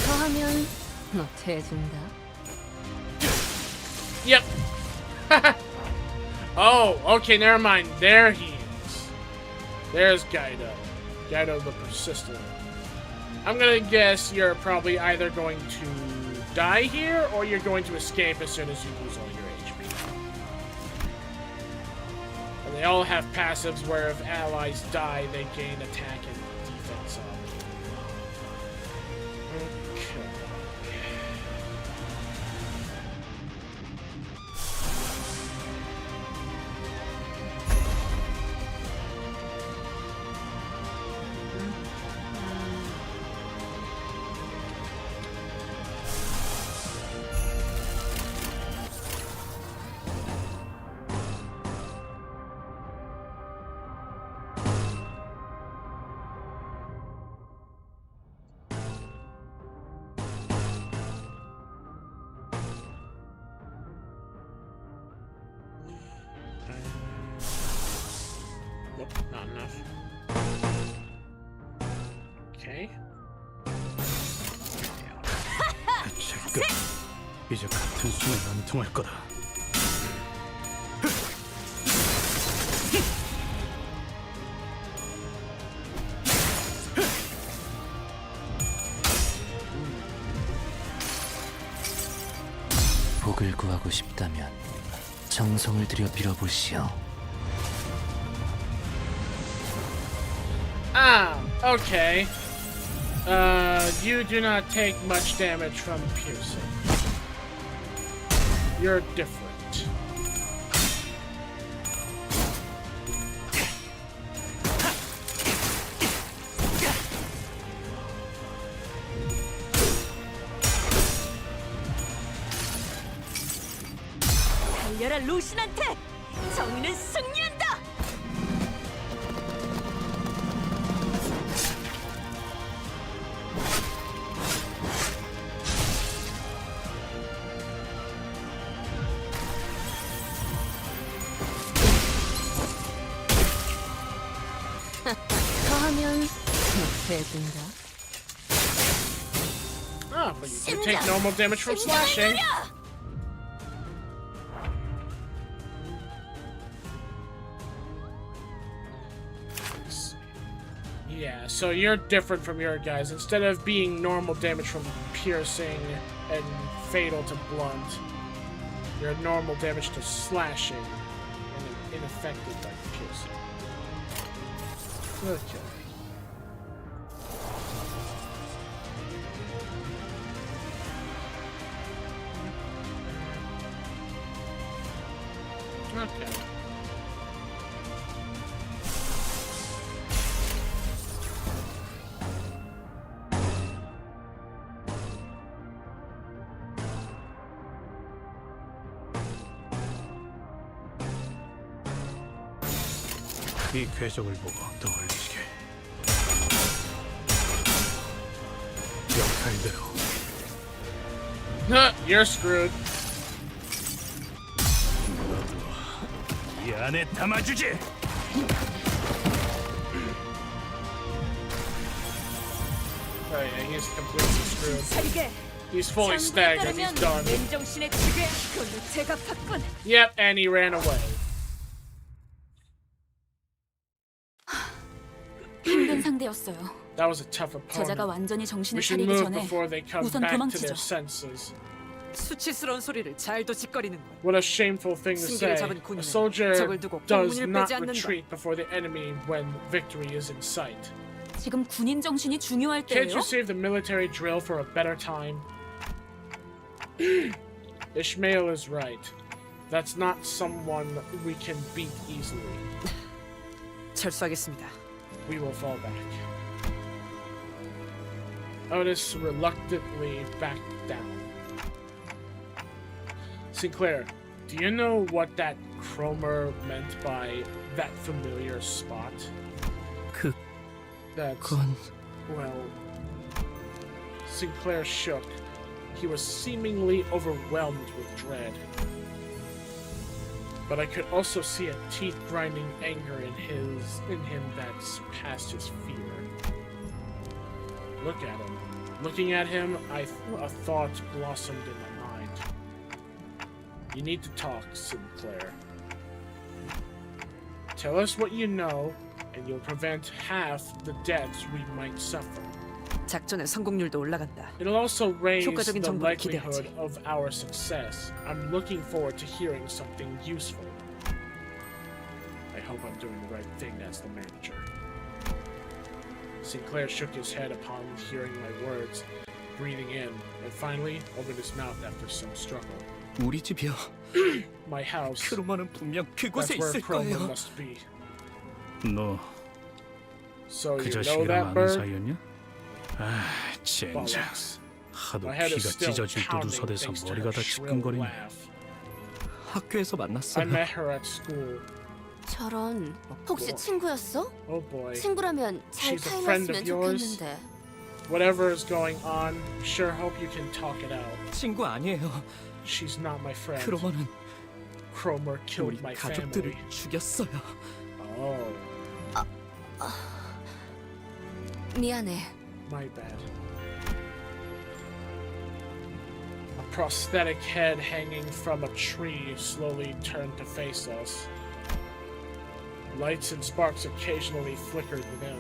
더 하면 너 대준다. Yep. Oh, okay, never mind. There he is. There's Guido. Guido the Persistent. I'm gonna guess you're probably either going to die here or you're going to escape as soon as you lose all your HP. And they all have passives where if allies die, they gain attack and defense up. Okay. Nope, not enough. Okay. 끝. 이제 같은 수는 안 통할 거다. 복을 구하고 싶다면 정성을 들여 빌어보시오. Ah, okay. You do not take much damage from piercing. You're different. 달려라 루신한테! 정의는 승리한다! 더 하면 대준다. Ah, but you do take normal damage from slashing. Yeah, so you're different from your guys. Instead of being normal damage from piercing and fatal to blunt, you're normal damage to slashing and ineffective by piercing. Okay. Okay. 이 궤적을 보고 떠올리시게. 역할대로. You're screwed. 이 안에 담아주지. Oh yeah, he's completely screwed. 살게. He's fully staggered. He's done. 맨정신의 지배 그걸로 제가 팠군. Yep, and he ran away. 힘든 상대였어요. That was a tough 저자가 opponent. 완전히 We 정신을 should 차리기 move 전에 before they come 우선 back to 도망치죠. their senses. 수치스러운 소리를 잘도 짓거리는 걸. What a shameful thing to say. 승기를 잡은 A 군인은 soldier 적을 두고 does 공문을 not 빼지 않는다. retreat before the enemy when victory is in sight. 지금 군인 정신이 중요할 Can't 때예요. you save the military drill for a better time? Ishmael is right. That's not someone we can beat easily. 철수하겠습니다. We will fall back. Otis reluctantly backed down. Sinclair, do you know what that Cromer meant by that familiar spot? That's... well... Sinclair shook. He was seemingly overwhelmed with dread. But I could also see a teeth-grinding anger in him that surpassed his fear. Look at him. Looking at him, a thought blossomed in my mind. You need to talk, Sinclair. Tell us what you know, and you'll prevent half the deaths we might suffer. 작전의 성공률도 올라간다. It'll also raise 효과적인 the 정보를 likelihood 기대하지. of our success. I'm looking forward to hearing something useful. I hope I'm doing the right thing as the manager. Sinclair shook his head upon hearing my words, breathing in, and finally opened his mouth after some struggle. 우리 집이요. My house. 크로마는 분명 That's 그곳에 where 있을 Cromer 거예요. must be. 너 So 그 you know 자식이랑 that 아는 bird? 사이였냐? 아, 젠장. Bollocks. 하도 My head is 피가 still 찢어질 듯 pounding 웃어대서 thanks to 머리가 her 다 shrill 지끈거리네. laugh. 학교에서 I 만났어요. met her at school. 저런, 혹시 친구였어? Oh boy. 친구라면 잘 She's a friend 타임했으면 of yours? 좋겠는데. Whatever is going on, sure hope you can talk it out. 친구 아니에요. She's not my friend. 크로마는 Cromer 우리 killed my 가족들을 family. 죽였어요. Oh, 미안해. my bad. A prosthetic head hanging from a tree slowly turned to face us. Lights and sparks occasionally flickered within.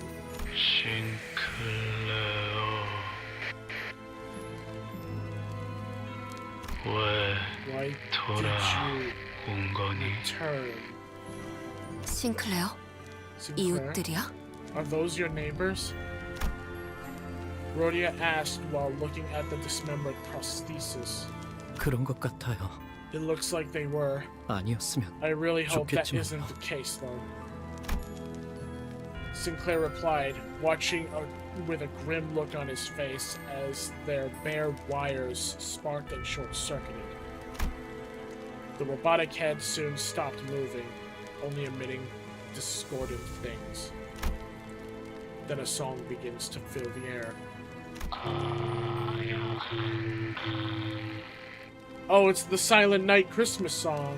Why did you return? 싱클레어? Sinclair? 이웃들이야? Are those your neighbors? Rhodia asked while looking at the dismembered prosthesis. 그런 것 같아요. It looks like they were. 아니었으면 I really hope that 좋겠지만요. isn't the case, though. Sinclair replied, watching with a grim look on his face as their bare wires sparked and short-circuited. The robotic head soon stopped moving, only emitting discordant things. Then a song begins to fill the air. Oh, it's the Silent Night Christmas song.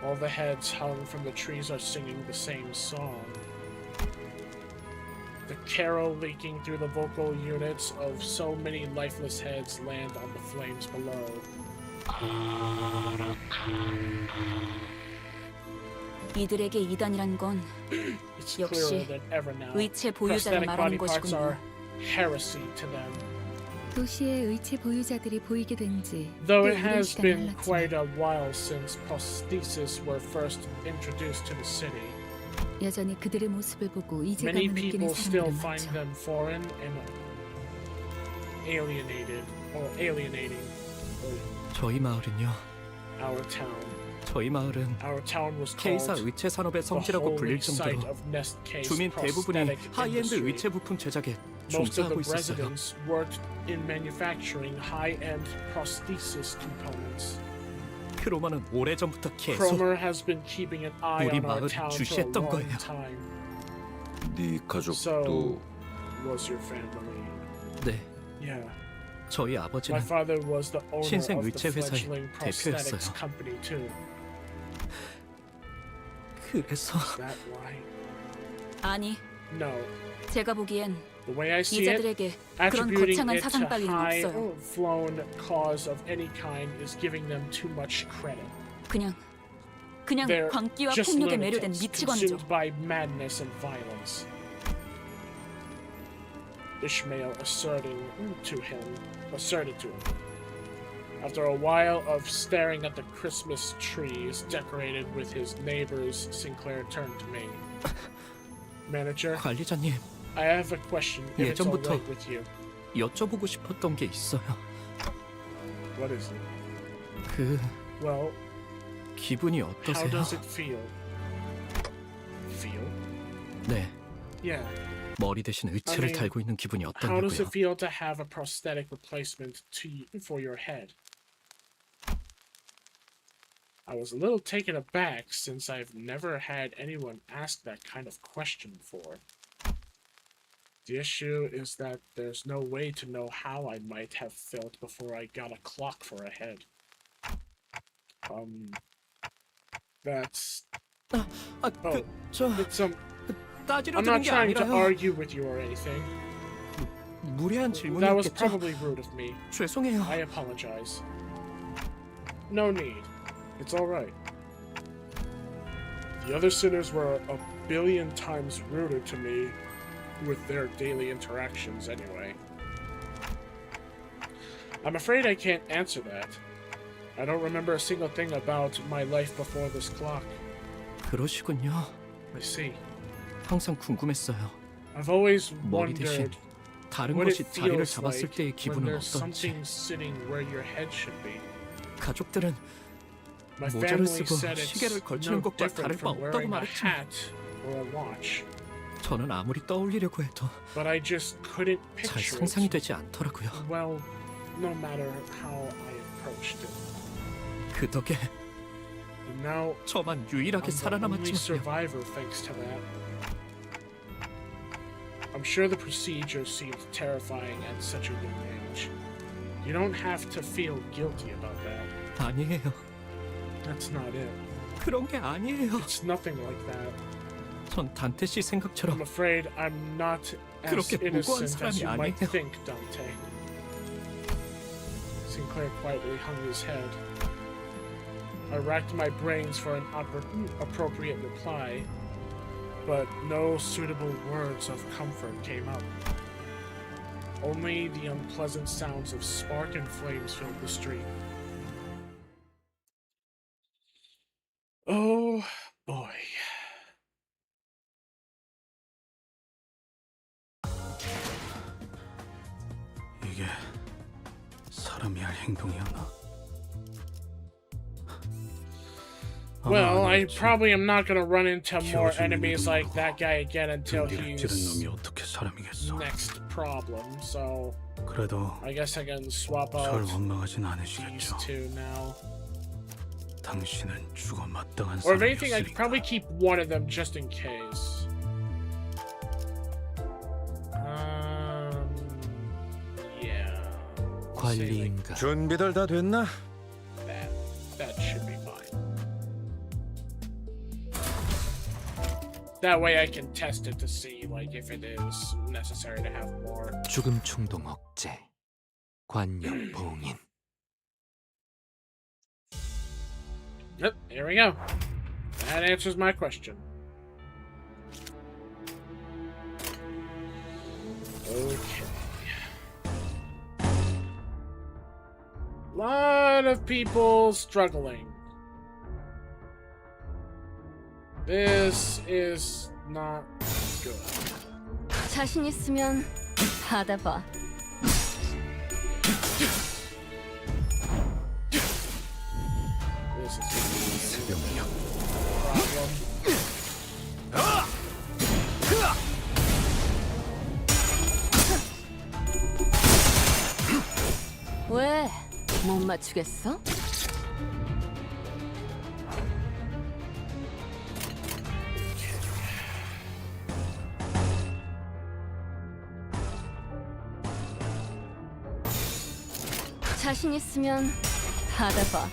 All the heads hung from the trees are singing the same song. The carol leaking through the vocal units of so many lifeless heads land on the flames below. 이들에게 이단이란 건 It's 역시 clearer than ever now. 의체 보유자를 Prosthetic 말하는 body parts are 것이군요. heresy to them. 도시의 의체 보유자들이 보이게 된 지 꽤 Though it 오랜 has 시간이 been quite 흘렀지만 a while since prostheses were first introduced to the city, 여전히 그들의 모습을 보고 many 이질감을 느끼는 people still 사람들은 find 많죠. them foreign and alienating. 저희 마을은요. Our town. 저희 마을은 Our town was K사 called 의체 산업의 the 성지라고 holy 불릴 site 정도로 of Nest Case 주민 대부분이 prosthetic 하이엔드 industry. 의체 부품 제작에 Most of the 종사하고 있었어요. residents worked in manufacturing high-end prosthesis components. 크로마는 오래전부터 계속 Cromer has been keeping an eye 우리 on our 마을을 town for a 주시했던 long 거예요. time. 네 가족도 So, was your family? 네, Yeah. 저희 My 아버지는 father was the owner 신생 of the 의체 회사의 fledgling prosthetics 대표였어요. company too. 그래서 Is that why? 아니, No. 제가 보기엔 The way I see it, 이자들에게 그런 attributing 거창한 it to 사상 따위는 없어요. high-flown cause of any kind is giving them too much credit. 그냥 They're 광기와 just 폭력에 매료된 lunatics 미치광이죠. consumed by madness and violence. Ishmael asserted to him. After a while of staring at the Christmas trees decorated with his neighbors, Sinclair turned to me. Manager, 관리자님 I have a question if it's all 예전부터 right with you. 여쭤보고 싶었던 게 있어요. What is it? 그 Well, 기분이 how 어떠세요? does it feel? Feel? 네, Yeah. 머리 대신 의체를 I mean, 달고 있는 기분이 How does 어떠냐고요? it feel to have a prosthetic replacement for your head? I was a little taken aback since I've never had anyone ask that kind of question before. The issue is that there's no way to know how I might have felt before I got a clock for a head. That's... it's I'm not trying to argue with you or anything. 무례한 That was 질문이었겠죠? probably rude of me. 죄송해요. I apologize. No need. It's alright. The other sinners were a billion times ruder to me with their daily interactions anyway. I'm afraid I can't answer that. I don't remember a single thing about my life before this clock. 그러시군요. I see. 항상 궁금했어요. I've always 머리 대신 wondered 다른 what 것이 it 자리를 feels 잡았을 like 때의 when 기분은 there's 어떤지. something sitting where your head should be. 가족들은 My 모자를 family 쓰고 said it's 시계를 걸치는 no 것과 different 다를 바 from 없다고 wearing a 말했지만 hat or a watch. 저는 아무리 떠올리려고 해도 But I just couldn't 잘 picture 상상이 it. 되지 않더라고요. Well, no matter how I approached it. 그 덕에 And now 저만 유일하게 I'm the only 살아남았지만요. survivor thanks to that. I'm sure the procedure seemed terrifying at such a young age. You don't have to feel guilty about that. 아니에요. That's not it. 그런 게 아니에요. It's nothing like that. 전 단테 씨 생각처럼 I'm afraid I'm not as 그렇게 무고한 innocent as 사람이 you might 아니에요. think, Dante. Sinclair quietly hung his head. I racked my brains for an appropriate reply, but no suitable words of comfort came up. Only the unpleasant sounds of spark and flames filled the street. Oh boy. 이게 사람이 할 행동이었나? Well, I probably am not gonna run into more enemies like that guy again until 찌른 he's 놈이 어떻게 사람이겠어? next problem, so 그래도 I guess I can swap 절 out 원망하진 these 않으시겠죠? two now. 당신은 죽어 마땅한 Or if anything, I could 사람이었으니까. probably keep one of them just in case. Yeah. 관리인가? 준비들 다 됐나? That should be fine. That way I can test it to see, like, if it is necessary to have more. 죽음 충동 억제. 관역 봉인. Yep, here we go. That answers my question. Okay. Lot of people struggling. This is not good. 자신 있으면 받아봐. This is gonna be a problem. 왜? 못 맞추겠어? 자신 있으면 받아봐.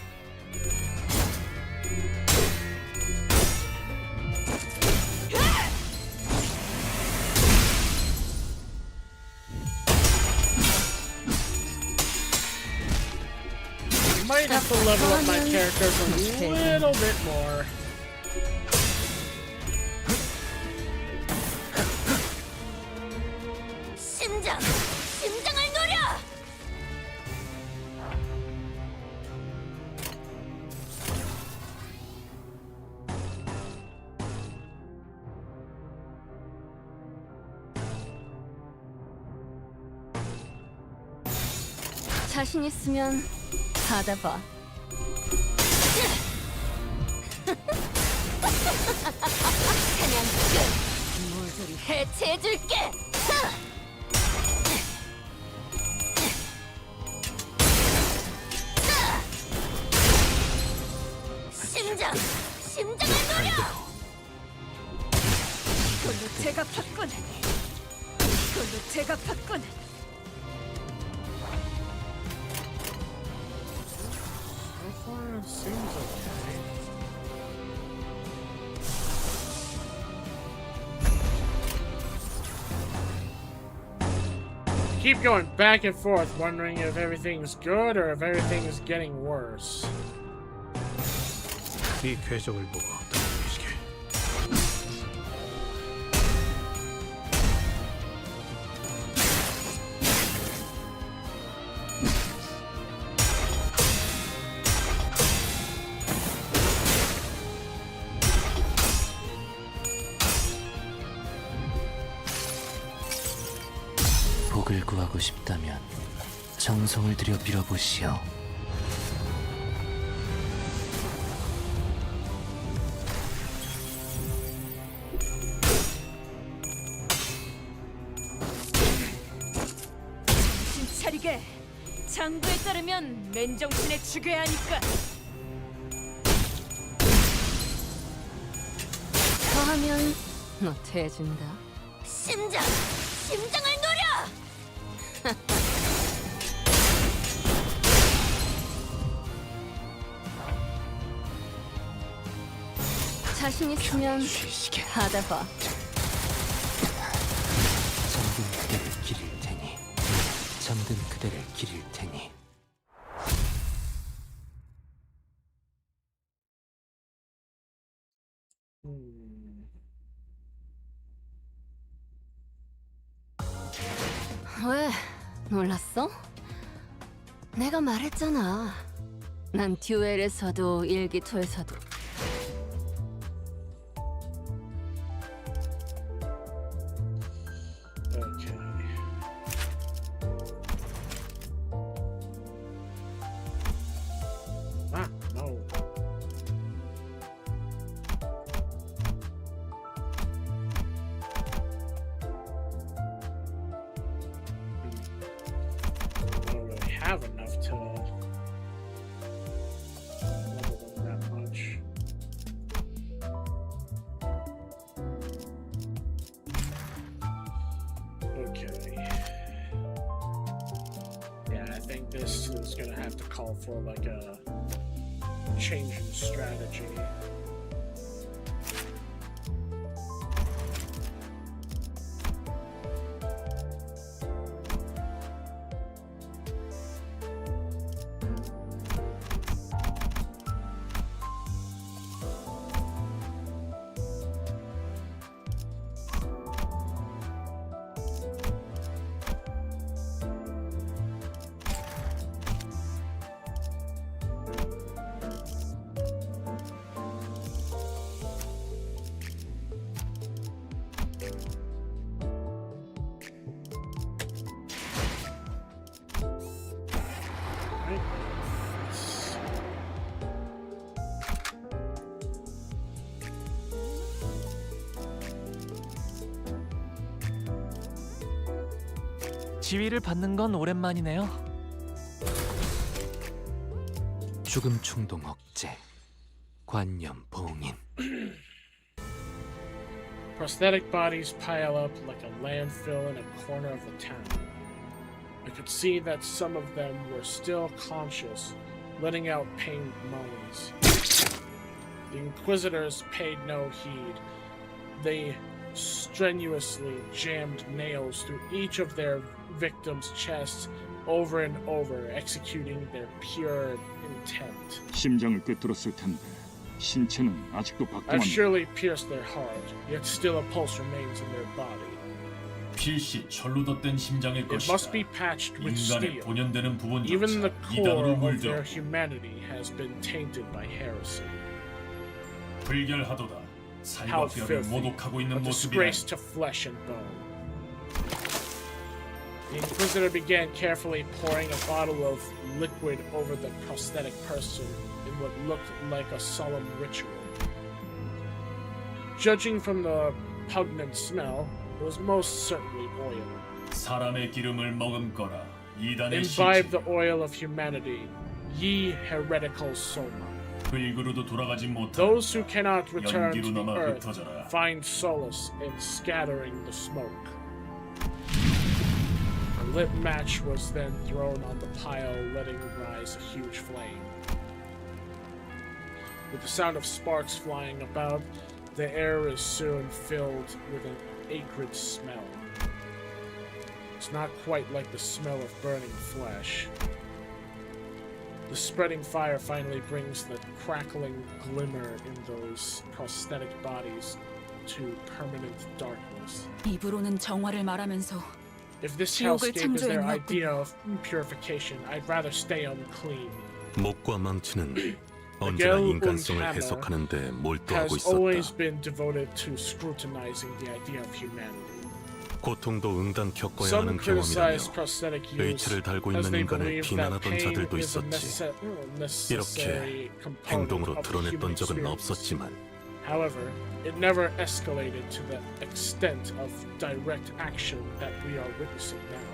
Might have to level up my characters a little bit more. 심장을 노려! 자신 있으면 받아봐. 사냥꾼, 모조리 해체해줄게! 제가 팠군. 이걸로 제가 팠군. So far, it seems okay. Keep going back and forth, wondering if everything's good or if everything is getting worse. 이 궤적을 보고 동의시게. 복을 구하고 싶다면 정성을 들여 빌어보시오. 정신 차리게. 장부에 따르면 맨정신에 죽여야 하니까. 더하면 너 돼준다. 심장을 노려. 자신 있으면 쉬시게. 받아봐. 잠든 그대를 기릴 테니. 잠든 그대를 기릴 테니. 왜? 놀랐어? 내가 말했잖아. 난 듀엘에서도 일기토에서도 Okay. Ah, no. I don't really have enough to level them that much. Okay. Yeah, I think this is gonna have to call for like a change in strategy. 지위를 받는 건 오랜만이네요. 죽음 충동 억제, 관념 봉인. Prosthetic bodies pile up like a landfill in a corner of the town. I could see that some of them were still conscious, letting out pained moans. The Inquisitors paid no heed. They strenuously jammed nails through each of their victims' chests over and over, executing their pure intent. 심장을 꿰뚫었을 텐데 신체는 아직도 I've 박동합니다. surely pierced their heart, yet still a pulse remains in their body. 필시 철로 덧댄 심장일 It 것이다. must be patched with 인간의 steel. 본연되는 Even the 부분조차 core 이단으로 of 물들어 their humanity has been tainted by heresy. 불결하도다. How 살과 뼈를 filthy, 모독하고 a 있는 disgrace 모습이다. to flesh and bone. The Inquisitor began carefully pouring a bottle of liquid over the prosthetic person in what looked like a solemn ritual. Judging from the pungent smell, it was most certainly oil. 사람의 기름을 머금거라. 이단의 Imbibe 신체. the oil of humanity, ye heretical soma. 흙으로도 돌아가지 Those who 못하니까 cannot return 연기로 to the 남아 earth 흩어져라. find solace in scattering the smoke. A lit match was then thrown on the pile, letting rise a huge flame. With the sound of sparks flying about, the air is soon filled with an acrid smell. It's not quite like the smell of burning flesh. The spreading fire finally brings the crackling glimmer in those prosthetic bodies to permanent darkness. 입으로는 정화를 말하면서 If this 지옥을 hellscape is their 창조했나 idea of purification, I'd rather stay unclean. 목과 망치는 언제나 인간성을 해석하는 데 몰두하고 Has always 있었다. been devoted to scrutinizing the idea of humanity. 고통도 응당 겪어야 Some 하는 criticize 경험이라며 prosthetic use 의치를 달고 as 있는 they 인간을 believe that 비난하던 pain 자들도 is a 있었지. necessary component 행동으로 of the 드러냈던 human 적은 experience. 없었지만 However, it never escalated to the extent of direct action that we are witnessing now.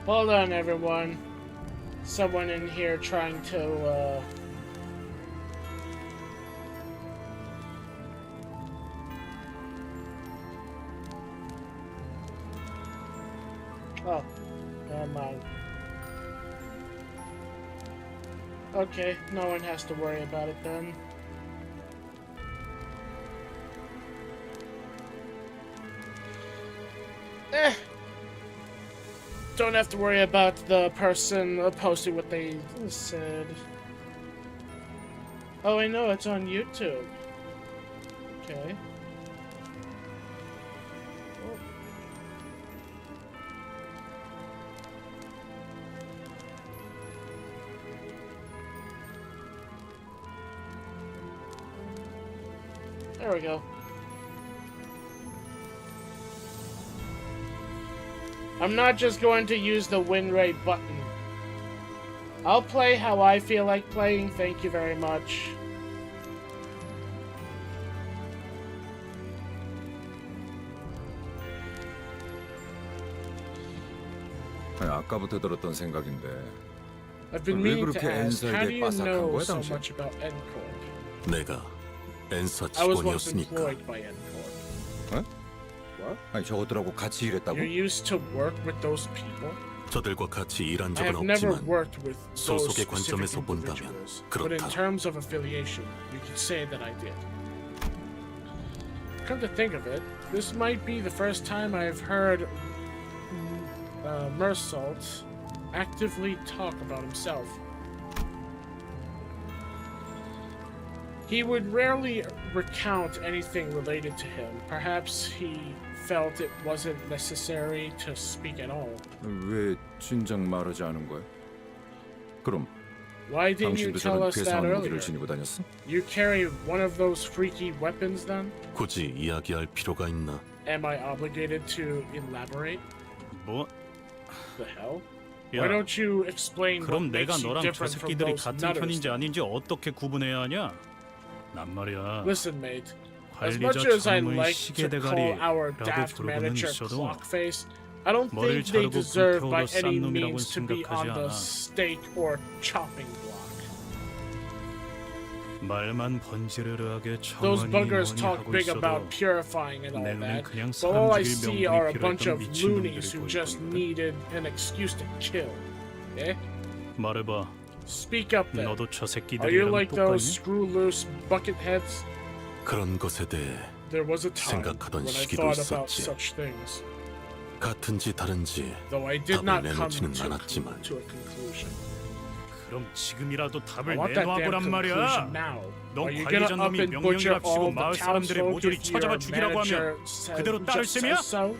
Hold on, everyone. Someone in here trying to, Oh, never mind. Okay, no one has to worry about it then. Don't have to worry about the person posting what they said. Oh, I know, it's on YouTube. Okay. There we go. I'm not just going to use the win rate button. I'll play how I feel like playing, thank you very much. 아까부터 들었던 생각인데 I've been 왜 meaning to 그렇게 ask, how do 엔사에게 you 빠삭한 know 거야 so 당신? much about N-Corp? 내가 엔사 I was once 직원이었으니까. employed by N-Corp. 어? What? 아니 저것들하고 같이 일했다고? You're used to work with those people? 저들과 같이 일한 I 적은 have never 없지만 worked with those 소속의 specific 관점에서 본다면 individuals. But in 그렇다. terms of affiliation, you could say that I did. Come to think of it, this might be the first time I've heard Mersault actively talk about himself. He would rarely recount anything related to him. Perhaps he felt it wasn't necessary to speak at all. 왜 진작 말하지 않은 거야? 그럼 Why didn't you 당신도 tell 저런 us that 괴상한 earlier? 무기를 지니고 다녔어? You carry one of those freaky weapons then? 굳이 이야기할 필요가 있나? Am I obligated to elaborate? 뭐? The hell? 야, Why don't you explain what 그럼 내가 makes you 너랑 저 different from 새끼들이 those 같은 nutters? 편인지 아닌지 어떻게 구분해야 하냐? 난 말이야. Listen, mate. As 관리자 much as I 전무의 like to call our 시계대가리라고 daft 부르고는 manager 있어도 Clockface, I don't 머리를 think they 자르고 deserve by 불태워도 싼 any 놈이라고는 means to be 생각하지 on the 않아. stake or chopping block. 말만 번지르르하게 Those 청원이 buggers 뭐니 talk 하고 big 있어도 about purifying and all 내 눈엔 that, 그냥 but all I 사람 죽일 see are a 명분이 bunch of 필요했던 loonies 미친놈들이 who 보일 just 뿐이거든. needed an excuse to kill. Eh? 말해봐. Speak up then. 너도 저 Are you 새끼들이랑 like those 똑같니? screw loose bucket heads? 그런 것에 대해 There was a time 생각하던 when I 시기도 thought about 있었지. such things, 같은지 다른지 though I did 답을 not come 내놓지는 to 않았지만 a conclusion. 그럼 지금이라도 I 답을 want that damn 내놔보란 conclusion 말이야. now. 넌 Are you 관리자 gonna up 놈이 and butcher 명령을 앞시고 all the 마을 사람들의 townsfolk 모조리 if 쳐잡아 your 죽이라고 manager 하면 says- 그대로 따를 just 셈이야? says so?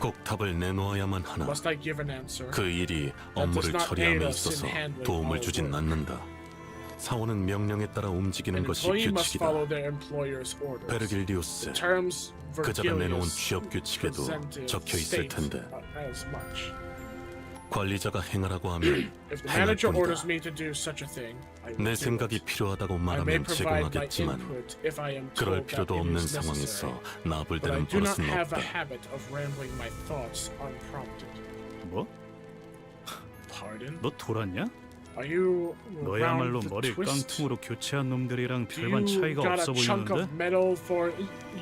꼭 답을 내놓아야만 하나. Must I give an answer? 그 일이 That does 업무를 not 처리함에 aid us in 있어서 handling 도움을 our 주진 work. 않는다. 사원은 명령에 따라 움직이는 An 것이 employee must 규칙이다. follow their employer's orders. 베르길리우스, The terms 그자가 내놓은 Vergilius 취업 규칙에도 presented 적혀 있을 state 텐데 as much. 관리자가 행하라고 하면 If the 행할 manager orders 뿐이다. me to do such a thing, I will 내 do 생각이 it. 필요하다고 I may 말하면 provide my 제공하겠지만 input if I am 그럴 told that 필요도 it 없는 is 상황에서 necessary. But I 나불대는 do not 버릇은 have a 없다. habit of rambling my thoughts unprompted. 뭐? Pardon? 너 돌았냐? Are you 너야말로 round the 머리를 twist? 깡통으로 교체한 놈들이랑 Do 별반 you 차이가 got 없어 a chunk 보이는데? of metal for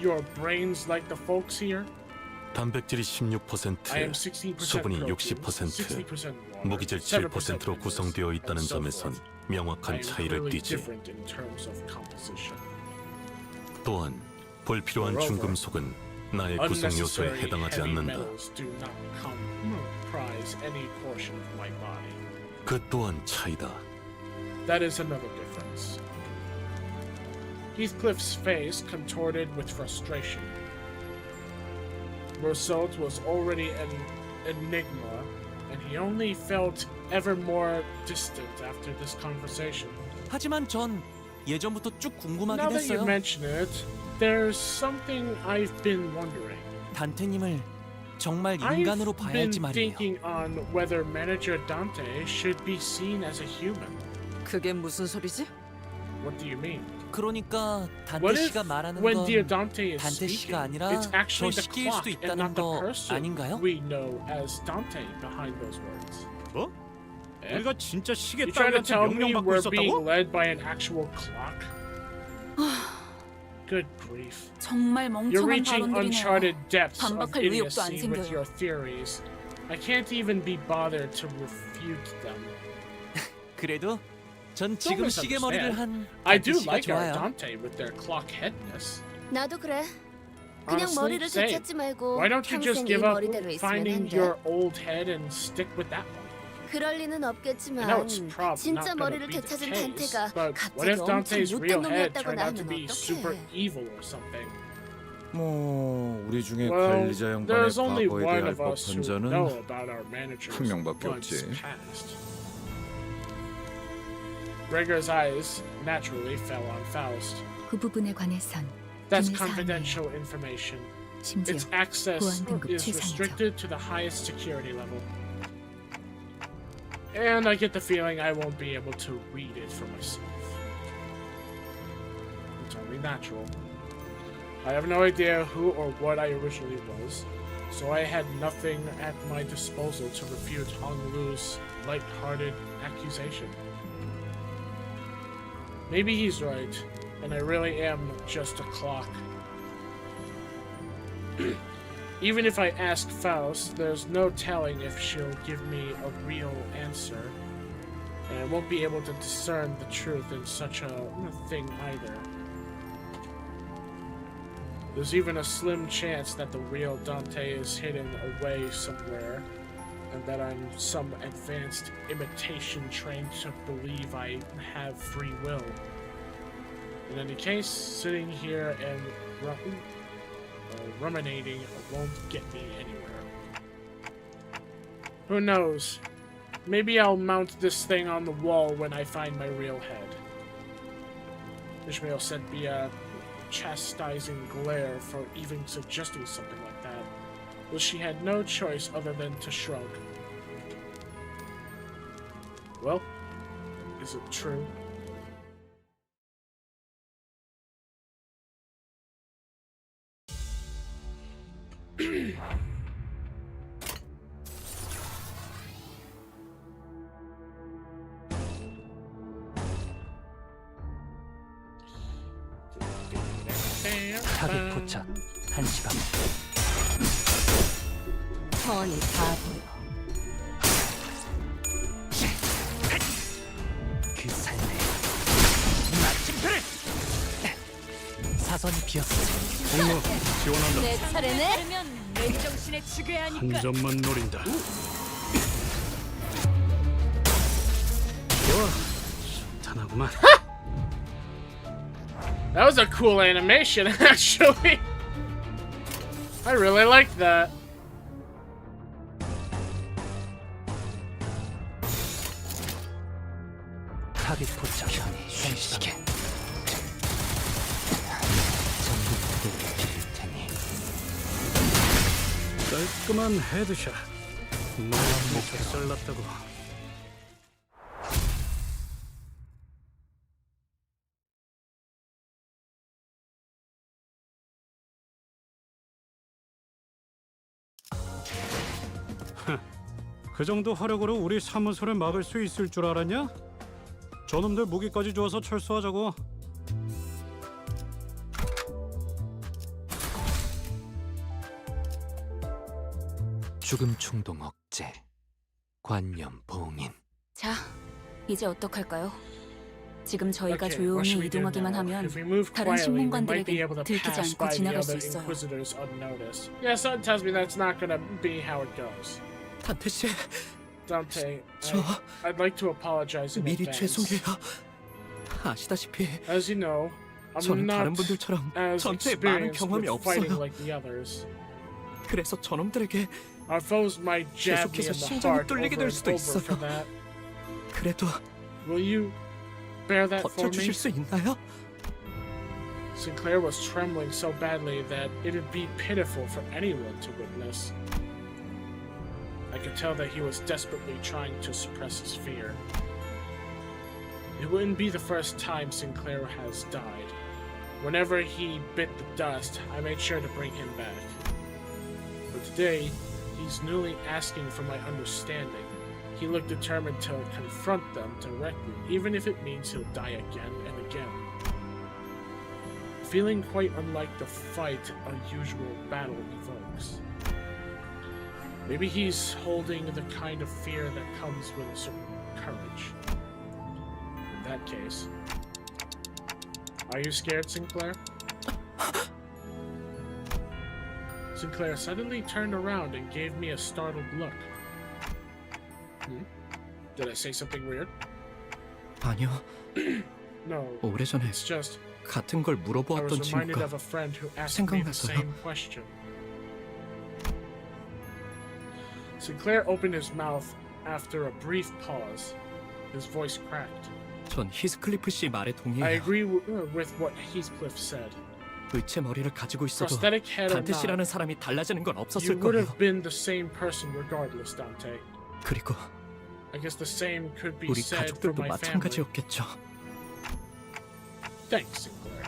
your brains like the folks here? 단백질이 I am 16%, 16% 수분이 protein, 60%, 60% water, 무기질 7% 7%로 구성되어 있다는 and so 점에선 forth. I 명확한 am 차이를 really 띠지. different in terms of composition. 또한 불필요한 Moreover, 중금속은 나의 구성 요소에 Unnecessary 해당하지 heavy 않는다. metals do not comprise any portion of my body. 그 또한 차이다. That is another difference. Heathcliff's face contorted with frustration. Rousseau was already an enigma, and he only felt ever more distant after this conversation. 하지만 전 예전부터 쭉 Now 궁금하긴 that you 했어요. mention it, there's something I've been wondering. 단테님을 정말 I've 인간으로 봐야 been 할지 말이에요. thinking on whether Manager Dante should be seen as a human. 그게 무슨 소리지? What do you mean? 그러니까 What 단테 if 씨가 말하는 when 건 dear Dante is 단테 speaking, 씨가 아니라 it's actually 저 the 시기일 수도 clock and 있다는 not the 거 person 아닌가요? we know as Dante behind those words? 뭐? Eh? 우리가 진짜 시계 You trying to 따위한테 tell me 명령받고 we're being 있었다고? led by an actual clock? Good grief. 정말 You're 멍청한 reaching 발언들이네요. uncharted depths of 반박할 의욕도 안 idiocy with 생겨요. your theories. I can't even be bothered to refute them. 그래도 전 Don't 지금 시계 머리를 한 I 단테 do 씨가 like our 좋아요. Dante with their clock headness. 나도 그래. 그냥 Honestly, 머리를 same. 되찾지 말고 Why don't you just 평생 이 give up 머리대로 있으면 finding 안 돼. your old head and stick with that one? 그럴 리는 I know 없겠지만 it's probably 진짜 not gonna 머리를 be the 되찾은 case, 단테가 but what 갑자기 if 엄청 Dante's 못된 real head 놈이었다고 turned out to 나면 be super 어떡해. evil or something? 뭐 우리 중에 Well, 관리자 양반의 there's only 과거에 one 대할 of us who 법한 자는 know about our manager's 한 명밖에 months 없지. past. Gregor's eyes naturally fell on Faust. 그 부분에 관해선 That's 비밀 사항이에요. confidential information. 심지어 Its access 보안 등급 is 최상이죠. restricted to the highest security level. And I get the feeling I won't be able to read it for myself. It's only natural. I have no idea who or what I originally was, so I had nothing at my disposal to refute Hong Lu's light-hearted accusation. Maybe he's right, and I really am just a clock. Even if I ask Faust, there's no telling if she'll give me a real answer, and I won't be able to discern the truth in such a thing either. There's even a slim chance that the real Dante is hidden away somewhere, and that I'm some advanced imitation trained to believe I have free will. In any case, sitting here and ruminating won't get me anywhere. Who knows? Maybe I'll mount this thing on the wall when I find my real head. Ishmael sent me a chastising glare for even suggesting something like that, but she had no choice other than to shrug. Well, is it true? 타겟 포착 1시 반. 뻔히 다 보여. 그 삶에 마침표를 사선이 비었어. 공로 지원한다. 내 차례네. 그러면 맨정신에 죽여야 한 하니까. 점만 노린다. 좋아, 탄하구만. That was a cool animation, actually. I really liked that. 타겟 포착 편히 쉬시게. 전부 그대를 기릴 테니. 깔끔한 헤드샷. 너무 잘났다고. 그 정도 화력으로 우리 사무소를 막을 수 있을 줄 알았냐? 저놈들 무기까지 주어서 철수하자고. 죽음 충동 억제, 관념 봉인. 자, 이제 어떡할까요? 지금 저희가 Okay, what 조용히 should we do 이동하기만 now? 하면 If we move 다른 quietly, we might be 신문관들에게 able to 들키지 pass 않고 by the 지나갈 other 수 있어요. Inquisitors unnoticed. Yeah, something tells me that's not gonna be how it goes. 단테 씨, Dante, 저 I'd like to apologize in 미리 advance. 죄송해요. 아시다시피 As you know, I'm 저는 다른 not 분들처럼 as 전투에 많은 experienced 경험이 with fighting 없어요. like the others. 그래서 저놈들에게 Our foes might jab me 계속해서 in the 심장이 heart over 뚫리게 될 and 수도 over for 있어요. that. 그래도 Will you bear that for me? 버텨주실 수 있나요? Sinclair was trembling so badly that it'd be pitiful for anyone to witness. I could tell that he was desperately trying to suppress his fear. It wouldn't be the first time Sinclair has died. Whenever he bit the dust, I made sure to bring him back. But today, he's newly asking for my understanding. He looked determined to confront them directly, even if it means he'll die again and again. Feeling quite unlike the fight a usual battle evokes. Maybe he's holding the kind of fear that comes with a certain courage. In that case, are you scared, Sinclair? Sinclair suddenly turned around and gave me a startled look. Did I say something weird? 아니요. No. 오래전에 It's just 같은 걸 I 물어보았던 was reminded 친구가 of a friend who asked me the 생각나서요. same question. Sinclair opened his mouth after a brief pause. His voice cracked. 전 히스클리프 씨 말에 I 동의해요. agree with what Heathcliff said. 의체 머리를 가지고 있어도 Prosthetic head or 단테 not, 씨라는 사람이 달라지는 건 you 없었을 would 거예요. have been the same person regardless, Dante. 그리고 I guess the same could be 우리 said for 가족들도 my family. 마찬가지였겠죠. Thanks, Sinclair.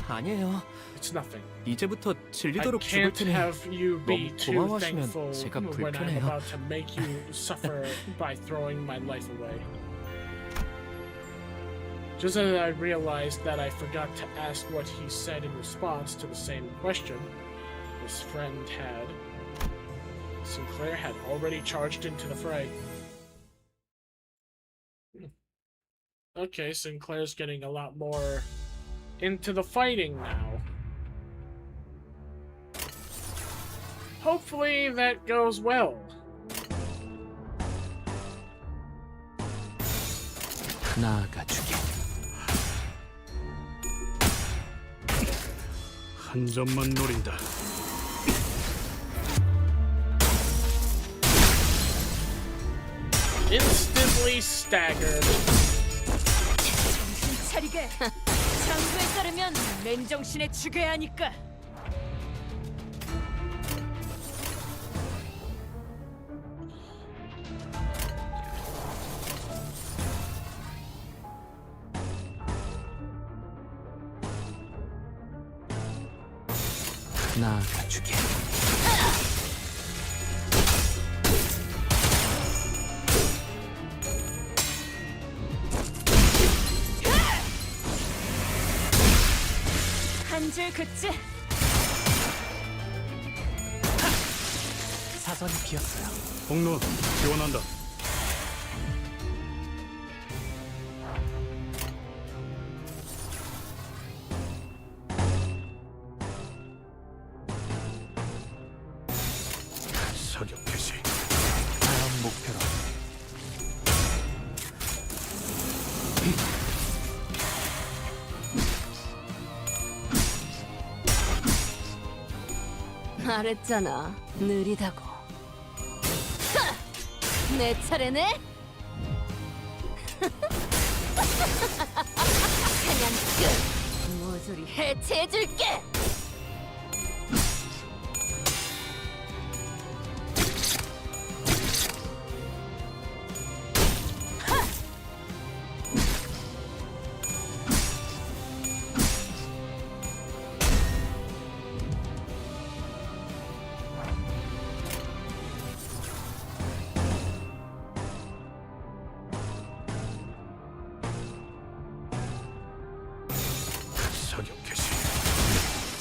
아니에요. It's nothing. 이제부터 I 질리도록 죽을 can't 테니 have you be 너무 too 고마워하시면 thankful 제가 when I'm 불편해요. about to make you suffer by throwing my life away. Just as I realized that I forgot to ask what he said in response to the same question his friend had, Sinclair had already charged into the fray. Okay, Sinclair's getting a lot more into the fighting now. Hopefully that goes well. 나아가주게. 한 점만 노린다. Instantly staggered. 정신 차리게. 장부에 따르면 맨정신에 죽여야 하니까. 나아가주게. 한 줄 긋지. 사선이 비었어요. 공로 지원한다. 사격 개시. 다음 목표로. 말했잖아. 느리다고. 내 차례네. 사냥꾼 모조리 해체해줄게. 사격 개시.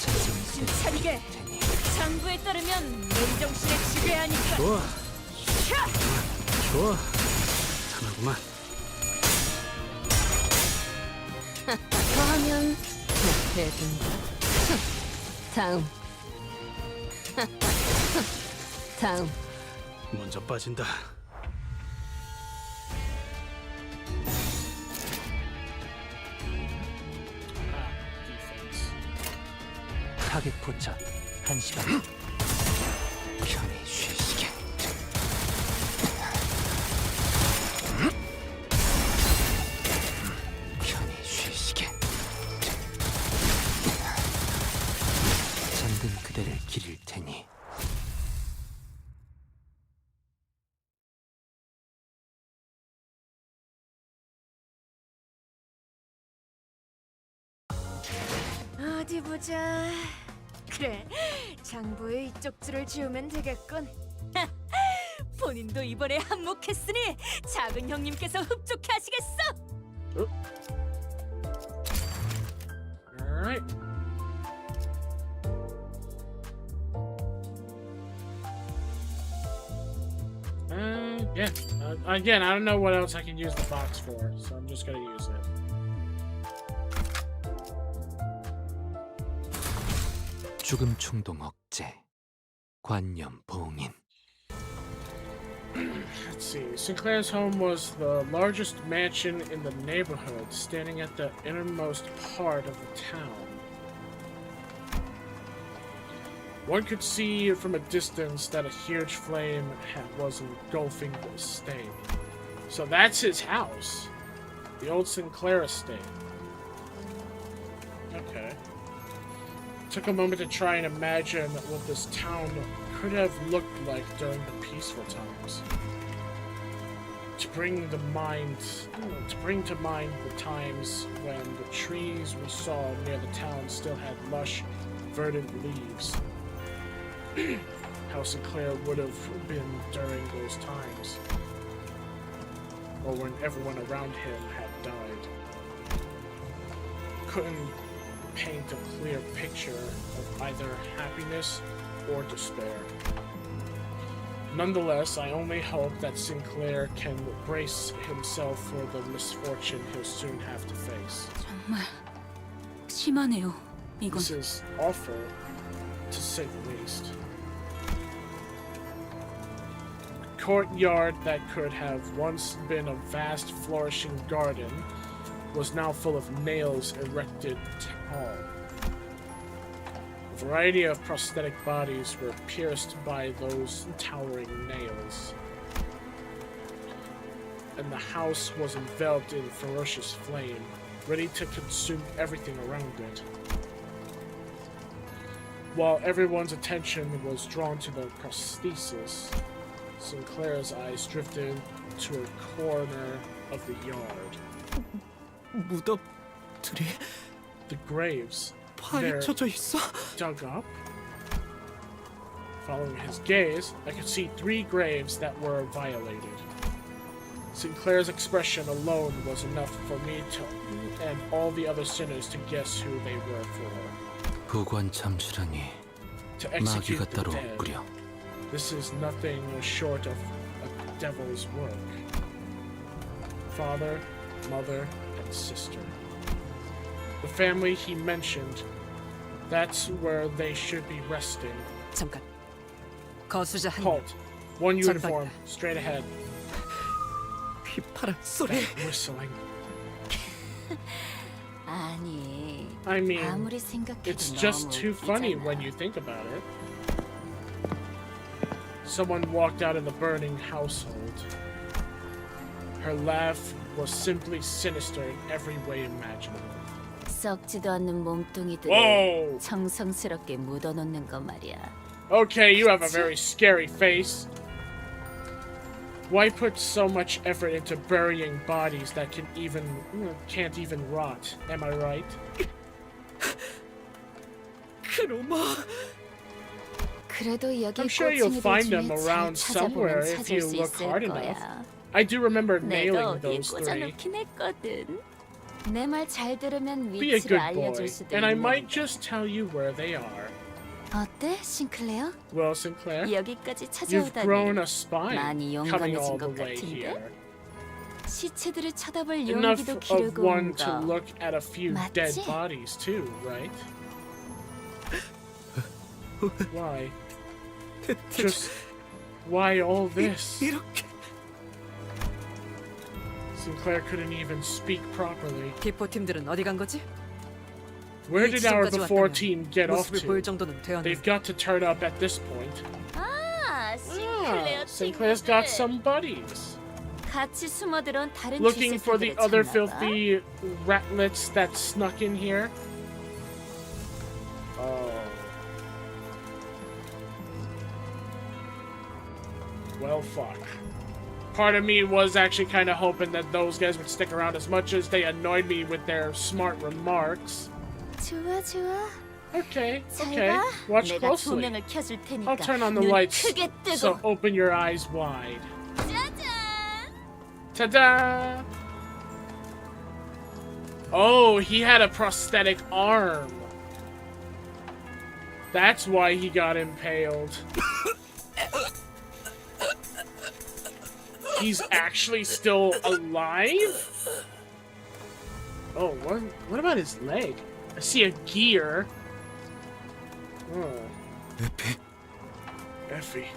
정신 차리게. 장부에 따르면 맨정신의 지배하니까. 좋아. 좋아. 잘하구만. 더하면 못해 된다. 다음. 다음. 먼저 빠진다. 타겟 포착 1시간. 편히 쉬시게. 편히 쉬시게. 잠든 그대를 기릴 테니. 어디 보자. 그래, 장부에 이쪽 줄을 지우면 되겠군. 본인도 이번에 한몫했으니 작은 형님께서 흡족해 하시겠어. Alright. Yeah. Again, I don't know what else I can use the box for, so I'm just gonna use it. 죽음 충동 억제. 관념 봉인. Let's see. Sinclair's home was the largest mansion in the neighborhood, standing at the innermost part of the town. One could see from a distance that a huge flame was engulfing the estate. So that's his house. The old Sinclair estate. Okay. Took a moment to try and imagine what this town could have looked like during the peaceful times. To bring to mind the times when the trees we saw near the town still had lush, verdant leaves. How Sinclair would have been during those times, or when everyone around him had died. Couldn't paint a clear picture of either happiness or despair. Nonetheless, I only hope that Sinclair can brace himself for the misfortune he'll soon have to face. 정말 심하네요. 이건. This is awful, to say the least. A courtyard that could have once been a vast, flourishing garden was now full of nails erected tall. A variety of prosthetic bodies were pierced by those towering nails, and the house was enveloped in ferocious flame, ready to consume everything around it. While everyone's attention was drawn to the prosthesis, Sinclair's eyes drifted to a corner of the yard. 무덤들이 The graves, 파헤쳐져 있어? dug up. Following his gaze, I could see 3 graves that were violated. Sinclair's expression alone was enough for me and all the other sinners to guess who they were for. 부관 참수라니 To execute 마귀가 the 따로 dead. 없구려. This is nothing short of a devil's work. Father, mother, and sister. The family he mentioned, that's where they should be resting. 잠깐. 거수자 한 명. Halt. One uniform, 전방이다. straight ahead. 휘파람 소리. That whistling. 아니, I mean, 아무리 생각해도 it's just 너무 too funny 웃기잖아. when you think about it. Someone walked out of the burning household. Her laugh was simply sinister in every way imaginable. 썩지도 않는 몸뚱이들을 Whoa! 정성스럽게 묻어놓는 거 말이야. Okay, you have a very scary face. Why put so much effort into burying bodies that can't even rot? Am I right? 그놈아. 그래도 여기 I'm sure you'll 꽂힌이들 find 중에 them 잘 around somewhere 찾아보면 if 찾을 you 수 look 있을 hard 거야. enough. I do remember 내가 nailing 어디에 those three. 꽂아놓긴 했거든. 내 말 잘 들으면 Be a 위치를 good 알려줄 boy, 수도 and I 있는. might just tell you where they are. 어때, 싱클레어? Well, Sinclair, 여기까지 you've grown 찾아오다니 a spine 많이 coming all 용감해진 the 것 way 같은데? here. 시체들을 쳐다볼 Enough 용기도 of 기르고 one 온 to 거. look at a few dead 맞지? bodies too, right? Why? Just why all this? 이렇게 Sinclair couldn't even speak properly. 비포 팀들은 어디 간 거지? Where 이 did our 지점까지 before 왔다면 team get off 모습을 보일 to? 정도는 되었는데. They've got to turn up at this point. 아, 싱클레어 Sinclair's 친구들. got some buddies. 같이 숨어들어온 다른 Looking for the 주세들을 other 찾나 봐. filthy ratlets that snuck in here. Oh. Well, fuck. Part of me was actually kind of hoping that those guys would stick around as much as they annoyed me with their smart remarks. 좋아, 좋아. Okay, 잘 okay. 봐. Watch 내가 closely. 조명을 켜줄 테니까 I'll turn on the 눈 lights, 크게 뜨고. so open your eyes wide. 짜잔! Ta-da! Oh, he had a prosthetic arm. That's why he got impaled. He's actually still alive? Oh, what about his leg? I see a gear. Oh. Effie.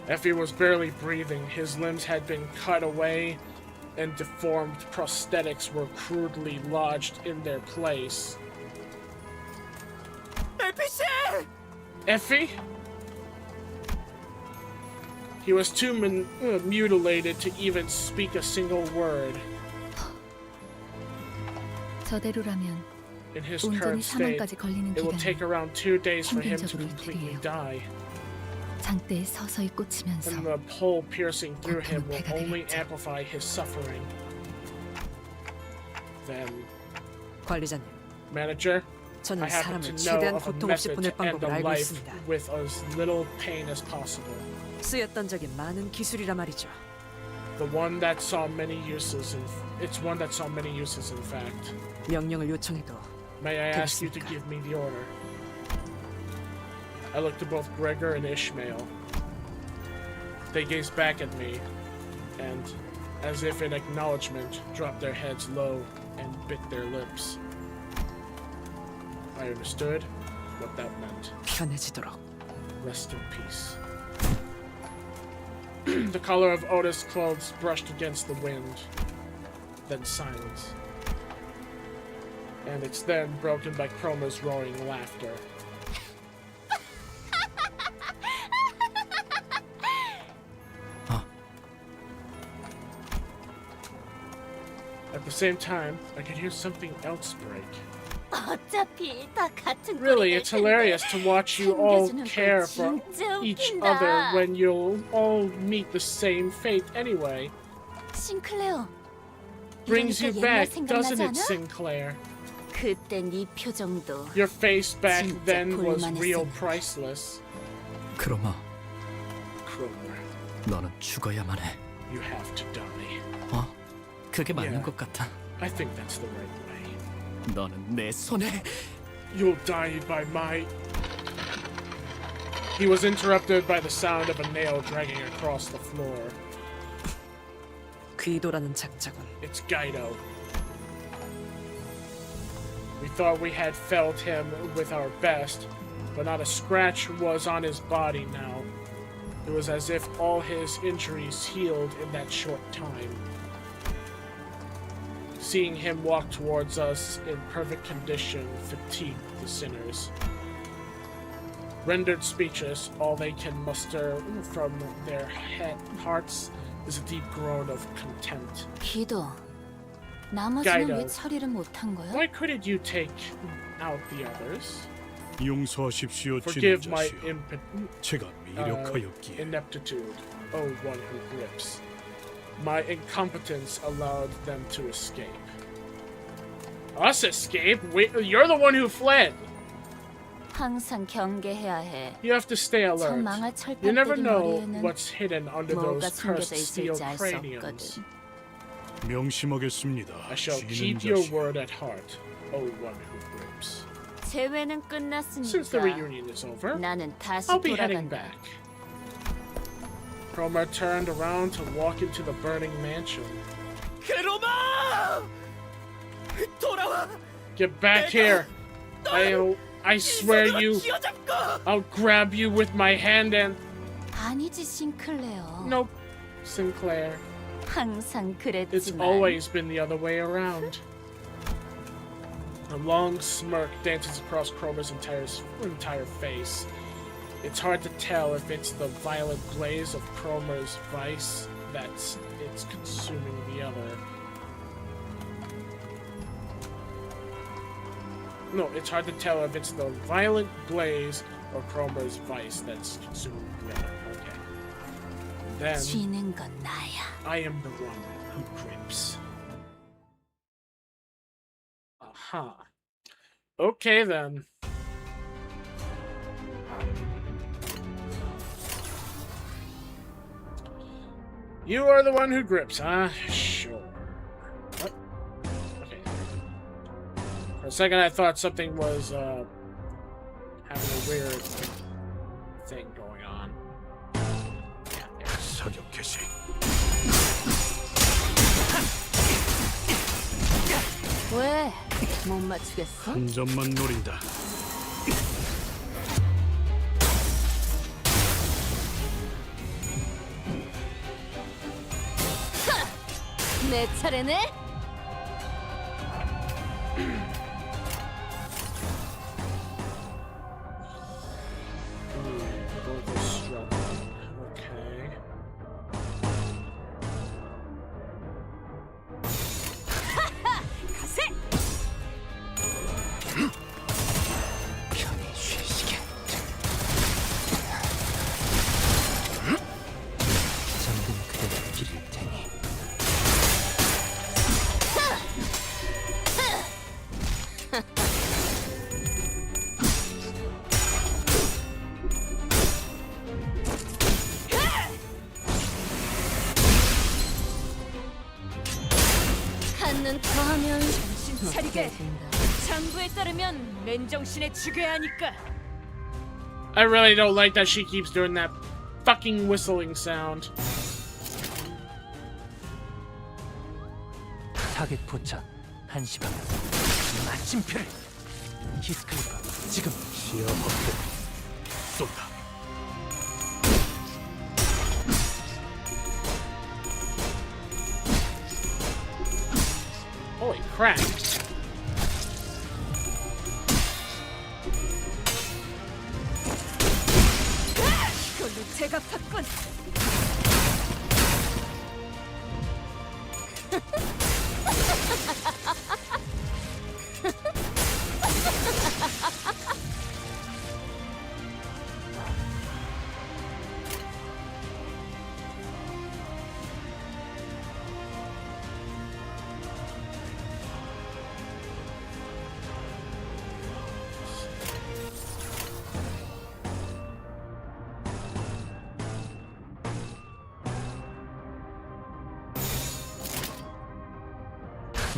Effie was barely breathing. His limbs had been cut away, and deformed prosthetics were crudely lodged in their place. Effie? He was too mutilated to even speak a single word. 저대로라면 In his 온전히 current state, 사망까지 걸리는 it will take 기간은 around 2 days for him to 평균적으로 completely 이틀이에요. die. 장대에 서서히 꽂히면서 And the pole piercing through him will 고통은 only 배가 되겠죠. amplify his suffering. Then, 관리자님, manager, 저는 I happen 사람을 to know 최대한 of a 고통 없이 method 보낼 to end 방법을 a 알고 life 있습니다. with as little pain as possible. 쓰였던 적이 많은 기술이라 말이죠. The one that saw many uses it's one that saw many uses in fact. 명령을 요청해도 May I ask you to 되겠습니까? give me the order? I looked to both Gregor and Ishmael. They gazed back at me, and, as if in acknowledgement, dropped their heads low and bit their lips. I understood what that meant. 편해지도록. Rest in peace. The color of Otis' clothes brushed against the wind, then silence. And it's then broken by Chroma's roaring laughter. At the same time, I could hear something else break. 어차피 다 같은 Really, 꼴이 it's 될 텐데 hilarious to watch you all 챙겨주는 거 care for 진짜 each 웃긴다. other when you'll all meet the same fate anyway. 싱클레어, Brings you 이러니까 옛날 back, 생각나지 doesn't it, 않아? Sinclair? 그때 네 표정도 Your face back 진짜 then was 볼만했었는데. real priceless. 크로마, Cromer, 너는 죽어야만 해. you have to die. 어? 그게 맞는 Yeah. 것 같아. I think that's the right way. 너는 내 손에. You'll die by my... He was interrupted by the sound of a nail dragging across the floor. 귀도라는 작자군. It's Guido. We thought we had felt him with our best, but not a scratch was on his body now. It was as if all his injuries healed in that short time. Seeing him walk towards us in perfect condition fatigued the sinners. Rendered speechless, all they can muster from their hearts is a deep groan of contempt. 기도. 나머지는 Kaido. 왜 처리를 못한 거야? Why couldn't you take out the others? 용서하십시오, Forgive 쥐는 my 자식. 제가 미력하였기에. ineptitude, O one who grips. My incompetence allowed them to escape. Us escape? Wait, you're the one who fled. 항상 경계해야 해. You have to stay 저 alert. 망할 You never 철밥들이 know 머리에는 what's hidden under 뭐가 those cursed 숨겨져 steel 있을지 알 수 craniums. 없거든. 명심하겠습니다. I shall 쥐는 keep your 자식. word at heart, O one who grips. 재회는 Since the 끝났으니까 reunion is over, 나는 다시 I'll be heading 돌아간다. back. Cromer turned around to walk into the burning mansion. 크로마! 돌아와! Get back here! I swear you, I'll grab you with my hand and... 아니지, 싱클레어. Nope, Sinclair. 항상 It's 그랬지만. always been the other way around. A long smirk dances across Cromer's entire face. It's hard to tell if it's the violet glaze of Cromer's vice that's consuming the other. No, it's hard to tell if it's the violet glaze or Cromer's vice that's consuming the other. Okay. Then 쥐는 건 나야. I am the one who grips. Aha. Okay then. You are the one who grips, huh? Sure. What? Okay. For a second I thought something was having a weird thing going on. Yeah, there. 사격 개시. 왜? 못 맞추겠어? 한 점만 노린다. 내 차례네? Okay. 가세! 편히 쉬시게. 잠든 그대를 기릴 테니. 한눈 더하면 정신 차리게. 장부에 따르면 맨정신에 죽여야 하니까. I really don't like that she keeps doing that fucking whistling sound. 타겟 포착 1시 방향. 마침표를. 히스클리프 지금. 시야 확보. 쏜다. Holy crap. 이걸로 제각탔군.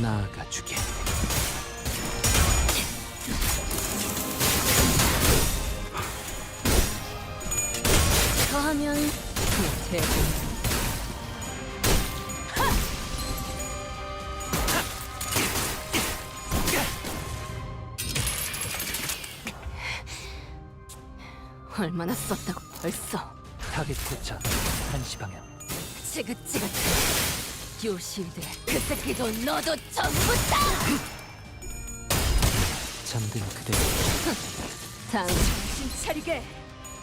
나아가 주게. 더하면 얼마나 썼다고 벌써. 타겟 포착 1시 방향. 지긋지긋해. 요시들의 그 새끼도 너도 전부 다. 잠든 그대를. 다음 정신 차리게.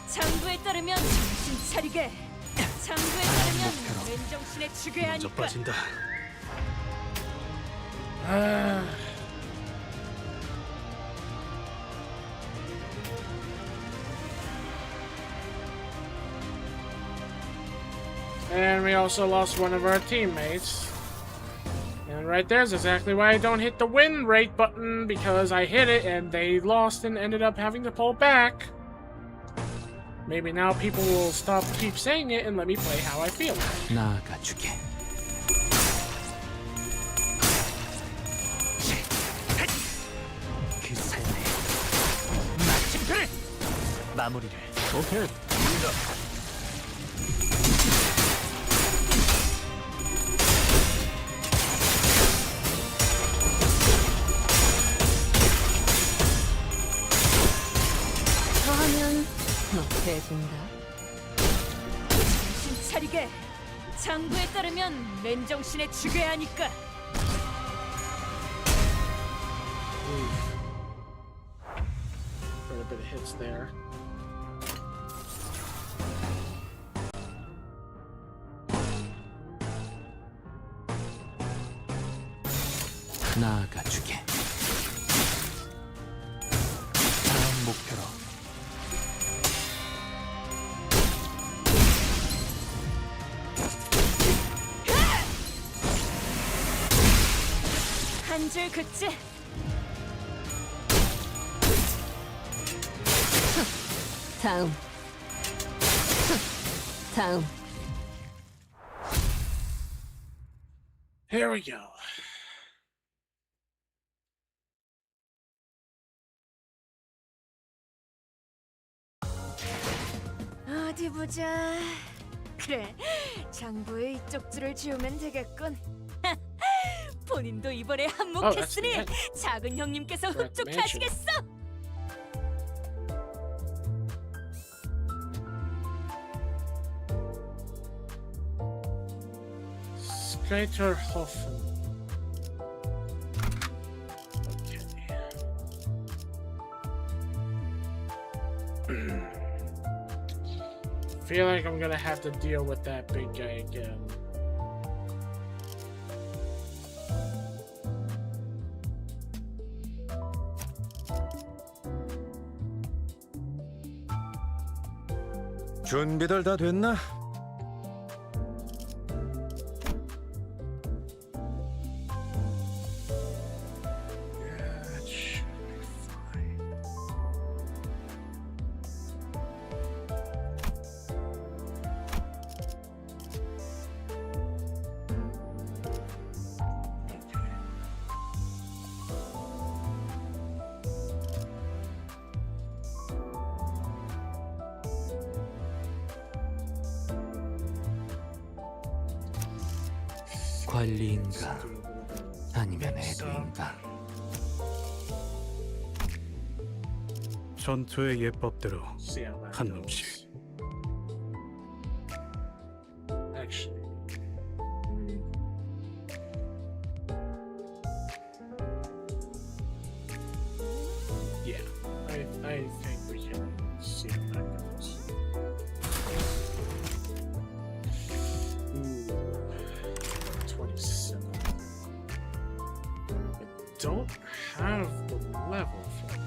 장부에 따르면 정신 차리게. 장부에 따르면 맨정신에 죽여야 먼저 하니까. 빠진다. And we also lost one of our teammates. And right there's exactly why I don't hit the win rate button, because I hit it and they lost and ended up having to pull back. Maybe now people will keep saying it and let me play how I feel. 나아가주게. 그 삶의 마침표를 마무리를. 오케이. 더 하면 너 대군가? 정신 차리게. 장부에 따르면 맨정신에 죽여야 하니까. Quite a bit of hits there. 나아가주게. 다음 목표로. 한 줄 긋지. 다음. 다음. Here we go. 어디 보자. 그래, 장부에 이쪽 줄을 지우면 되겠군. 본인도 이번에 한몫했으니 작은 형님께서 흡족해 하시겠어. Skaterhofen. Okay. Feel like I'm gonna have to deal with that big guy again. 준비들 다 됐나? 관리인가 아니면 애도인가. 전투의 예법대로 한 놈씩. Actually. Yeah, I think we can see how that goes. Ooh, 27. I don't have the level for it.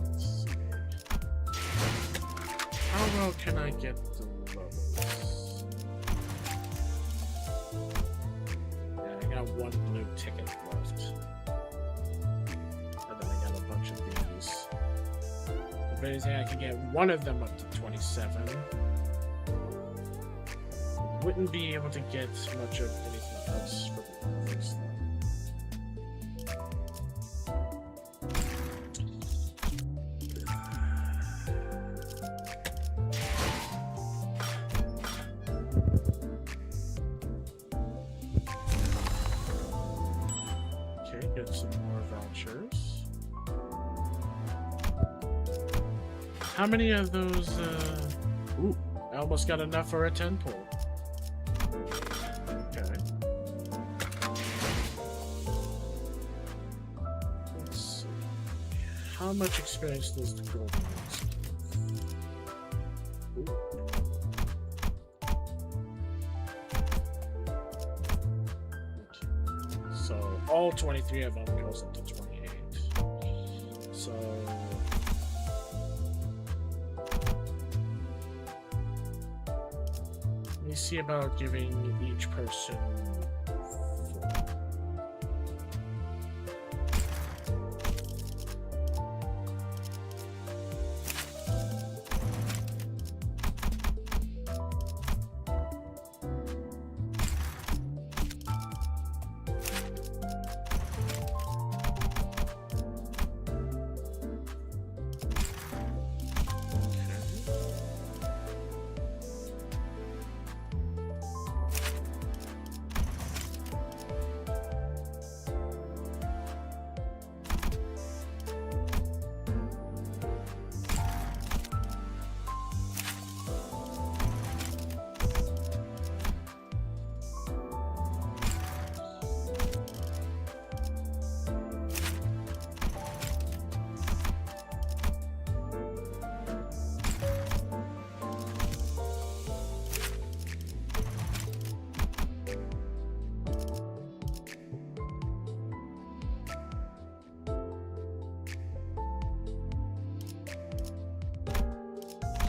Let's see. How well can I get the levels? Yeah, I got one blue ticket left. And then I got a bunch of these. If anything, I can get one of them up to 27. Wouldn't be able to get much of anything else for the levels. Okay, get some more vouchers. How many of those, Ooh, I almost got enough for a 10 pull. Okay. how much experience does the gold ones give? Okay. So all 23 of them goes up to 28. So let me see about giving each person 4.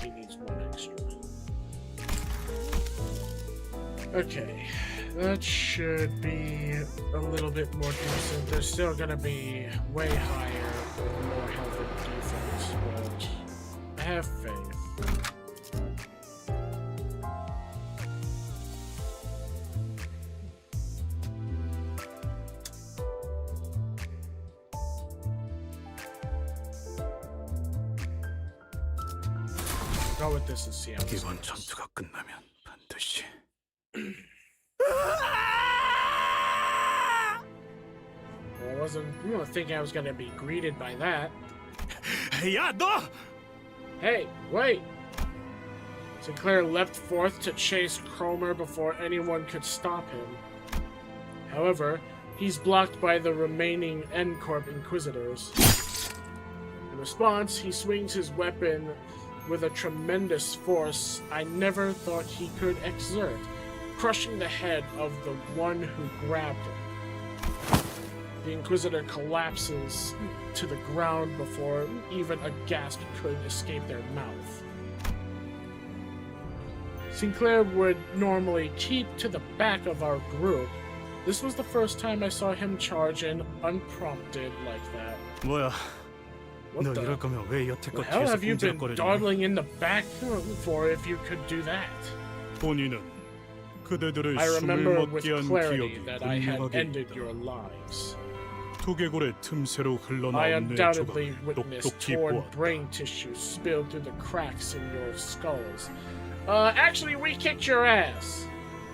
He needs 1 extra. Okay, that should be a little bit more decent. They're still gonna be way higher with more health and defense, but I have faith. Go with this and see how this 이번 goes. 전투가 끝나면 반드시 I wasn't thinking I was gonna be greeted by that. 야, 너! Hey, wait! Sinclair leapt forth to chase Cromer before anyone could stop him. However, he's blocked by the remaining N-Corp Inquisitors. In response, he swings his weapon with a tremendous force I never thought he could exert, crushing the head of the one who grabbed him. The Inquisitor collapses to the ground before even a gasp could escape their mouth. Sinclair would normally keep to the back of our group. This was the first time I saw him charge in unprompted like that. 뭐야? What 너 the 이럴 거면 왜 여태껏 hell 계속 have you been 꿈틀거리냐? dawdling in the back for if you could do that? 본인은 그대들의 I 숨을 remember with 먹게 한 clarity 기억이 that I had 분명하게 ended 있다. your lives. 두개골의 틈새로 I 흘러나온 내 undoubtedly 조각을 witnessed 똑똑히 torn 보았다. brain tissue spilled through the cracks in your skulls. Actually, we kicked your ass.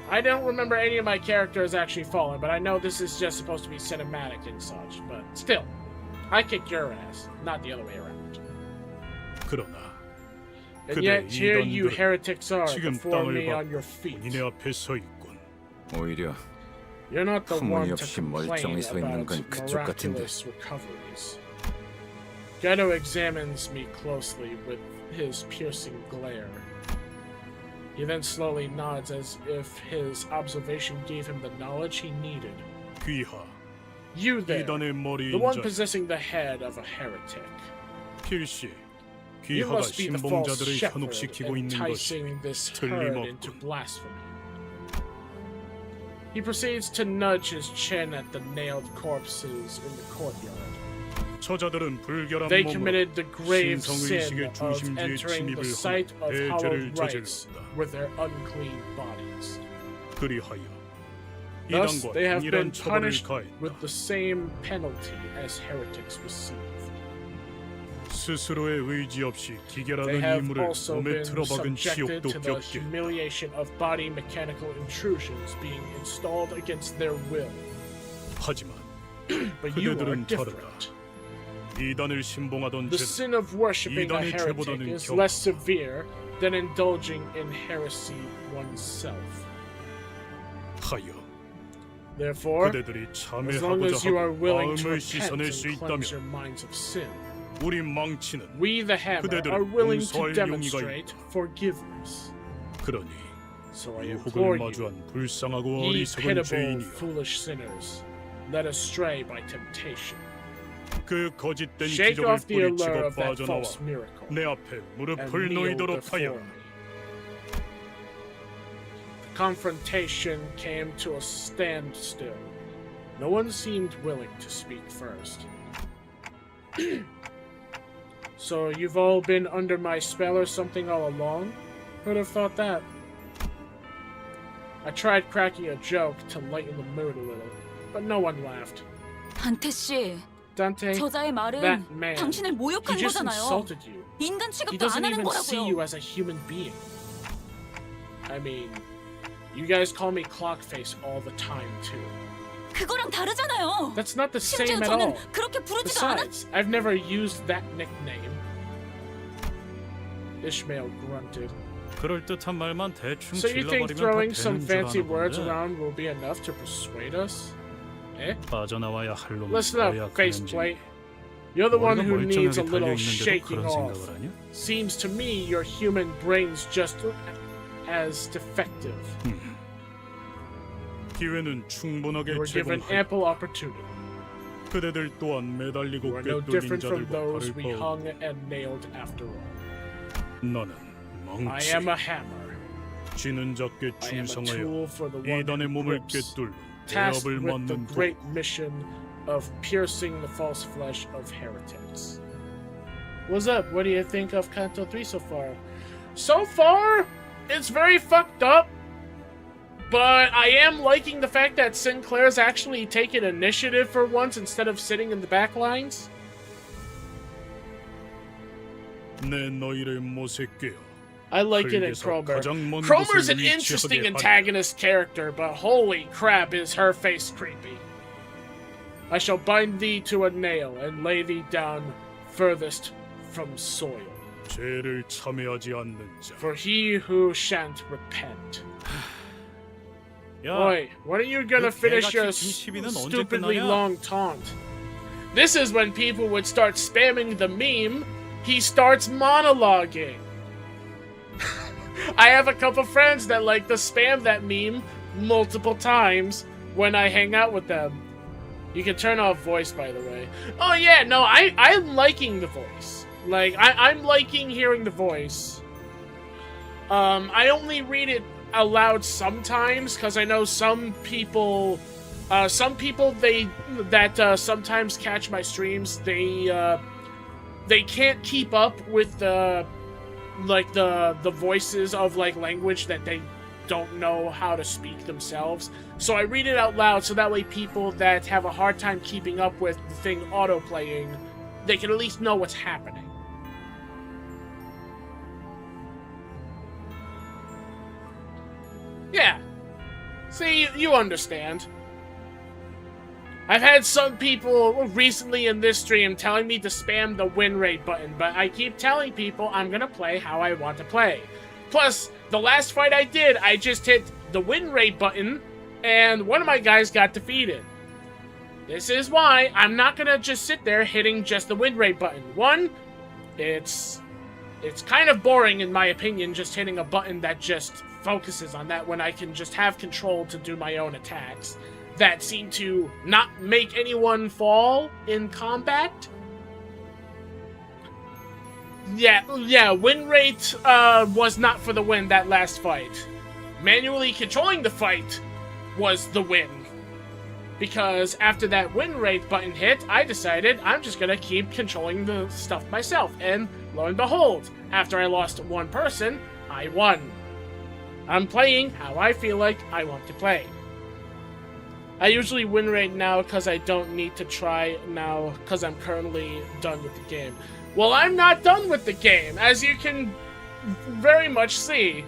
I don't remember any of my characters actually falling, but I know this is just supposed to be cinematic and such. But still, I kicked your ass, not the other way around. 그러나 And 그대 yet here you 이단들은 heretics are 지금 before 땅을 me on 밟고 your feet. 본인의 앞에 서 있군. 오히려 You're not the one to 터무니없이 complain 멀쩡히 서 있는 about 건 그쪽 같은데. miraculous recoveries. Ghetto examines me closely with his piercing glare. He then slowly nods as if his observation gave him the knowledge he needed. 귀하, You there, 이단의 the one 머리인 자, possessing the head of a heretic. 필시 You 귀하가 must be the false 신봉자들을 shepherd 현혹시키고 있는 것이 enticing this herd into 틀림없군. blasphemy. He proceeds to nudge his chin at the nailed corpses in the courtyard. 저자들은 불결한 They 몸으로 committed the grave sin 신성의식의 of 중심지에 entering 침입을 the site 하며 of 대죄를 hallowed rites 저질렀다. with their unclean bodies. 그리하여 Thus, 이단과 they have been 동일한 처벌을 punished 가했다. with the same penalty as heretics received. 스스로의 의지 없이 They 기계라는 have 인물을 also 몸에 been 틀어박은 subjected 지옥도 to the 겪게. humiliation of body mechanical intrusions being installed against their will. 하지만 But you are 그대들은 다르다. different. 이단을 신봉하던 The 죄는 sin of worshipping a 이단의 heretic 죄보다는 is 경하고 less severe than indulging in heresy oneself. 하여 Therefore, 그대들이 as long 참회하고자 as you are 하고 willing to 마음을 repent 씻어낼 수 and cleanse your 있다면 minds of sin, 우리 망치는 We, the Hammer, 그대들을 are willing to 용서할 demonstrate forgiveness. 그러니 So I 유혹을 implore you, 마주한 불쌍하고 ye 어리석은 pitiable, 죄인이여, foolish sinners, led astray by temptation. 그 거짓된 Shake 기적을 off the allure 뿌리치고 of that 빠져나와 false miracle 내 앞에 and 무릎을 kneel 놓이도록 before 하여. me. The confrontation came to a standstill. No one seemed willing to speak first. So you've all been under my spell or something all along? Who'd have thought that? I tried cracking a joke to lighten the mood a little, but no one laughed. 단테 씨, Dante, 저자의 말은 that man, 당신을 he 모욕한 just 거잖아요. insulted you. 인간 He 취급도 doesn't 안 하는 even see you 거라고요. as a human being. I mean, you guys call me Clockface all the time too. 그거랑 다르잖아요. That's not the 심지어 same at 저는 all. 그렇게 부르지도 않았. Besides, I've never used that nickname. Ishmael grunted. 그럴듯한 말만 대충 So you think 질러버리면 다 throwing 되는 some 줄 fancy 아는 words 건데 around will be enough to persuade us? Eh? 빠져나와야 할 놈은 Listen 어야 up, faceplate. You're the one who needs a little shaking off. Seems to me your human brain's just as defective. 기회는 You 충분하게 were given 제공할. ample opportunity. 그대들 또한 매달리고 You are no 꿰뚫린 different from 자들과 those 다를 we 바 hung and nailed after all. 너는 I 멍치. am a hammer. 쥐는 작게 I am a 충성하여 tool for the one 이단의 who 몸을 grips, 꿰뚫고 tasked 대업을 with the 맞는 도. great mission of piercing the false flesh of heretics. What's up? What do you think of Kanto 3 so far? So far, it's very fucked up. But I am liking the fact that Sinclair's actually taking initiative for once instead of sitting in the back lines. 내 너희를 모색해요. I like it in Cromer. Cromer's an interesting antagonist character, but holy crap is her face creepy. I shall bind thee to a nail and lay thee down furthest from soil. 죄를 참여하지 않는 자. For he who shan't repent. 야, Boy, when are you gonna finish your 시비는 언제 stupidly 끝나냐? long taunt? This is when people would start spamming the meme. He starts monologuing. I have a couple friends that like to spam that meme multiple times when I hang out with them. You can turn off voice, by the way. Oh yeah, no, I'm liking the voice. Like, I'm liking hearing the voice. I only read it aloud sometimes, because I know some people that sometimes catch my streams, they can't keep up with the voices of like language that they don't know how to speak themselves. So I read it out loud so that way people that have a hard time keeping up with the thing auto-playing, they can at least know what's happening. Yeah. See, you understand. I've had some people recently in this stream telling me to spam the win rate button, but I keep telling people I'm gonna play how I want to play. Plus, the last fight I did, I just hit the win rate button, and one of my guys got defeated. This is why I'm not gonna just sit there hitting just the win rate button. One, it's kind of boring in my opinion, just hitting a button that just focuses on that when I can just have control to do my own attacks that seem to not make anyone fall in combat. Yeah, win rate was not for the win that last fight. Manually controlling the fight was the win. Because after that win rate button hit, I decided I'm just gonna keep controlling the stuff myself. And lo and behold, after I lost one person, I won. I'm playing how I feel like I want to play. I usually win rate now because I don't need to try now because I'm currently done with the game. Well, I'm not done with the game, as you can very much see.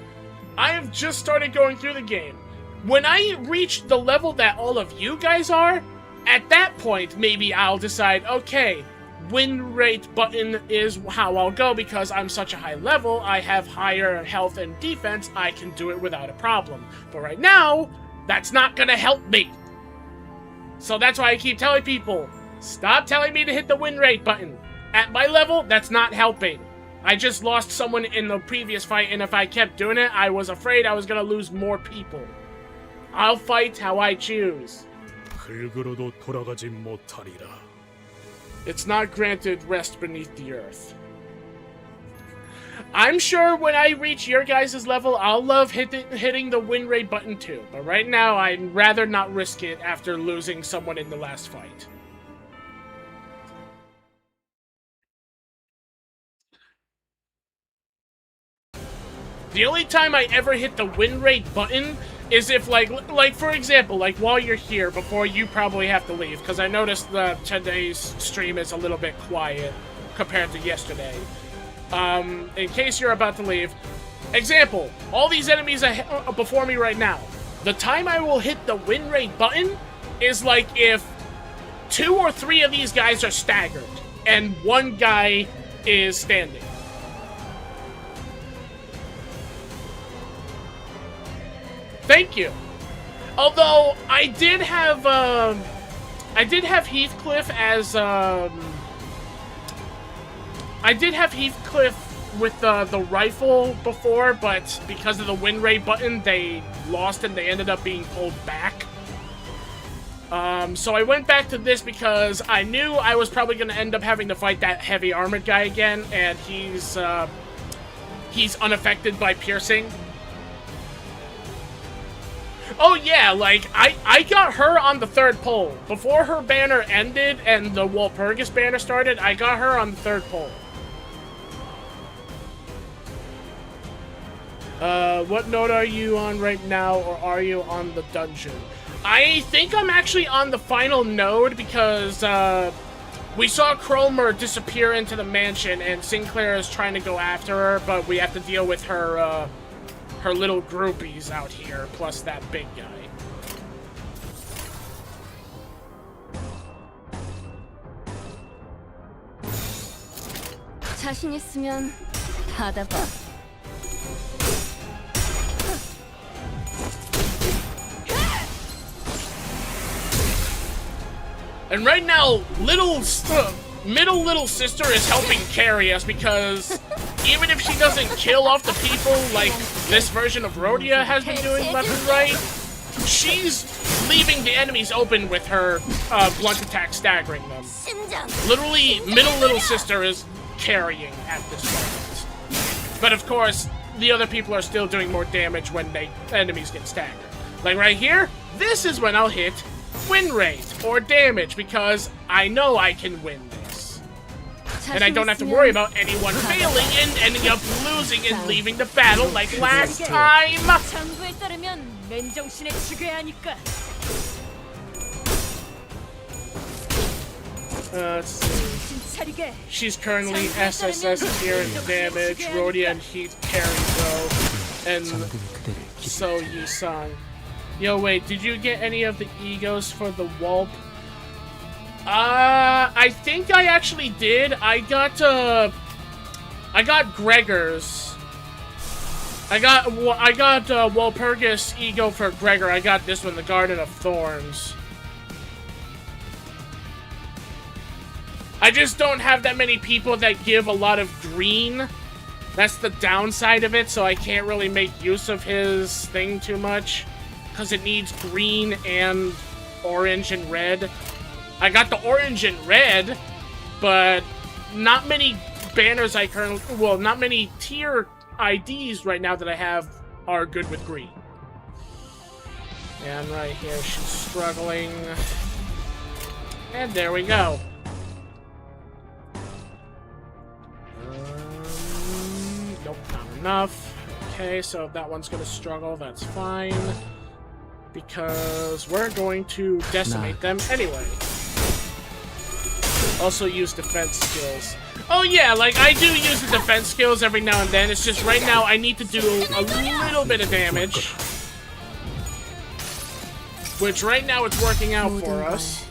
I have just started going through the game. When I reach the level that all of you guys are, at that point, maybe I'll decide, okay, win rate button is how I'll go because I'm such a high level, I have higher health and defense, I can do it without a problem. But right now, that's not gonna help me. So that's why I keep telling people, stop telling me to hit the win rate button. At my level, that's not helping. I just lost someone in the previous fight, and if I kept doing it, I was afraid I was gonna lose more people. I'll fight how I choose. 흙으로도 돌아가지 못하리라. It's not granted rest beneath the earth. I'm sure when I reach your guys' level, I'll love hitting the win rate button too. But right now, I'd rather not risk it after losing someone in the last fight. The only time I ever hit the win rate button is if, like for example, like while you're here, before you probably have to leave, because I noticed that today's stream is a little bit quiet compared to yesterday. In case you're about to leave, example, all these enemies before me right now, the time I will hit the win rate button is like if 2 or 3 of these guys are staggered and 1 guy is standing. Thank you. Although I did have Heathcliff as I did have Heathcliff with the rifle before, but because of the win rate button, they lost and they ended up being pulled back. So I went back to this because I knew I was probably going to end up having to fight that heavy armored guy again, and he's unaffected by piercing. Oh yeah, like, I got her on the 3rd pole. Before her banner ended and the Walpurgis banner started, I got her on the 3rd pole. What node are you on right now, or are you on the dungeon? I think I'm actually on the final node because, we saw Cromer disappear into the mansion and Sinclair is trying to go after her, but we have to deal with her, her little groupies out here, plus that big guy. 자신 있으면 받아봐. And right now, middle little sister is helping carry us because even if she doesn't kill off the people like this version of Rhodia has been doing left and right, she's leaving the enemies open with her blunt attack, staggering them. Literally, middle little sister is carrying at this moment. But of course, the other people are still doing more damage when enemies get staggered. Like right here, this is when I'll hit win rate or damage because I know I can win this. And I don't have to worry about anyone failing and ending up losing and leaving the battle like last time. Let's see. She's currently SSS tier in damage. Rhodia and Heath carry though. And so Yi-Sang. Yo, wait, did you get any of the egos for the Wulp? I think I actually did. I got Gregor's. I got Walpurgis ego for Gregor. I got this one, the Garden of Thorns. I just don't have that many people that give a lot of green. That's the downside of it, so I can't really make use of his thing too much. Because it needs green and orange and red. I got the orange and red, but not many banners I currently... Well, not many tier IDs right now that I have are good with green. And right here, she's struggling. And there we go. Nope, not enough. Okay, so if that one's gonna struggle, that's fine. Because we're going to decimate them anyway. Also use defense skills. Oh yeah, like I do use the defense skills every now and then. It's just right now I need to do a little bit of damage. Which right now it's working out for us.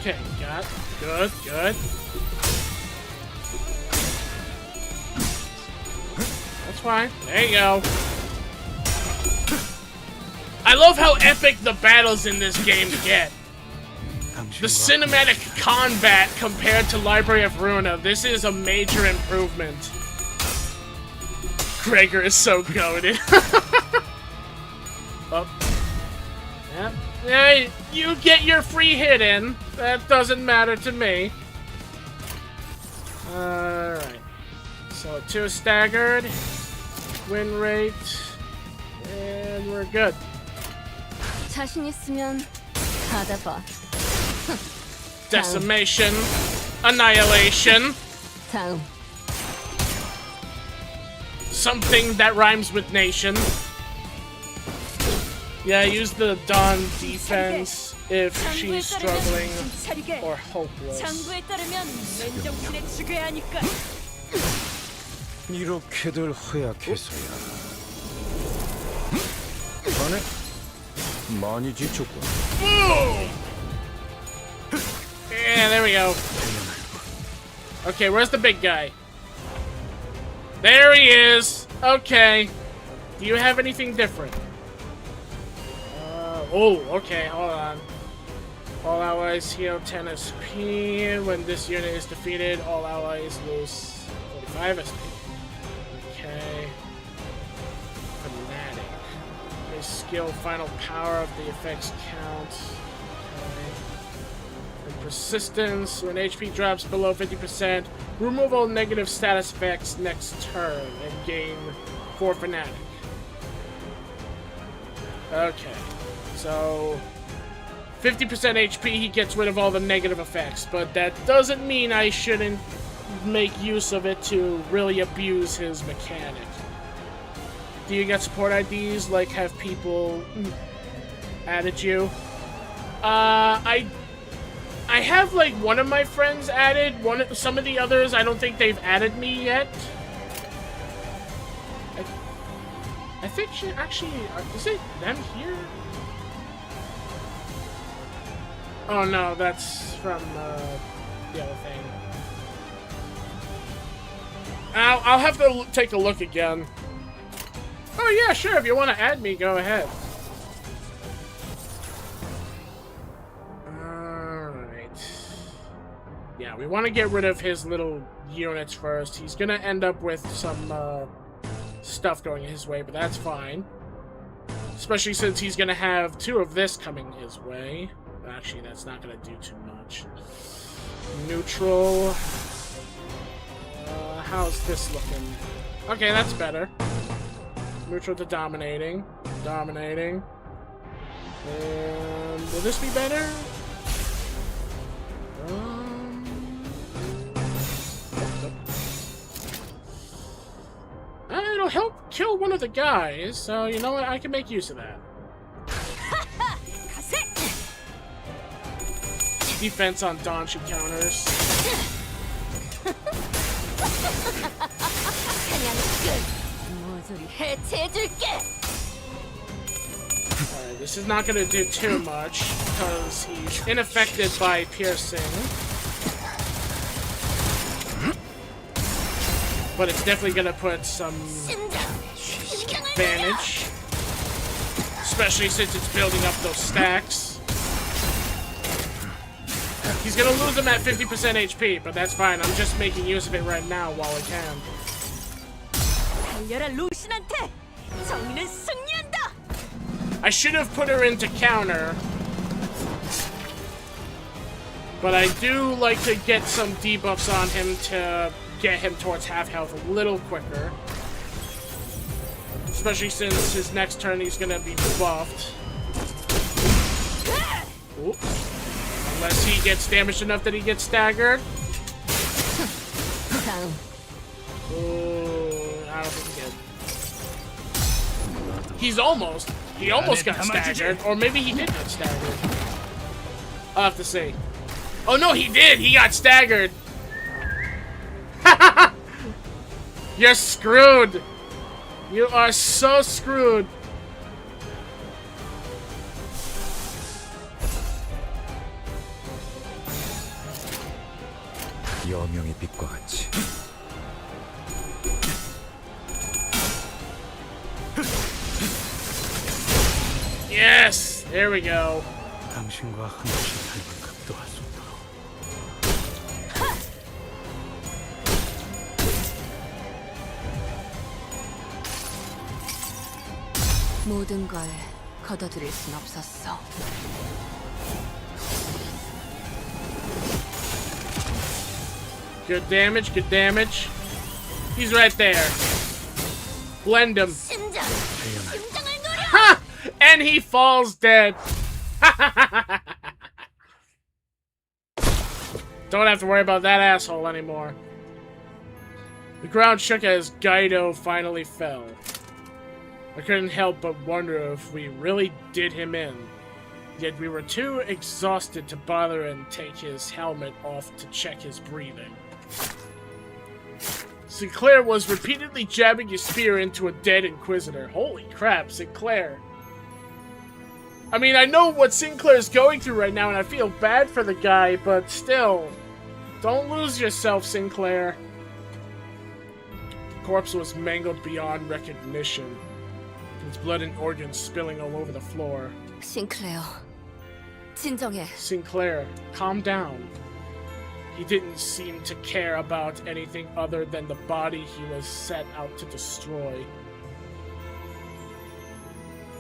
Okay, got good, good. That's fine. There you go. I love how epic the battles in this game get. The cinematic combat compared to Library of Ruina, this is a major improvement. Gregor is so goated. Oh. Yep. Hey, you get your free hit in. That doesn't matter to me. Alright. So 2 staggered. Win rate. And we're good. 자신 있으면 받아봐. Decimation. Annihilation. 다음. Something that rhymes with nation. Yeah, use the Dawn defense if she's struggling or hopeless. 장부에 따르면 맨정신에 죽여야 하니까. 이렇게들 허약해서야. 자네 많이 지쳤군. Yeah, there we go. Okay, where's the big guy? There he is. Okay. Do you have anything different? Oh, okay, hold on. All allies heal 10 SP. When this unit is defeated, all allies lose 45 SP. Okay. Fanatic. His skill, final power of the effects count. Okay. And persistence. When HP drops below 50%, remove all negative status effects next turn and gain 4 Fanatic. Okay. So, 50% HP, he gets rid of all the negative effects, but that doesn't mean I shouldn't make use of it to really abuse his mechanic. Do you get support IDs? Like, have people added you? I have, like, one of my friends added. Some of the others, I don't think they've added me yet. I think she actually... Is it them here? Oh no, that's from the other thing. I'll have to take a look again. Oh yeah, sure, if you want to add me, go ahead. Alright. Yeah, we want to get rid of his little units first. He's gonna end up with some stuff going his way, but that's fine. Especially since he's gonna have 2 of this coming his way. Actually, that's not gonna do too much. Neutral. How's this looking? Okay, that's better. Neutral to dominating. Dominating. And will this be better? It'll help kill one of the guys, so you know what? I can make use of that. Defense on Danshu counters. Alright, this is not gonna do too much because he's unaffected by piercing. But it's definitely gonna put some advantage. Especially since it's building up those stacks. He's gonna lose them at 50% HP, but that's fine. I'm just making use of it right now while I can. I should have put her into counter. But I do like to get some debuffs on him to get him towards half health a little quicker. Especially since his next turn he's gonna be buffed. Oops. Unless he gets damaged enough that he gets staggered. I don't think he did. He almost got staggered. Or maybe he did get staggered. I'll have to see. Oh no, he did! He got staggered! You're screwed! You are so screwed! 여명의 빛과 같이. Here we go. 당신과 한없이 닮은 급도할 수 없도록. 모든 걸 거둬들일 순 없었어. Good damage, good damage. He's right there. Blend him. Ha! And he falls dead. Don't have to worry about that asshole anymore. The ground shook as Guido finally fell. I couldn't help but wonder if we really did him in. Yet we were too exhausted to bother and take his helmet off to check his breathing. Sinclair was repeatedly jabbing his spear into a dead Inquisitor. Holy crap, Sinclair. I mean, I know what Sinclair's going through right now, and I feel bad for the guy, but still. Don't lose yourself, Sinclair. The corpse was mangled beyond recognition. Its blood and organs spilling all over the floor. 싱클레어, 진정해. Sinclair, calm down. He didn't seem to care about anything other than the body he was set out to destroy.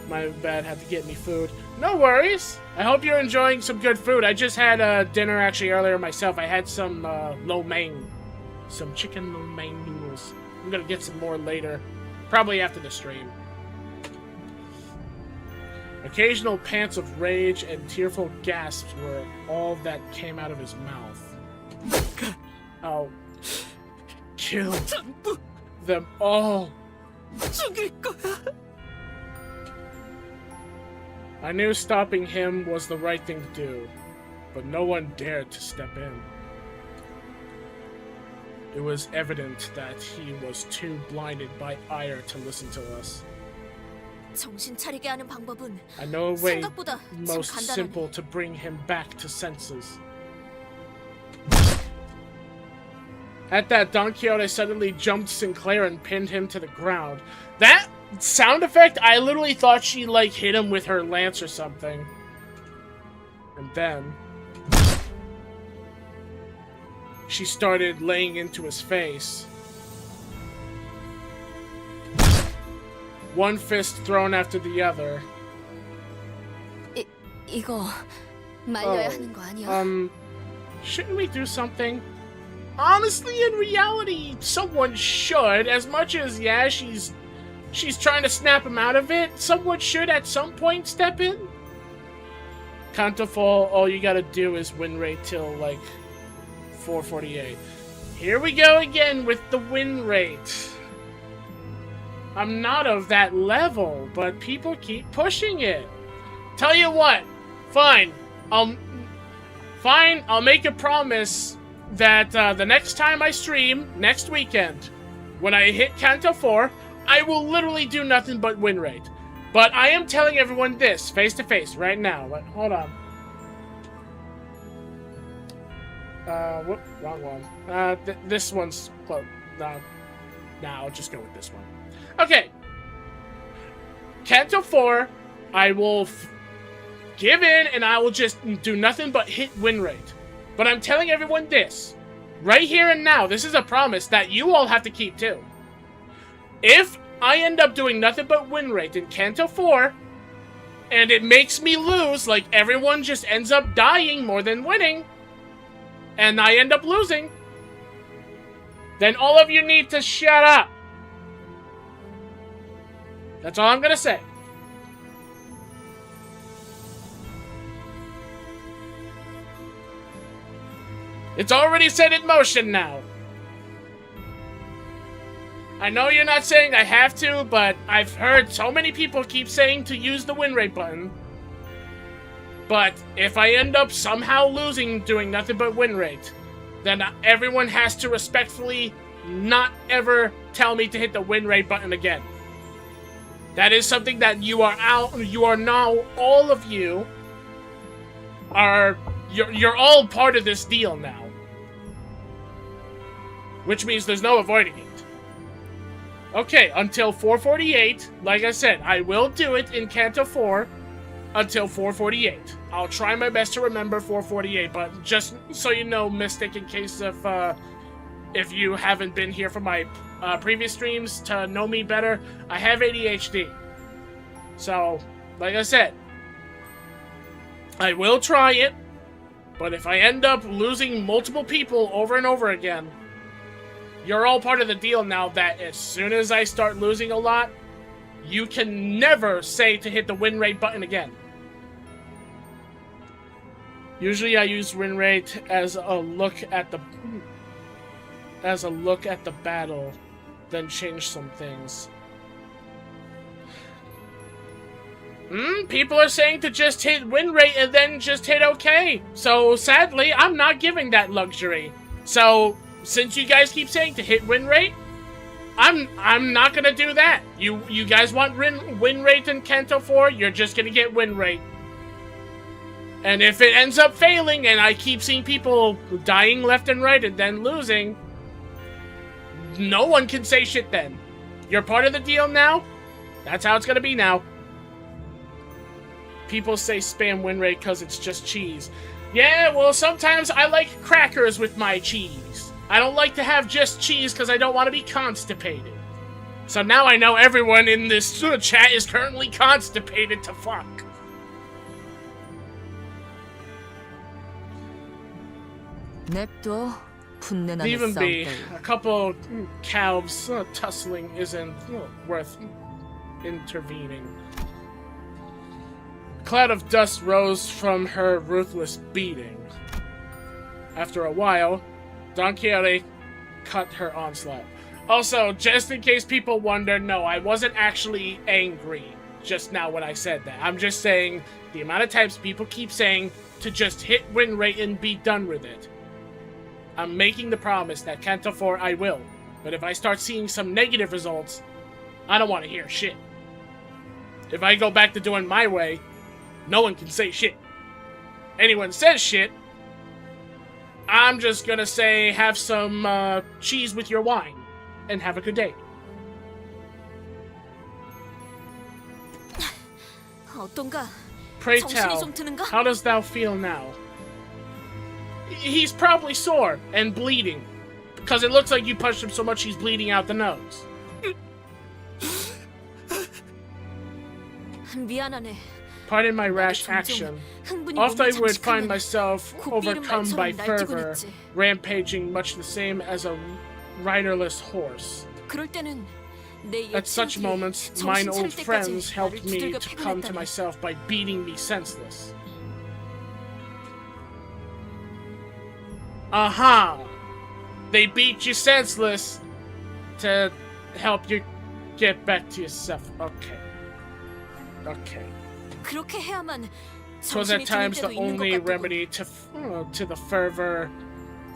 My bad, had to get me food. No worries! I hope you're enjoying some good food. I just had dinner actually earlier myself. I had some lo mein. Some chicken lo mein noodles. I'm gonna get some more later. Probably after the stream. Occasional pants of rage and tearful gasps were all that came out of his mouth. I'll kill them all. I knew stopping him was the right thing to do, but no one dared to step in. It was evident that he was too blinded by ire to listen to us. 정신 차리게 하는 방법은 I know a way 생각보다 참 most 간단하네. simple to bring him back to senses. At that, Don Quixote suddenly jumped Sinclair and pinned him to the ground. That sound effect, I literally thought she, like, hit him with her lance or something. And then she started laying into his face. One fist thrown after the other. 이거 말려야 하는 거 아니야? Shouldn't we do something? Honestly, in reality, someone should. As much as, yeah, she's trying to snap him out of it, someone should at some point step in. Counterfall, all you gotta do is win rate till, like, 448. Here we go again with the win rate. I'm not of that level, but people keep pushing it. Tell you what, fine, I'll make a promise that the next time I stream, next weekend, when I hit Canto 4, I will literally do nothing but win rate. But I am telling everyone this, face to face, right now. Hold on. Whoop, wrong one. This one's close. No, I'll just go with this one. Okay. Canto 4, I will give in and I will just do nothing but hit win rate. But I'm telling everyone this, right here and now, this is a promise that you all have to keep too. If I end up doing nothing but win rate in Canto 4, and it makes me lose, like everyone just ends up dying more than winning, and I end up losing, then all of you need to shut up. That's all I'm gonna say. It's already set in motion now. I know you're not saying I have to, but I've heard so many people keep saying to use the win rate button. But if I end up somehow losing doing nothing but win rate, then everyone has to respectfully not ever tell me to hit the win rate button again. That is something that you are now, all of you are, you're all part of this deal now. Which means there's no avoiding it. Okay, until 448, like I said, I will do it in Canto 4. until 448. I'll try my best to remember 448, but just so you know, Mystic, in case of if you haven't been here for my previous streams to know me better, I have ADHD. So, like I said, I will try it, but if I end up losing multiple people over and over again, you're all part of the deal now that as soon as I start losing a lot, you can never say to hit the win rate button again. Usually I use win rate as a look at the battle, then change some things. People are saying to just hit win rate and then just hit OK. So sadly, I'm not giving that luxury. So since you guys keep saying to hit win rate, I'm not gonna do that. You guys want win rate in Kanto 4, you're just gonna get win rate. And if it ends up failing and I keep seeing people dying left and right and then losing, no one can say shit then. You're part of the deal now. That's how it's gonna be now. People say spam win rate because it's just cheese. Yeah, well, sometimes I like crackers with my cheese. I don't like to have just cheese because I don't want to be constipated. So now I know everyone in this chat is currently constipated to fuck. Leave him be. A couple calves tussling isn't worth intervening. A cloud of dust rose from her ruthless beating. After a while, Don Quixote cut her onslaught. Also, just in case people wonder, no, I wasn't actually angry just now when I said that. I'm just saying the amount of times people keep saying to just hit win rate and be done with it. I'm making the promise that Kanto 4 I will, but if I start seeing some negative results, I don't want to hear shit. If I go back to doing my way, no one can say shit. Anyone says shit, I'm just gonna say have some cheese with your wine and have a good day. Pray tell, how does thou feel now? He's probably sore and bleeding, because it looks like you punched him so much he's bleeding out the nose. Pardon my rash action. Often I would find myself overcome by fervor, rampaging much the same as a riderless horse. At such moments, mine old friends helped me to come to myself by beating me senseless. Aha! They beat you senseless to help you get back to yourself. Okay. Okay. 'Twas at times the only remedy to the fervor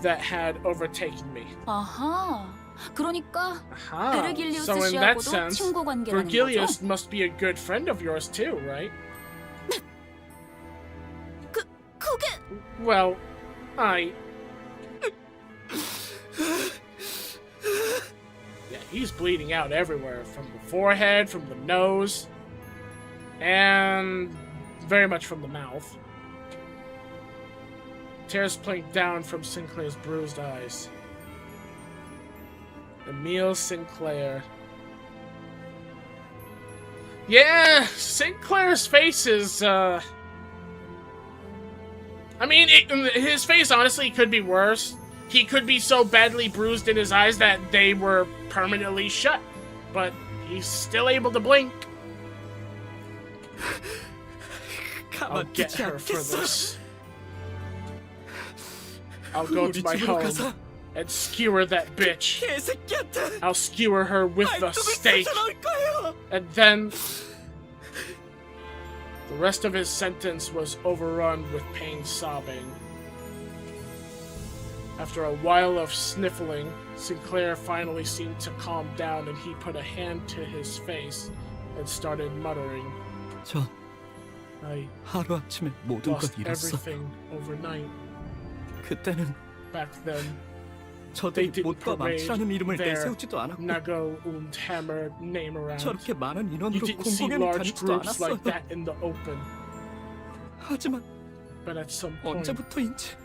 that had overtaken me. 아하. 그러니까 Aha. So in that sense, 친구 관계라는 Virgilius 거죠? must be a good friend of yours too, right? Well, yeah, he's bleeding out everywhere, from the forehead, from the nose, and very much from the mouth. Tears playing down from Sinclair's bruised eyes. Emile Sinclair. Yeah, Sinclair's face is, I mean, his face honestly could be worse. He could be so badly bruised in his eyes that they were permanently shut. But he's still able to blink. I'll get her for this. I'll go to my home and skewer that bitch. I'll skewer her with the steak. And then the rest of his sentence was overrun with pain sobbing. After a while of sniffling, Sinclair finally seemed to calm down and he put a hand to his face and started muttering. I lost everything overnight. Back then, they didn't parade their Nago und Hammer name around. You didn't see large groups like that in the open. 하지만 But at some point, 언제부터인지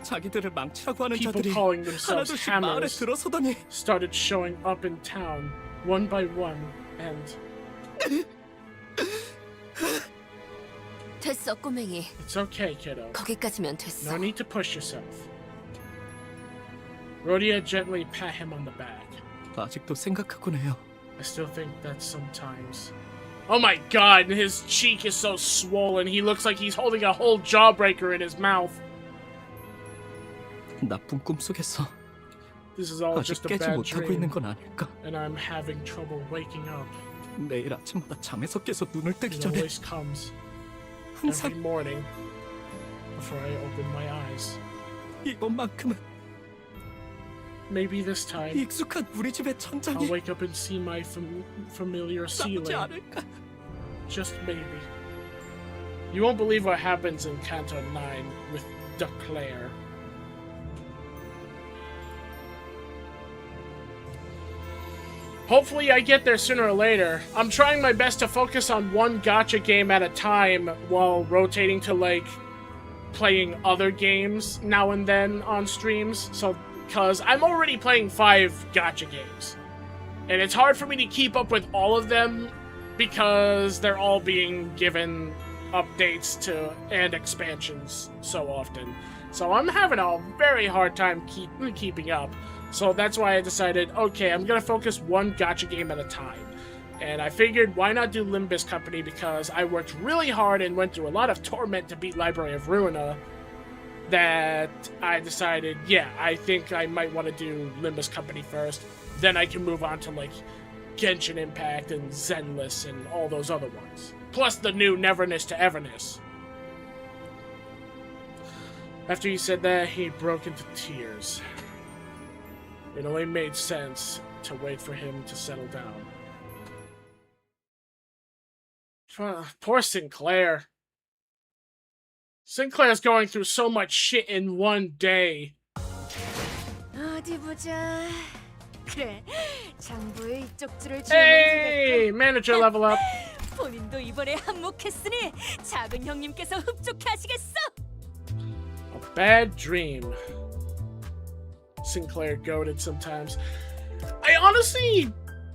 자기들을 망치라고 하는 people 자들이 calling themselves 하나둘씩 마을에 hammers 들어서더니 started showing up in town one by one, and 됐어, 꼬맹이. it's okay, kiddo. 거기까지면 됐어. No need to push yourself. Rhodia gently pat him on the back. 아직도 생각하곤 해요. I still think that sometimes. Oh my god, his cheek is so swollen. He looks like he's holding a whole jawbreaker in his mouth. 나쁜 꿈 속에서 This is all 아직 just a 깨지 bad 못하고 dream, 있는 건 아닐까? and I'm having trouble waking up. 매일 아침마다 잠에서 깨서 눈을 뜨기 It 전에 always comes 항상 every morning before I open my eyes. 이번만큼은 Maybe this time 익숙한 우리 집의 I'll 천장이 wake up and see my familiar 싸우지 ceiling. 않을까? Just maybe. You won't believe what happens in Canto 9 with Duclair. Hopefully I get there sooner or later. I'm trying my best to focus on one gacha game at a time while rotating to, like, playing other games now and then on streams. So, because I'm already playing 5 gacha games. And it's hard for me to keep up with all of them because they're all being given updates to and expansions so often. So I'm having a very hard time keeping up. So that's why I decided, okay, I'm gonna focus one gacha game at a time. And I figured, why not do Limbus Company, because I worked really hard and went through a lot of torment to beat Library of Ruina, that I decided, yeah, I think I might want to do Limbus Company first. Then I can move on to, like, Genshin Impact and Zenless and all those other ones. Plus the new Neverness to Everness. After he said that, he broke into tears. It only made sense to wait for him to settle down. Poor Sinclair. Sinclair's going through so much shit in one day. 어디 보자. 그래, 장부의 이쪽 줄을 Hey, manager level up. 본인도 이번에 한몫했으니 작은 형님께서 흡족해 하시겠어. A bad dream. Sinclair goaded sometimes.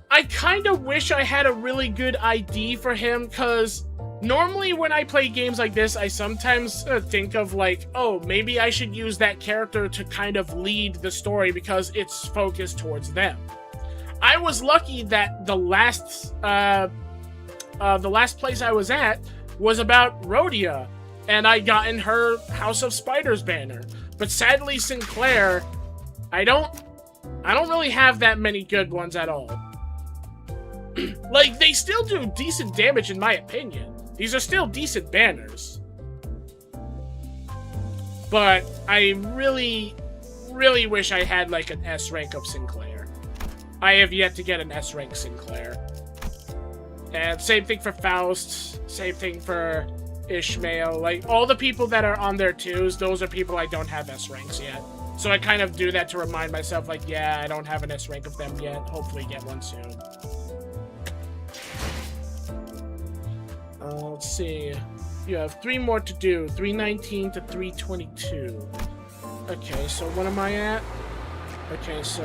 I kind of wish I had a really good ID for him, because normally when I play games like this, I sometimes think of, like, oh, maybe I should use that character to kind of lead the story because it's focused towards them. I was lucky that the last place I was at was about Rhodia, and I got in her House of Spiders banner. But sadly, Sinclair, I don't really have that many good ones at all. Like, they still do decent damage in my opinion. These are still decent banners. But I really, really wish I had, like, an S rank of Sinclair. I have yet to get an S rank Sinclair. And same thing for Faust, same thing for Ishmael. Like, all the people that are on their 2s, those are people I don't have S ranks yet. So I kind of do that to remind myself, like, yeah, I don't have an S rank of them yet. Hopefully get one soon. Let's see. You have 3 more to do. 319 to 322. Okay, so what am I at? Okay, so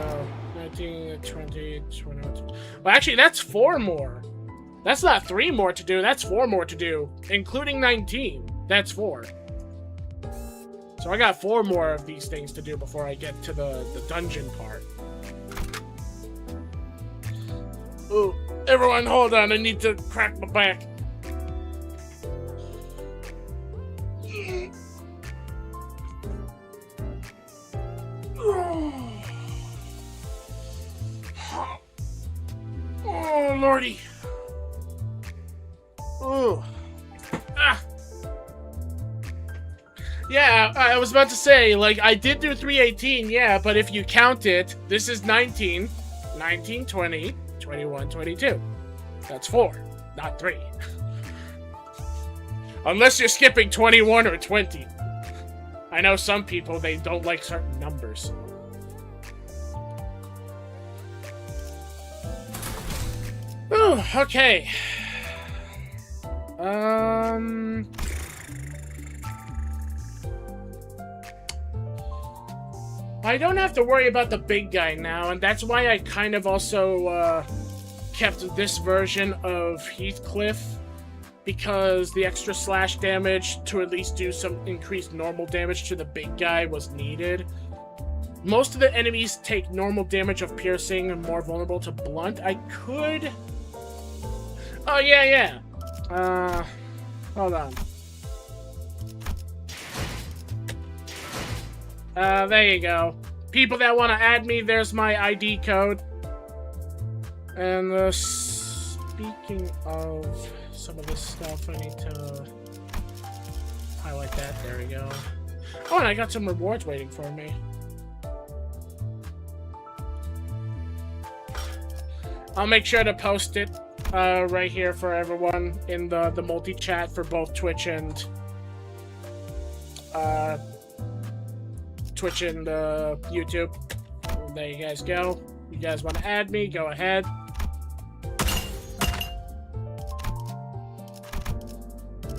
19, 20, 21. Well, actually, that's 4 more. That's not 3 more to do. That's 4 more to do, including 19. That's 4. So I got 4 more of these things to do before I get to the dungeon part. Ooh, everyone hold on. I need to crack my back. Oh, lordy. Ooh. Ah. Yeah, I was about to say, like, I did do 318, yeah, but if you count it, this is 19, 19, 20, 21, 22. That's 4, not 3. Unless you're skipping 21 or 20. I know some people, they don't like certain numbers. Ooh, okay. I don't have to worry about the big guy now, and that's why I kind of also kept this version of Heathcliff, because the extra slash damage to at least do some increased normal damage to the big guy was needed. Most of the enemies take normal damage of piercing and more vulnerable to blunt. I could... Oh, yeah. Hold on. There you go. People that want to add me, there's my ID code. And, speaking of some of this stuff, I need to highlight that. There we go. Oh, and I got some rewards waiting for me. I'll make sure to post it right here for everyone in the multi-chat for both Twitch and YouTube. There you guys go. You guys want to add me, go ahead.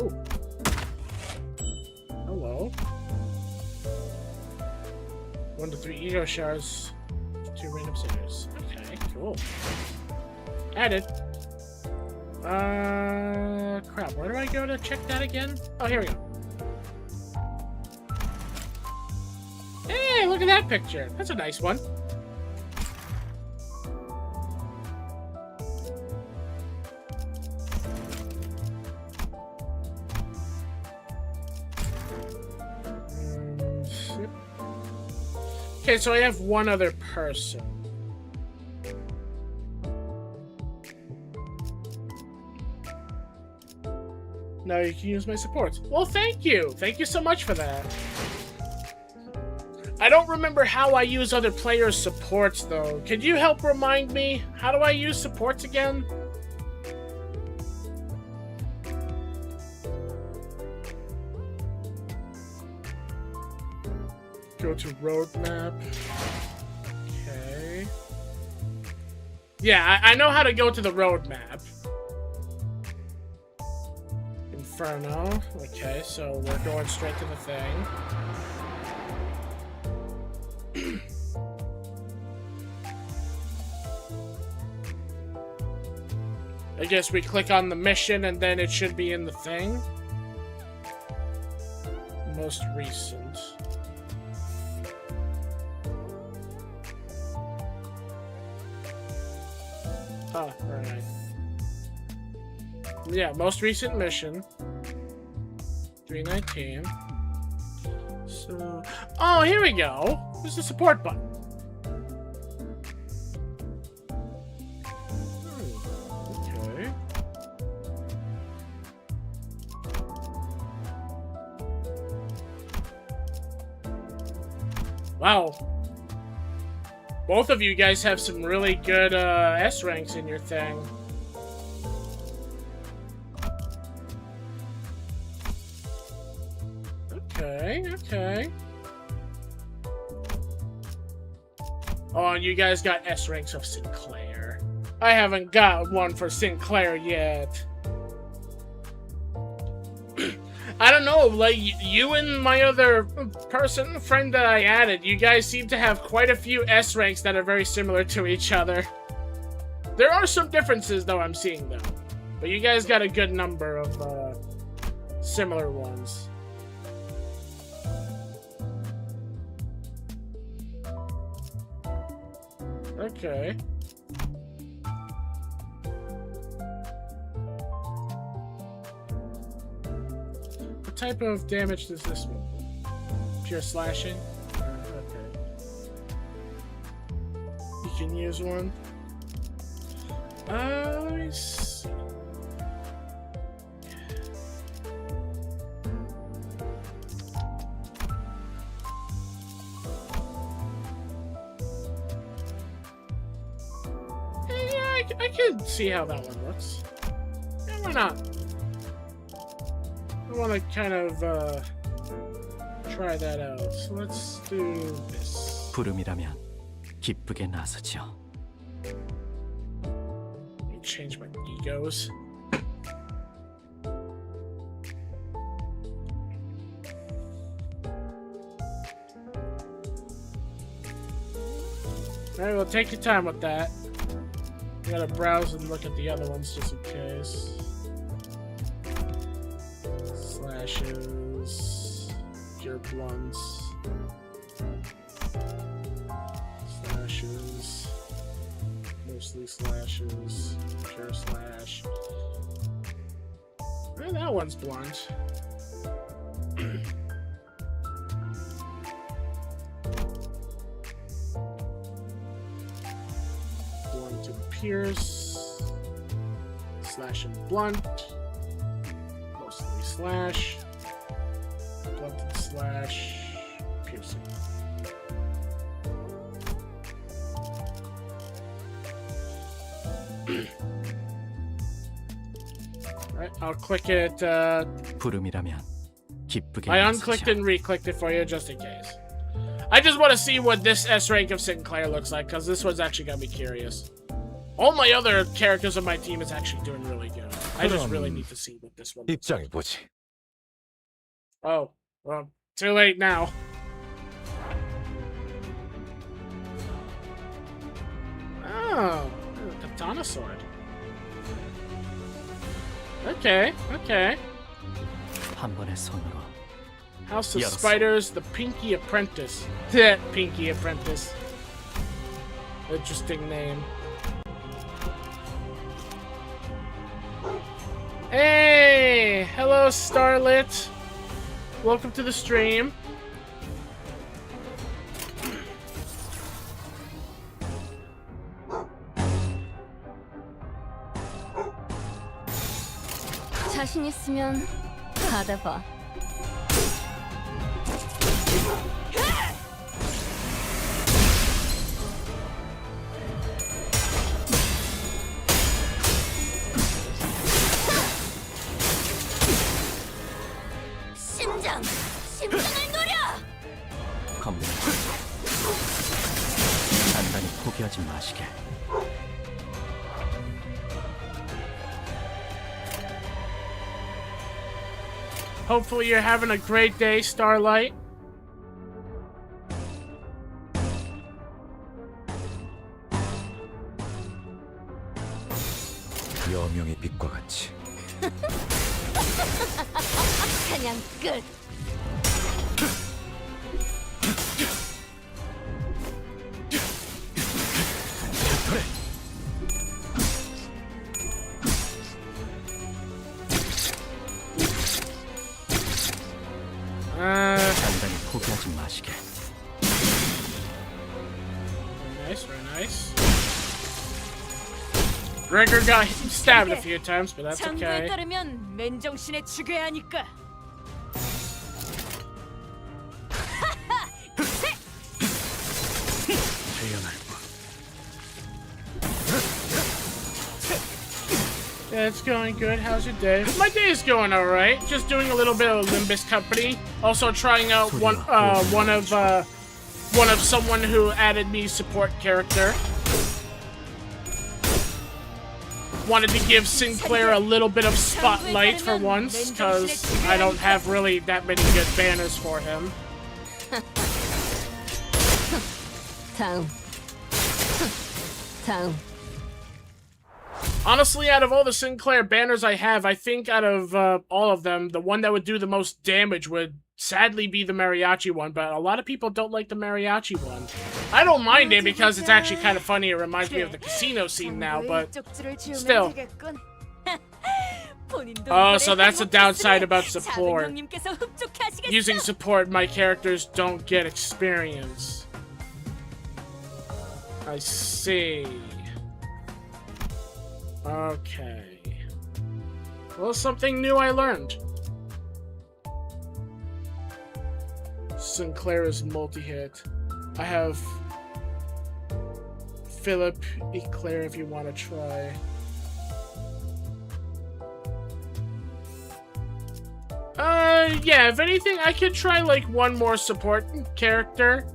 Ooh. Hello. 1 to 3 ego shards, 2 random sinners. Okay, cool. Added. Crap, where do I go to check that again? Oh, here we go. Hey, look at that picture. That's a nice one. Okay, so I have one other person. Now you can use my supports. Well, thank you. Thank you so much for that. I don't remember how I use other players' supports, though. Could you help remind me? How do I use supports again? Go to roadmap. Okay. Yeah, I know how to go to the roadmap. Inferno. Okay, so we're going straight to the thing. I guess we click on the mission and then it should be in the thing. Most recent. Oh, right. Yeah, most recent mission. 319. So... Oh, here we go! There's the support button. Okay. Wow. Both of you guys have some really good S ranks in your thing. Okay. Oh, and you guys got S ranks of Sinclair. I haven't got one for Sinclair yet. I don't know, like, you and my other friend that I added, you guys seem to have quite a few S ranks that are very similar to each other. There are some differences, though, I'm seeing, though. But you guys got a good number of, similar ones. Okay. What type of damage does this one? Pure slashing? Okay. You can use one. I see. I can see how that one looks. Yeah, why not? I want to kind of try that out. So let's do this. 부름이라면 기쁘게 나서죠. Let me change my egos. Alright, well, take your time with that. I gotta browse and look at the other ones just in case. Slashes. Pure blunts. Slashes. Mostly slashes. Pure slash. Well, that one's blunt. Blunt and pierce. Slash and blunt. Mostly slash. Blunt and slash. Piercing. Alright, I'll click it. 부름이라면 기쁘게. I unclicked and reclicked it for you just in case. I just want to see what this S rank of Sinclair looks like, because this one's actually got me curious. All my other characters on my team is actually doing really good. I just really need to see what this one looks like. 입장이 뭐지? Oh, well, too late now. Oh, a katana sword. Okay, okay. 한 번의 손으로. House of Yes. Spiders, the Pinky Apprentice. That Pinky Apprentice. Interesting name. Hey! Hello, Starlit. Welcome to the stream. 자신 있으면 받아봐. 심장을 노려! 겁니다. 단단히 포기하지 마시게. Hopefully you're having a great day, Starlight. 여명의 빛과 같이. 그냥 끝. 단단히 포기하지 마시게. Very nice, very nice. Gregor got stabbed a few times, but that's 장부에 okay. 따르면 맨정신에 죽여야 하니까. Yeah, it's going good. How's your day? My day is going all right. Just doing a little bit of Limbus Company. Also trying out one of someone who added me support character. Wanted to give Sinclair a little bit of spotlight for once, because I don't have really that many good banners for him. 다음. Honestly, out of all the Sinclair banners I have, I think out of all of them, the one that would do the most damage would sadly be the mariachi one, but a lot of people don't like the mariachi one. I don't mind it because it's actually kind of funny. It reminds me of the casino scene now, but still. Oh, so that's the downside about support. Using support, my characters don't get experience. I see. Okay. Well, something new I learned. Sinclair is multi-hit. I have Philip Eclair if you want to try. Yeah, if anything, I could try like one more support character.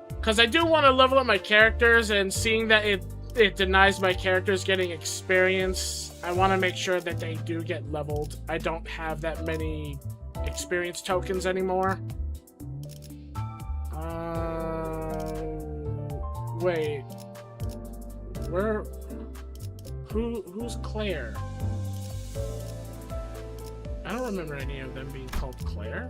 Because I do want to level up my characters, and seeing that it denies my characters getting experience, I want to make sure that they do get leveled. I don't have that many experience tokens anymore. Wait. Where? Who's Claire? I don't remember any of them being called Claire.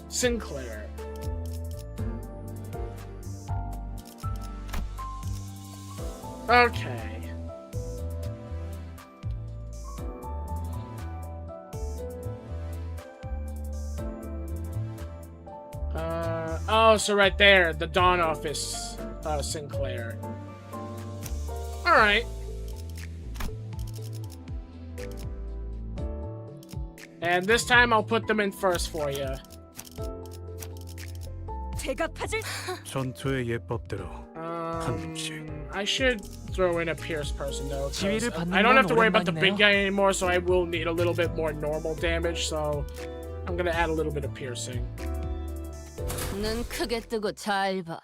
Sinclair. Okay. Oh, so right there, the Dawn office, Sinclair. Alright. And this time I'll put them in first for you. 전투의 예법대로 한 놈씩. I should throw in a Pierce person though. 'Cause 지휘를 받는 I don't have to 건 worry about the big 오랜만이네요. guy anymore, so I will need a little bit more normal damage, so I'm gonna add a little bit of piercing. 눈 크게 뜨고 잘 봐.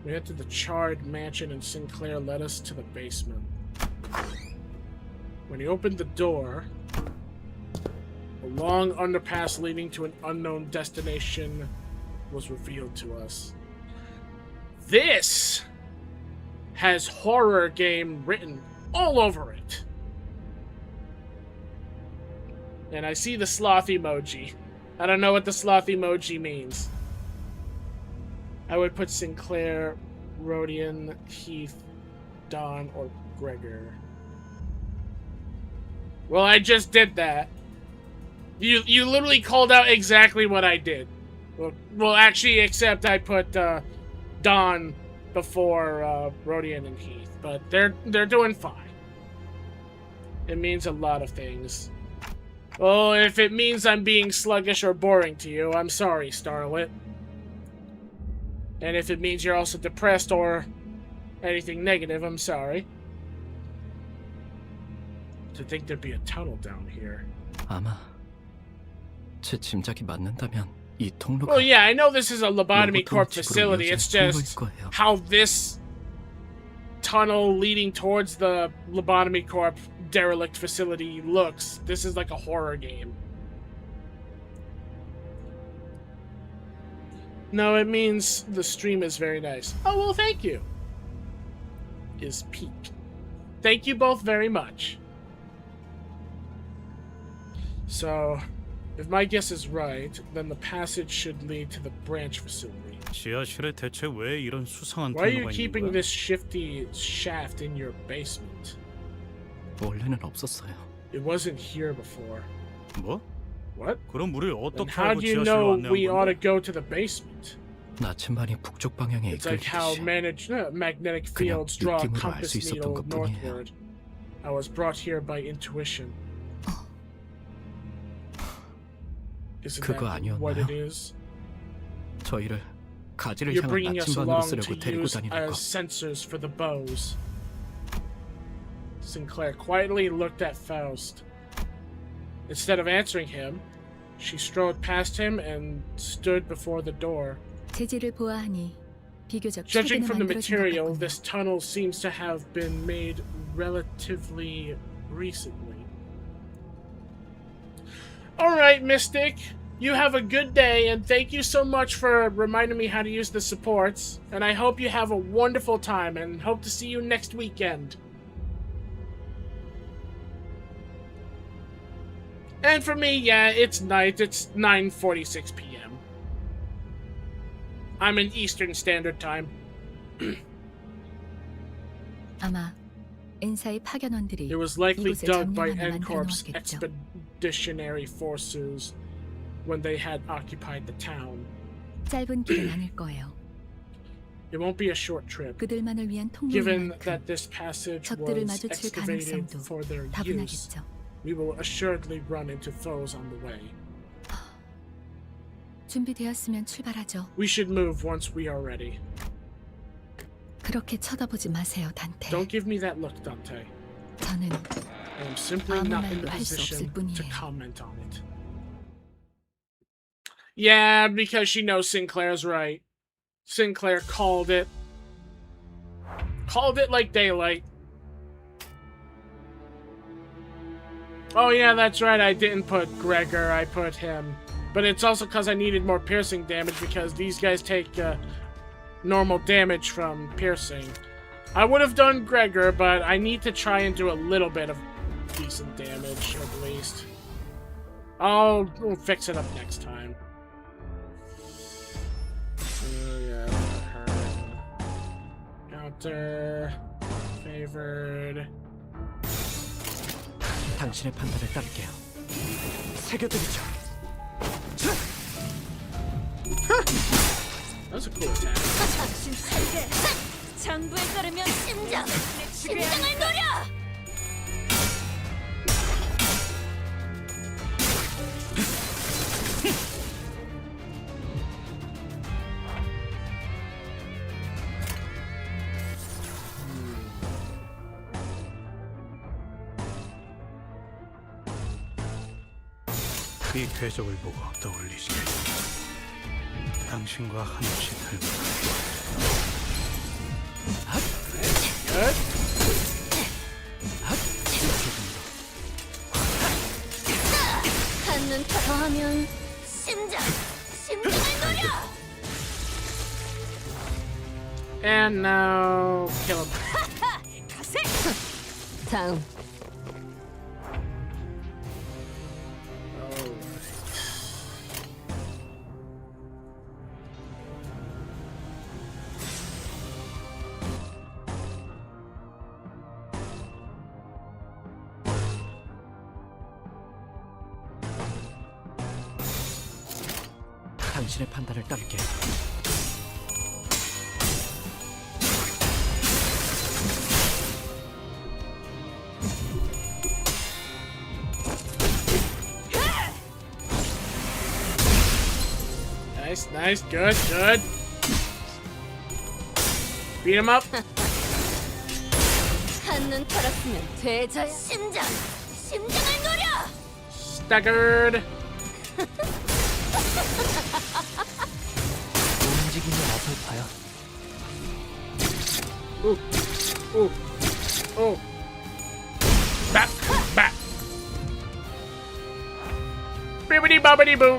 We entered the charred mansion and Sinclair led us to the basement. When he opened the door, a long underpass leading to an unknown destination was revealed to us. This has horror game written all over it. And I see the sloth emoji. I don't know what the sloth emoji means. I would put Sinclair, Rodian, Heath, Don, or Gregor. Well, I just did that. You literally called out exactly what I did. Well, actually, except I put Don before Rodian and Heath, but they're doing fine. It means a lot of things. Oh, if it means I'm being sluggish or boring to you, I'm sorry, Starlet. And if it means you're also depressed or anything negative, I'm sorry. To think there'd be a tunnel down here. 아마 제 짐작이 맞는다면 이 통로가 Well, yeah, I know this is a lobotomy corp 로보토미 집으로 facility. 이어지는 It's just 통로일 거예요. how this tunnel leading towards the lobotomy corp derelict facility looks. This is like a horror game. No, it means the stream is very nice. Oh, well, thank you. Is peak. Thank you both very much. So, if my guess is right, then the passage should lead to the branch facility. 지하실에 대체 왜 이런 수상한 Why are you 통로가 있는 keeping 거야? this shifty shaft in your basement? 원래는 없었어요. It wasn't here before. 뭐? What? 그럼 우리를 Then 어떻게 how 알고 do you 지하실로 know 안내한 we ought to 건데? go to the basement? 나침반이 북쪽 방향에 It's like how 이끌리듯이 magnetic 그냥 fields draw a 느낌으로 알 compass 수 있었던 needle 것뿐이에요. northward. I was brought here by intuition. Isn't 그거 that what it 아니었나요? is? 저희를 가지를 You're 향한 bringing us 나침반으로 along 쓰려고 to 데리고 use 다니는 as 거. sensors for the bows. Sinclair quietly looked at Faust. Instead of answering him, she strode past him and stood before the door. 재질을 보아하니 비교적 Judging 최근에 from the 만들어진 것 material, 같군요. this tunnel seems to have been made relatively recently. Alright, Mystic. You have a good day, and thank you so much for reminding me how to use the supports. And I hope you have a wonderful time, and hope to see you next weekend. And for me, yeah, it's night. It's 9:46 p.m. I'm in Eastern Standard Time. 아마 엔사의 파견원들이 It was likely 이곳에 dug by 정령만을 만들어 N-Corp's 놓았겠죠. expeditionary forces when they had occupied the town. 짧은 길은 아닐 거예요. It won't be a short trip, 그들만을 위한 given 통로인 that 만큼 this passage 적들을 was 마주칠 excavated 가능성도 for their use. 다분하겠죠. We will assuredly run into foes on the way. 준비되었으면 출발하죠. We should move once we are ready. 그렇게 쳐다보지 마세요, 단테. Don't give me that look, Dante. 저는 I am simply 아무 not in the 말도 할 수 position 없을 to 뿐이에요. comment on it. Yeah, because she knows Sinclair's right. Sinclair called it. Called it like daylight. Oh yeah, that's right. I didn't put Gregor. I put him. But it's also because I needed more piercing damage because these guys take normal damage from piercing. I would have done Gregor, but I need to try and do a little bit of decent damage at least. We'll fix it up next time. Yeah, her. Counter. Favored. 당신의 판단을 따를게요. 새겨드리죠. That's a cool attack. 정신 차리게. 장부에 따르면 심장을 노려. 이 궤적을 보고 떠올리시게. 당신과 한없이 닮은 한눈 더하면 심장을 노려. And now kill him. 가세. 다음. 당신의 판단을 따를게요. Nice, good. Beat him up. 한눈 팔았으면 되져야. 심장을 노려. Staggered. 움직임이 어설퍼요. Ooh. Back. Bibbidi bobbidi boo.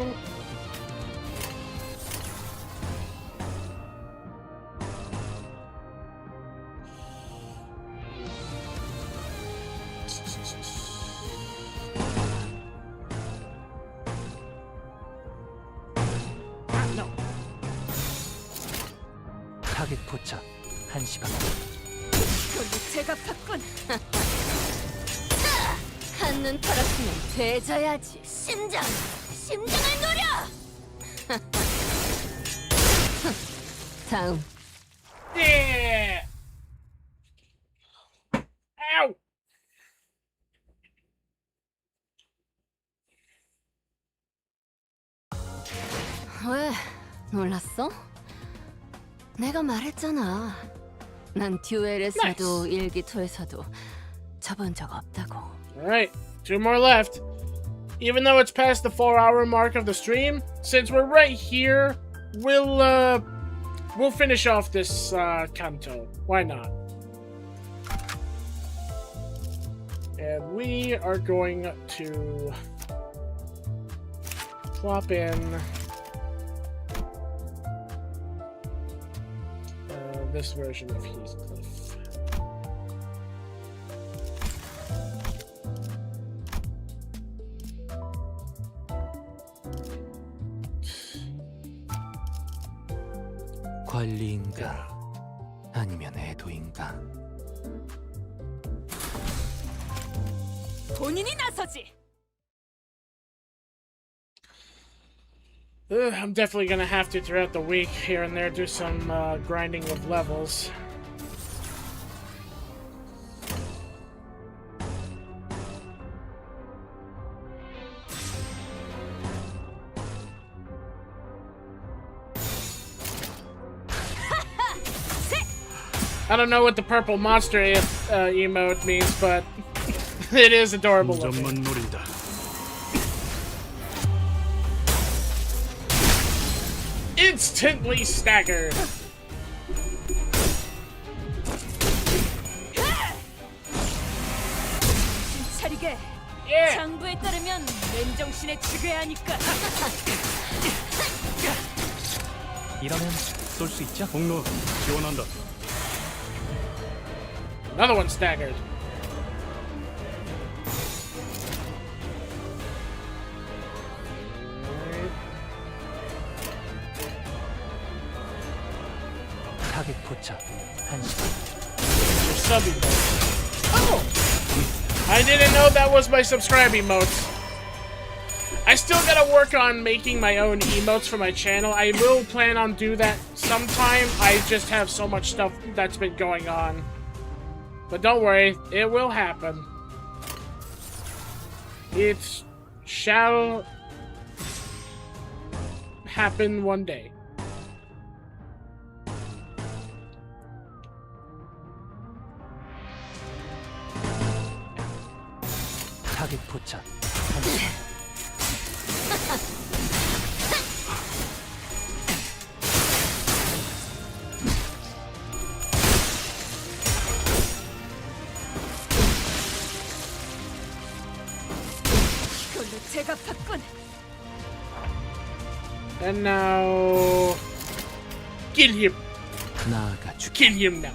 타겟 포착 1시간. 그걸로 제가 팠군. 한눈 팔았으면 되져야지. 심장을 노려. 다음. Yeah. Ow. 왜? 놀랐어? 내가 말했잖아. 난 듀엘에서도 일기토에서도 접은 적 없다고. Alright, 2 more left. Even though it's past the 4-hour mark of the stream, since we're right here, we'll finish off this canto. Why not? And we are going to swap in this version of Heathcliff. 관리인가 아니면 애도인가. 본인이 나서지. I'm definitely gonna have to, throughout the week, here and there, do some grinding of levels. I don't know what the purple monster emote means, but it is adorable looking. 점만 노린다. Instantly staggered. 차리게. Yeah. 장부에 따르면 맨정신에 지배하니까. 이러면 쏠 수 있죠? 공로 지원한다. Another one staggered. 타겟 포착 1시간. Your sub emote. Oh! I didn't know that was my subscribe emotes. I still gotta work on making my own emotes for my channel. I will plan on do that sometime. I just have so much stuff that's been going on. But don't worry, it will happen. It shall happen one day. 타겟 포착 1시간. 이걸로 제가 받군. And now... Kill him. 나아가 죽. Kill him now.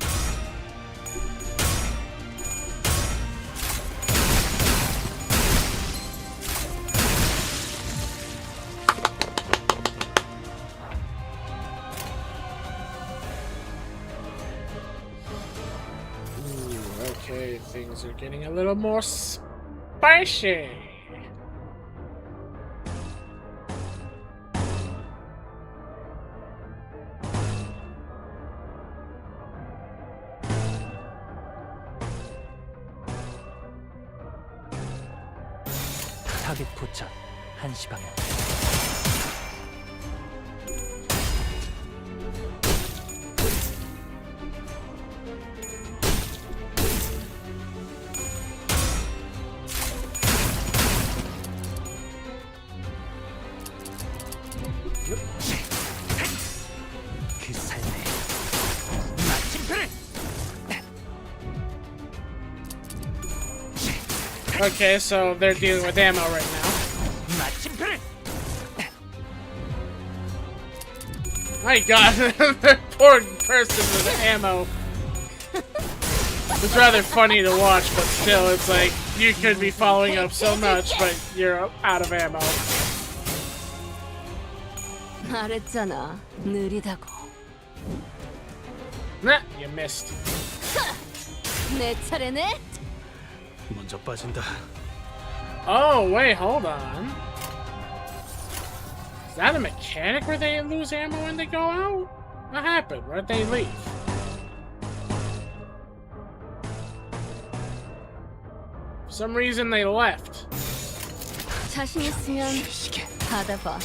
Okay, things are getting a little more spicy. 타겟 포착 1시 방향. 그 삶에 마침표를. Okay, so they're dealing with ammo right now. 마침표를. My god, the poor person with ammo. It's rather funny to watch, but still, it's like, you could be following up so much, but you're out of ammo. 말했잖아, 느리다고. Nah, you missed. 내 차례네. 먼저 빠진다. Oh, wait, hold on. Is that a mechanic where they lose ammo when they go out? What happened? Where'd they leave? For some reason they left. 자신 있으면 받아봐.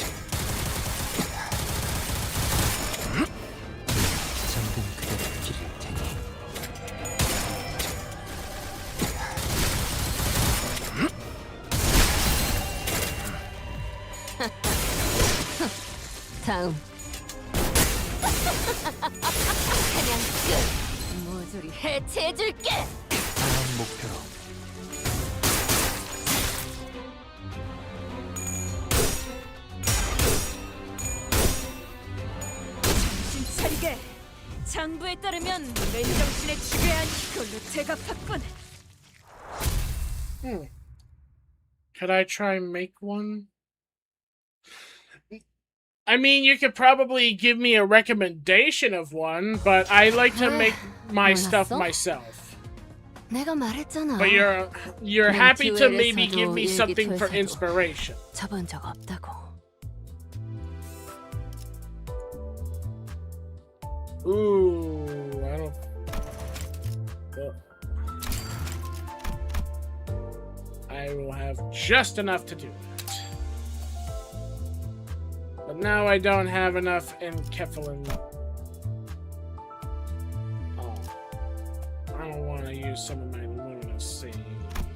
잠든 그대를 기를 테니 다음. 그냥 끝. 모조리 해체해줄게. 다음 목표로. 정신 차리게. 장부에 따르면 맨정신에 지배한 이걸로 제가 받군. Could I try and make one? I mean, you could probably give me a recommendation of one, but I like to make my stuff myself. 내가 말했잖아. But you're happy to maybe give me something for inspiration. 쳐본 적 없다고. Ooh, I don't. I will have just enough to do that. But now I don't have enough in Kefalin. Oh. I don't want to use some of my lunacy.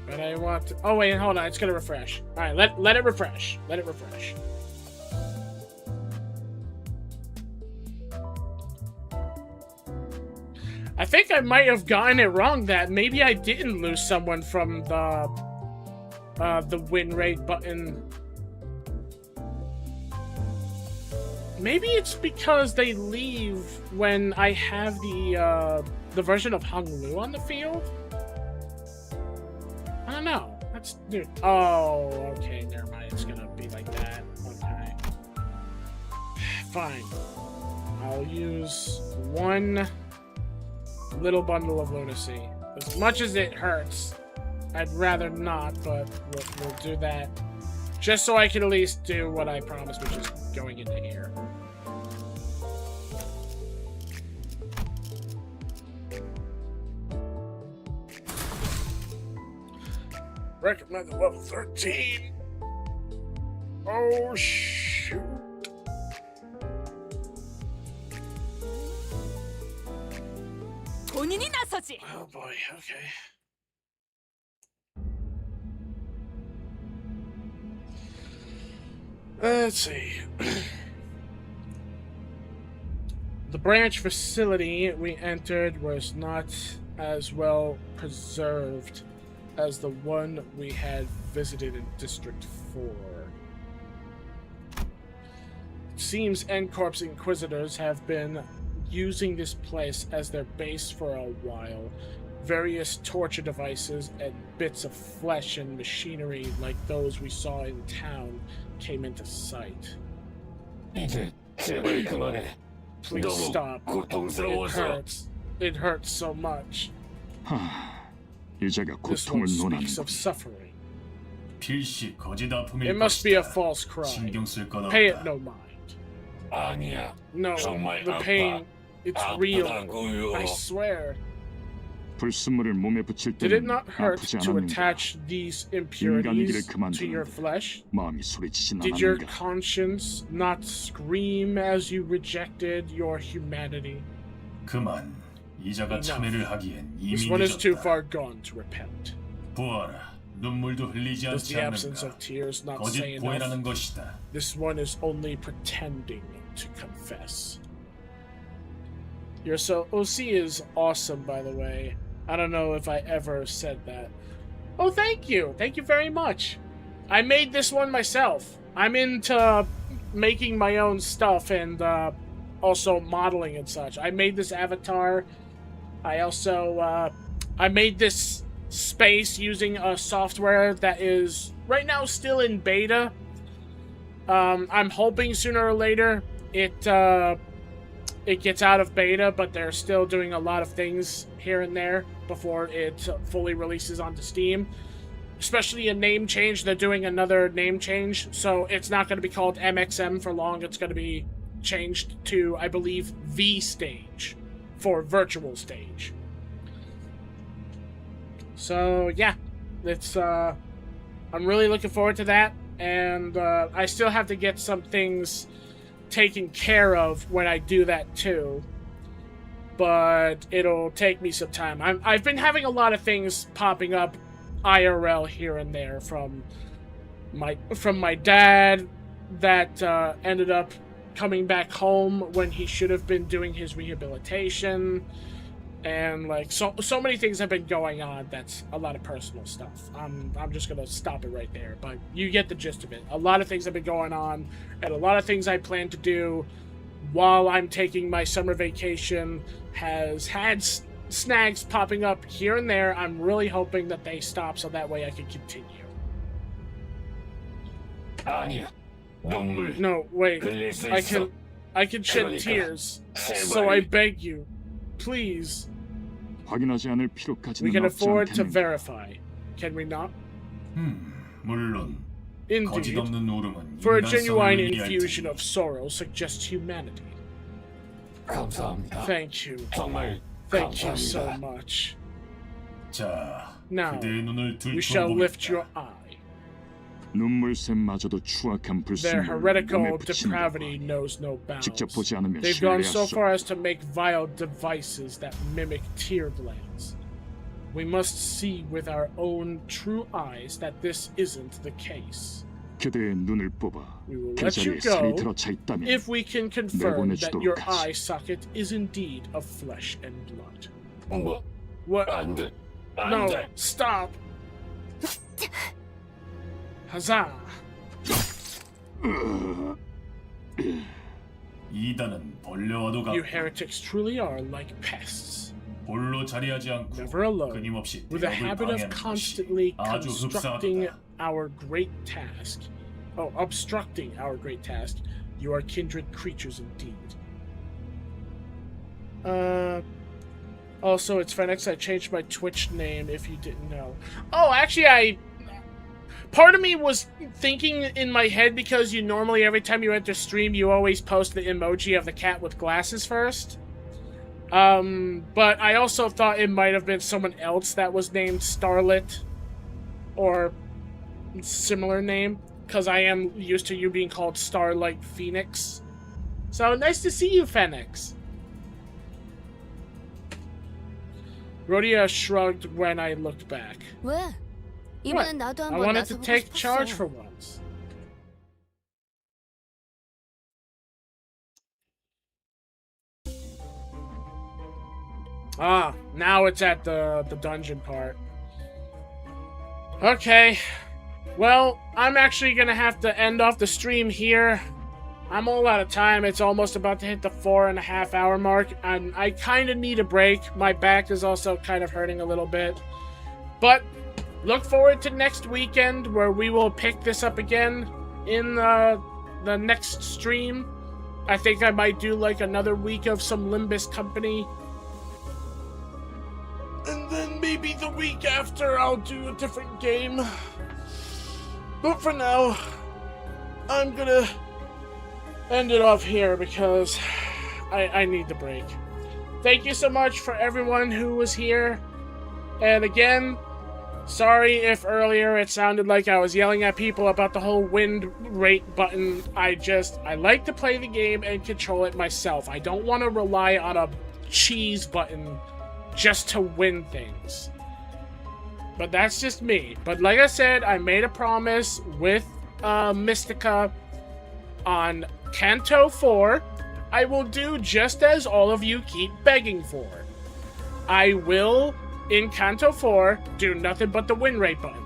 But I want to... Oh, wait, hold on. It's going to refresh. Alright, let it refresh. Let it refresh. I think I might have gotten it wrong that maybe I didn't lose someone from the the win rate button. Maybe it's because they leave when I have the version of Hung Lu on the field. I don't know. That's dude. Oh, okay. Never mind. It's gonna be like that. Okay. Fine. I'll use one little bundle of lunacy. As much as it hurts, I'd rather not, but we'll do that. Just so I can at least do what I promised, which is going into here. Recommend level 13. Oh, shoot. 본인이 나서지. Oh boy, okay. Let's see. The branch facility we entered was not as well preserved as the one we had visited in District 4. It seems N-Corp's Inquisitors have been using this place as their base for a while. Various torture devices and bits of flesh and machinery like those we saw in town came into sight. Please stop. It hurts. It hurts so much. 이자가 This 고통을 one 논하는 speaks of suffering. 필시 거짓 아픔일 It must be a 것이다. false cry. 신경 쓸 건 Pay it 없다. no mind. 아니야. No, 정말 the pain, it's real. 아프다고요. I swear. 불순물을 몸에 붙일 Did it 때는 not hurt 아프지 to 않았는가? attach these 인간이기를 impurities to 그만두는 your flesh? 마음이 소리치진 Did your 않았는가? conscience not scream as you rejected your humanity? 그만. 이자가 참회를 하기엔 This 이미 one is too 늦었다. far gone to repent. 보아라. 눈물도 흘리지 Does 않지 the absence 않는가. of tears not say 거짓 보이라는 enough? 것이다. This one is only pretending to confess. Your OC is awesome, by the way. I don't know if I ever said that. Oh, thank you. Thank you very much. I made this one myself. I'm into making my own stuff and also modeling and such. I made this avatar. I also I made this space using a software that is right now still in beta. I'm hoping sooner or later it gets out of beta, but they're still doing a lot of things here and there before it fully releases onto Steam. Especially a name change. They're doing another name change, so it's not going to be called MXM for long. It's going to be changed to, I believe, V Stage for Virtual Stage. So yeah, it's I'm really looking forward to that, and I still have to get some things taken care of when I do that too. But it'll take me some time. I've been having a lot of things popping up IRL here and there from my dad that ended up coming back home when he should have been doing his rehabilitation, and like so many things have been going on. That's a lot of personal stuff. I'm just gonna stop it right there, but you get the gist of it. A lot of things have been going on, and a lot of things I plan to do while I'm taking my summer vacation has had snags popping up here and there. I'm really hoping that they stop so that way I can continue. 아니야. 눈물. No, wait. 흘릴 수 I can shed tears. So I beg you, please. 확인하지 않을 We 필요까지는 can 없지 afford to 않겠는가? verify. Can we not? 물론. 거짓 Indeed. 없는 울음은 For a 인간성을 genuine 의미할 infusion 테니. of sorrow suggests humanity. 감사합니다. Thank you. 정말 Thank you so 감사합니다. much. 자, Now, 그대의 눈을 we shall lift 들춰보겠다. your eye. 눈물샘마저도 추악한 Their 불순물을 heretical 몸에 붙인다고 depravity knows no bounds. 직접 보지 않으면 They've gone 신뢰할 so 수 far 없다. as to make vile devices that mimic tear glands. We must see with our own true eyes that this isn't the case. 그대의 눈을 뽑아 We will 그 let you 자리에 살이 go 들어차 있다면 if we can confirm that 내보내주도록 your 하지. eye socket is indeed of flesh and blood. 뭐? What? 안 돼. 안 No, 돼. stop. Huzzah! 이단은 벌레와도 You 같고 heretics truly are like pests. 홀로 자리하지 않고 Never alone, 끊임없이 with a 대업을 habit of 방해하는 것이 constantly 아주 constructing 흡사하다. our great task. Oh, obstructing our great task. You are kindred creatures indeed. Also, it's Phoenix. I changed my Twitch name, if you didn't know. Oh, actually, part of me was thinking in my head, because you normally, every time you enter stream, you always post the emoji of the cat with glasses first. But I also thought it might have been someone else that was named Starlit, or similar name, because I am used to you being called Starlight Phoenix. So, nice to see you, Phoenix. Rhodia shrugged when I looked back. 왜? 이번엔 나도 I 한번 wanted to 나서보고 take charge 싶었어. for once. Ah, now it's at the dungeon part. Okay. Well, I'm actually gonna have to end off the stream here. I'm all out of time. It's almost about to hit the 4.5 hour mark, and I kind of need a break. My back is also kind of hurting a little bit. But look forward to next weekend, where we will pick this up again in the next stream. I think I might do like another week of some Limbus Company. And then maybe the week after I'll do a different game. But for now, I'm gonna end it off here because I need the break. Thank you so much for everyone who was here. And again, sorry if earlier it sounded like I was yelling at people about the whole wind rate button. I like to play the game and control it myself. I don't want to rely on a cheese button just to win things. But that's just me. But like I said, I made a promise with Mystica on Canto 4. I will do just as all of you keep begging for. I will, in Canto 4, do nothing but the win rate button.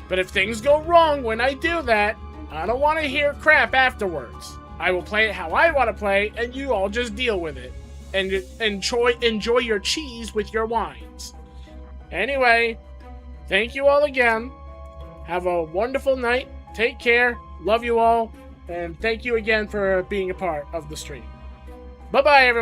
But if things go wrong when I do that, I don't want to hear crap afterwards. I will play it how I want to play, and you all just deal with it. And enjoy your cheese with your wines. Anyway, thank you all again. Have a wonderful night. Take care. Love you all. And thank you again for being a part of the stream. Bye-bye, everyone.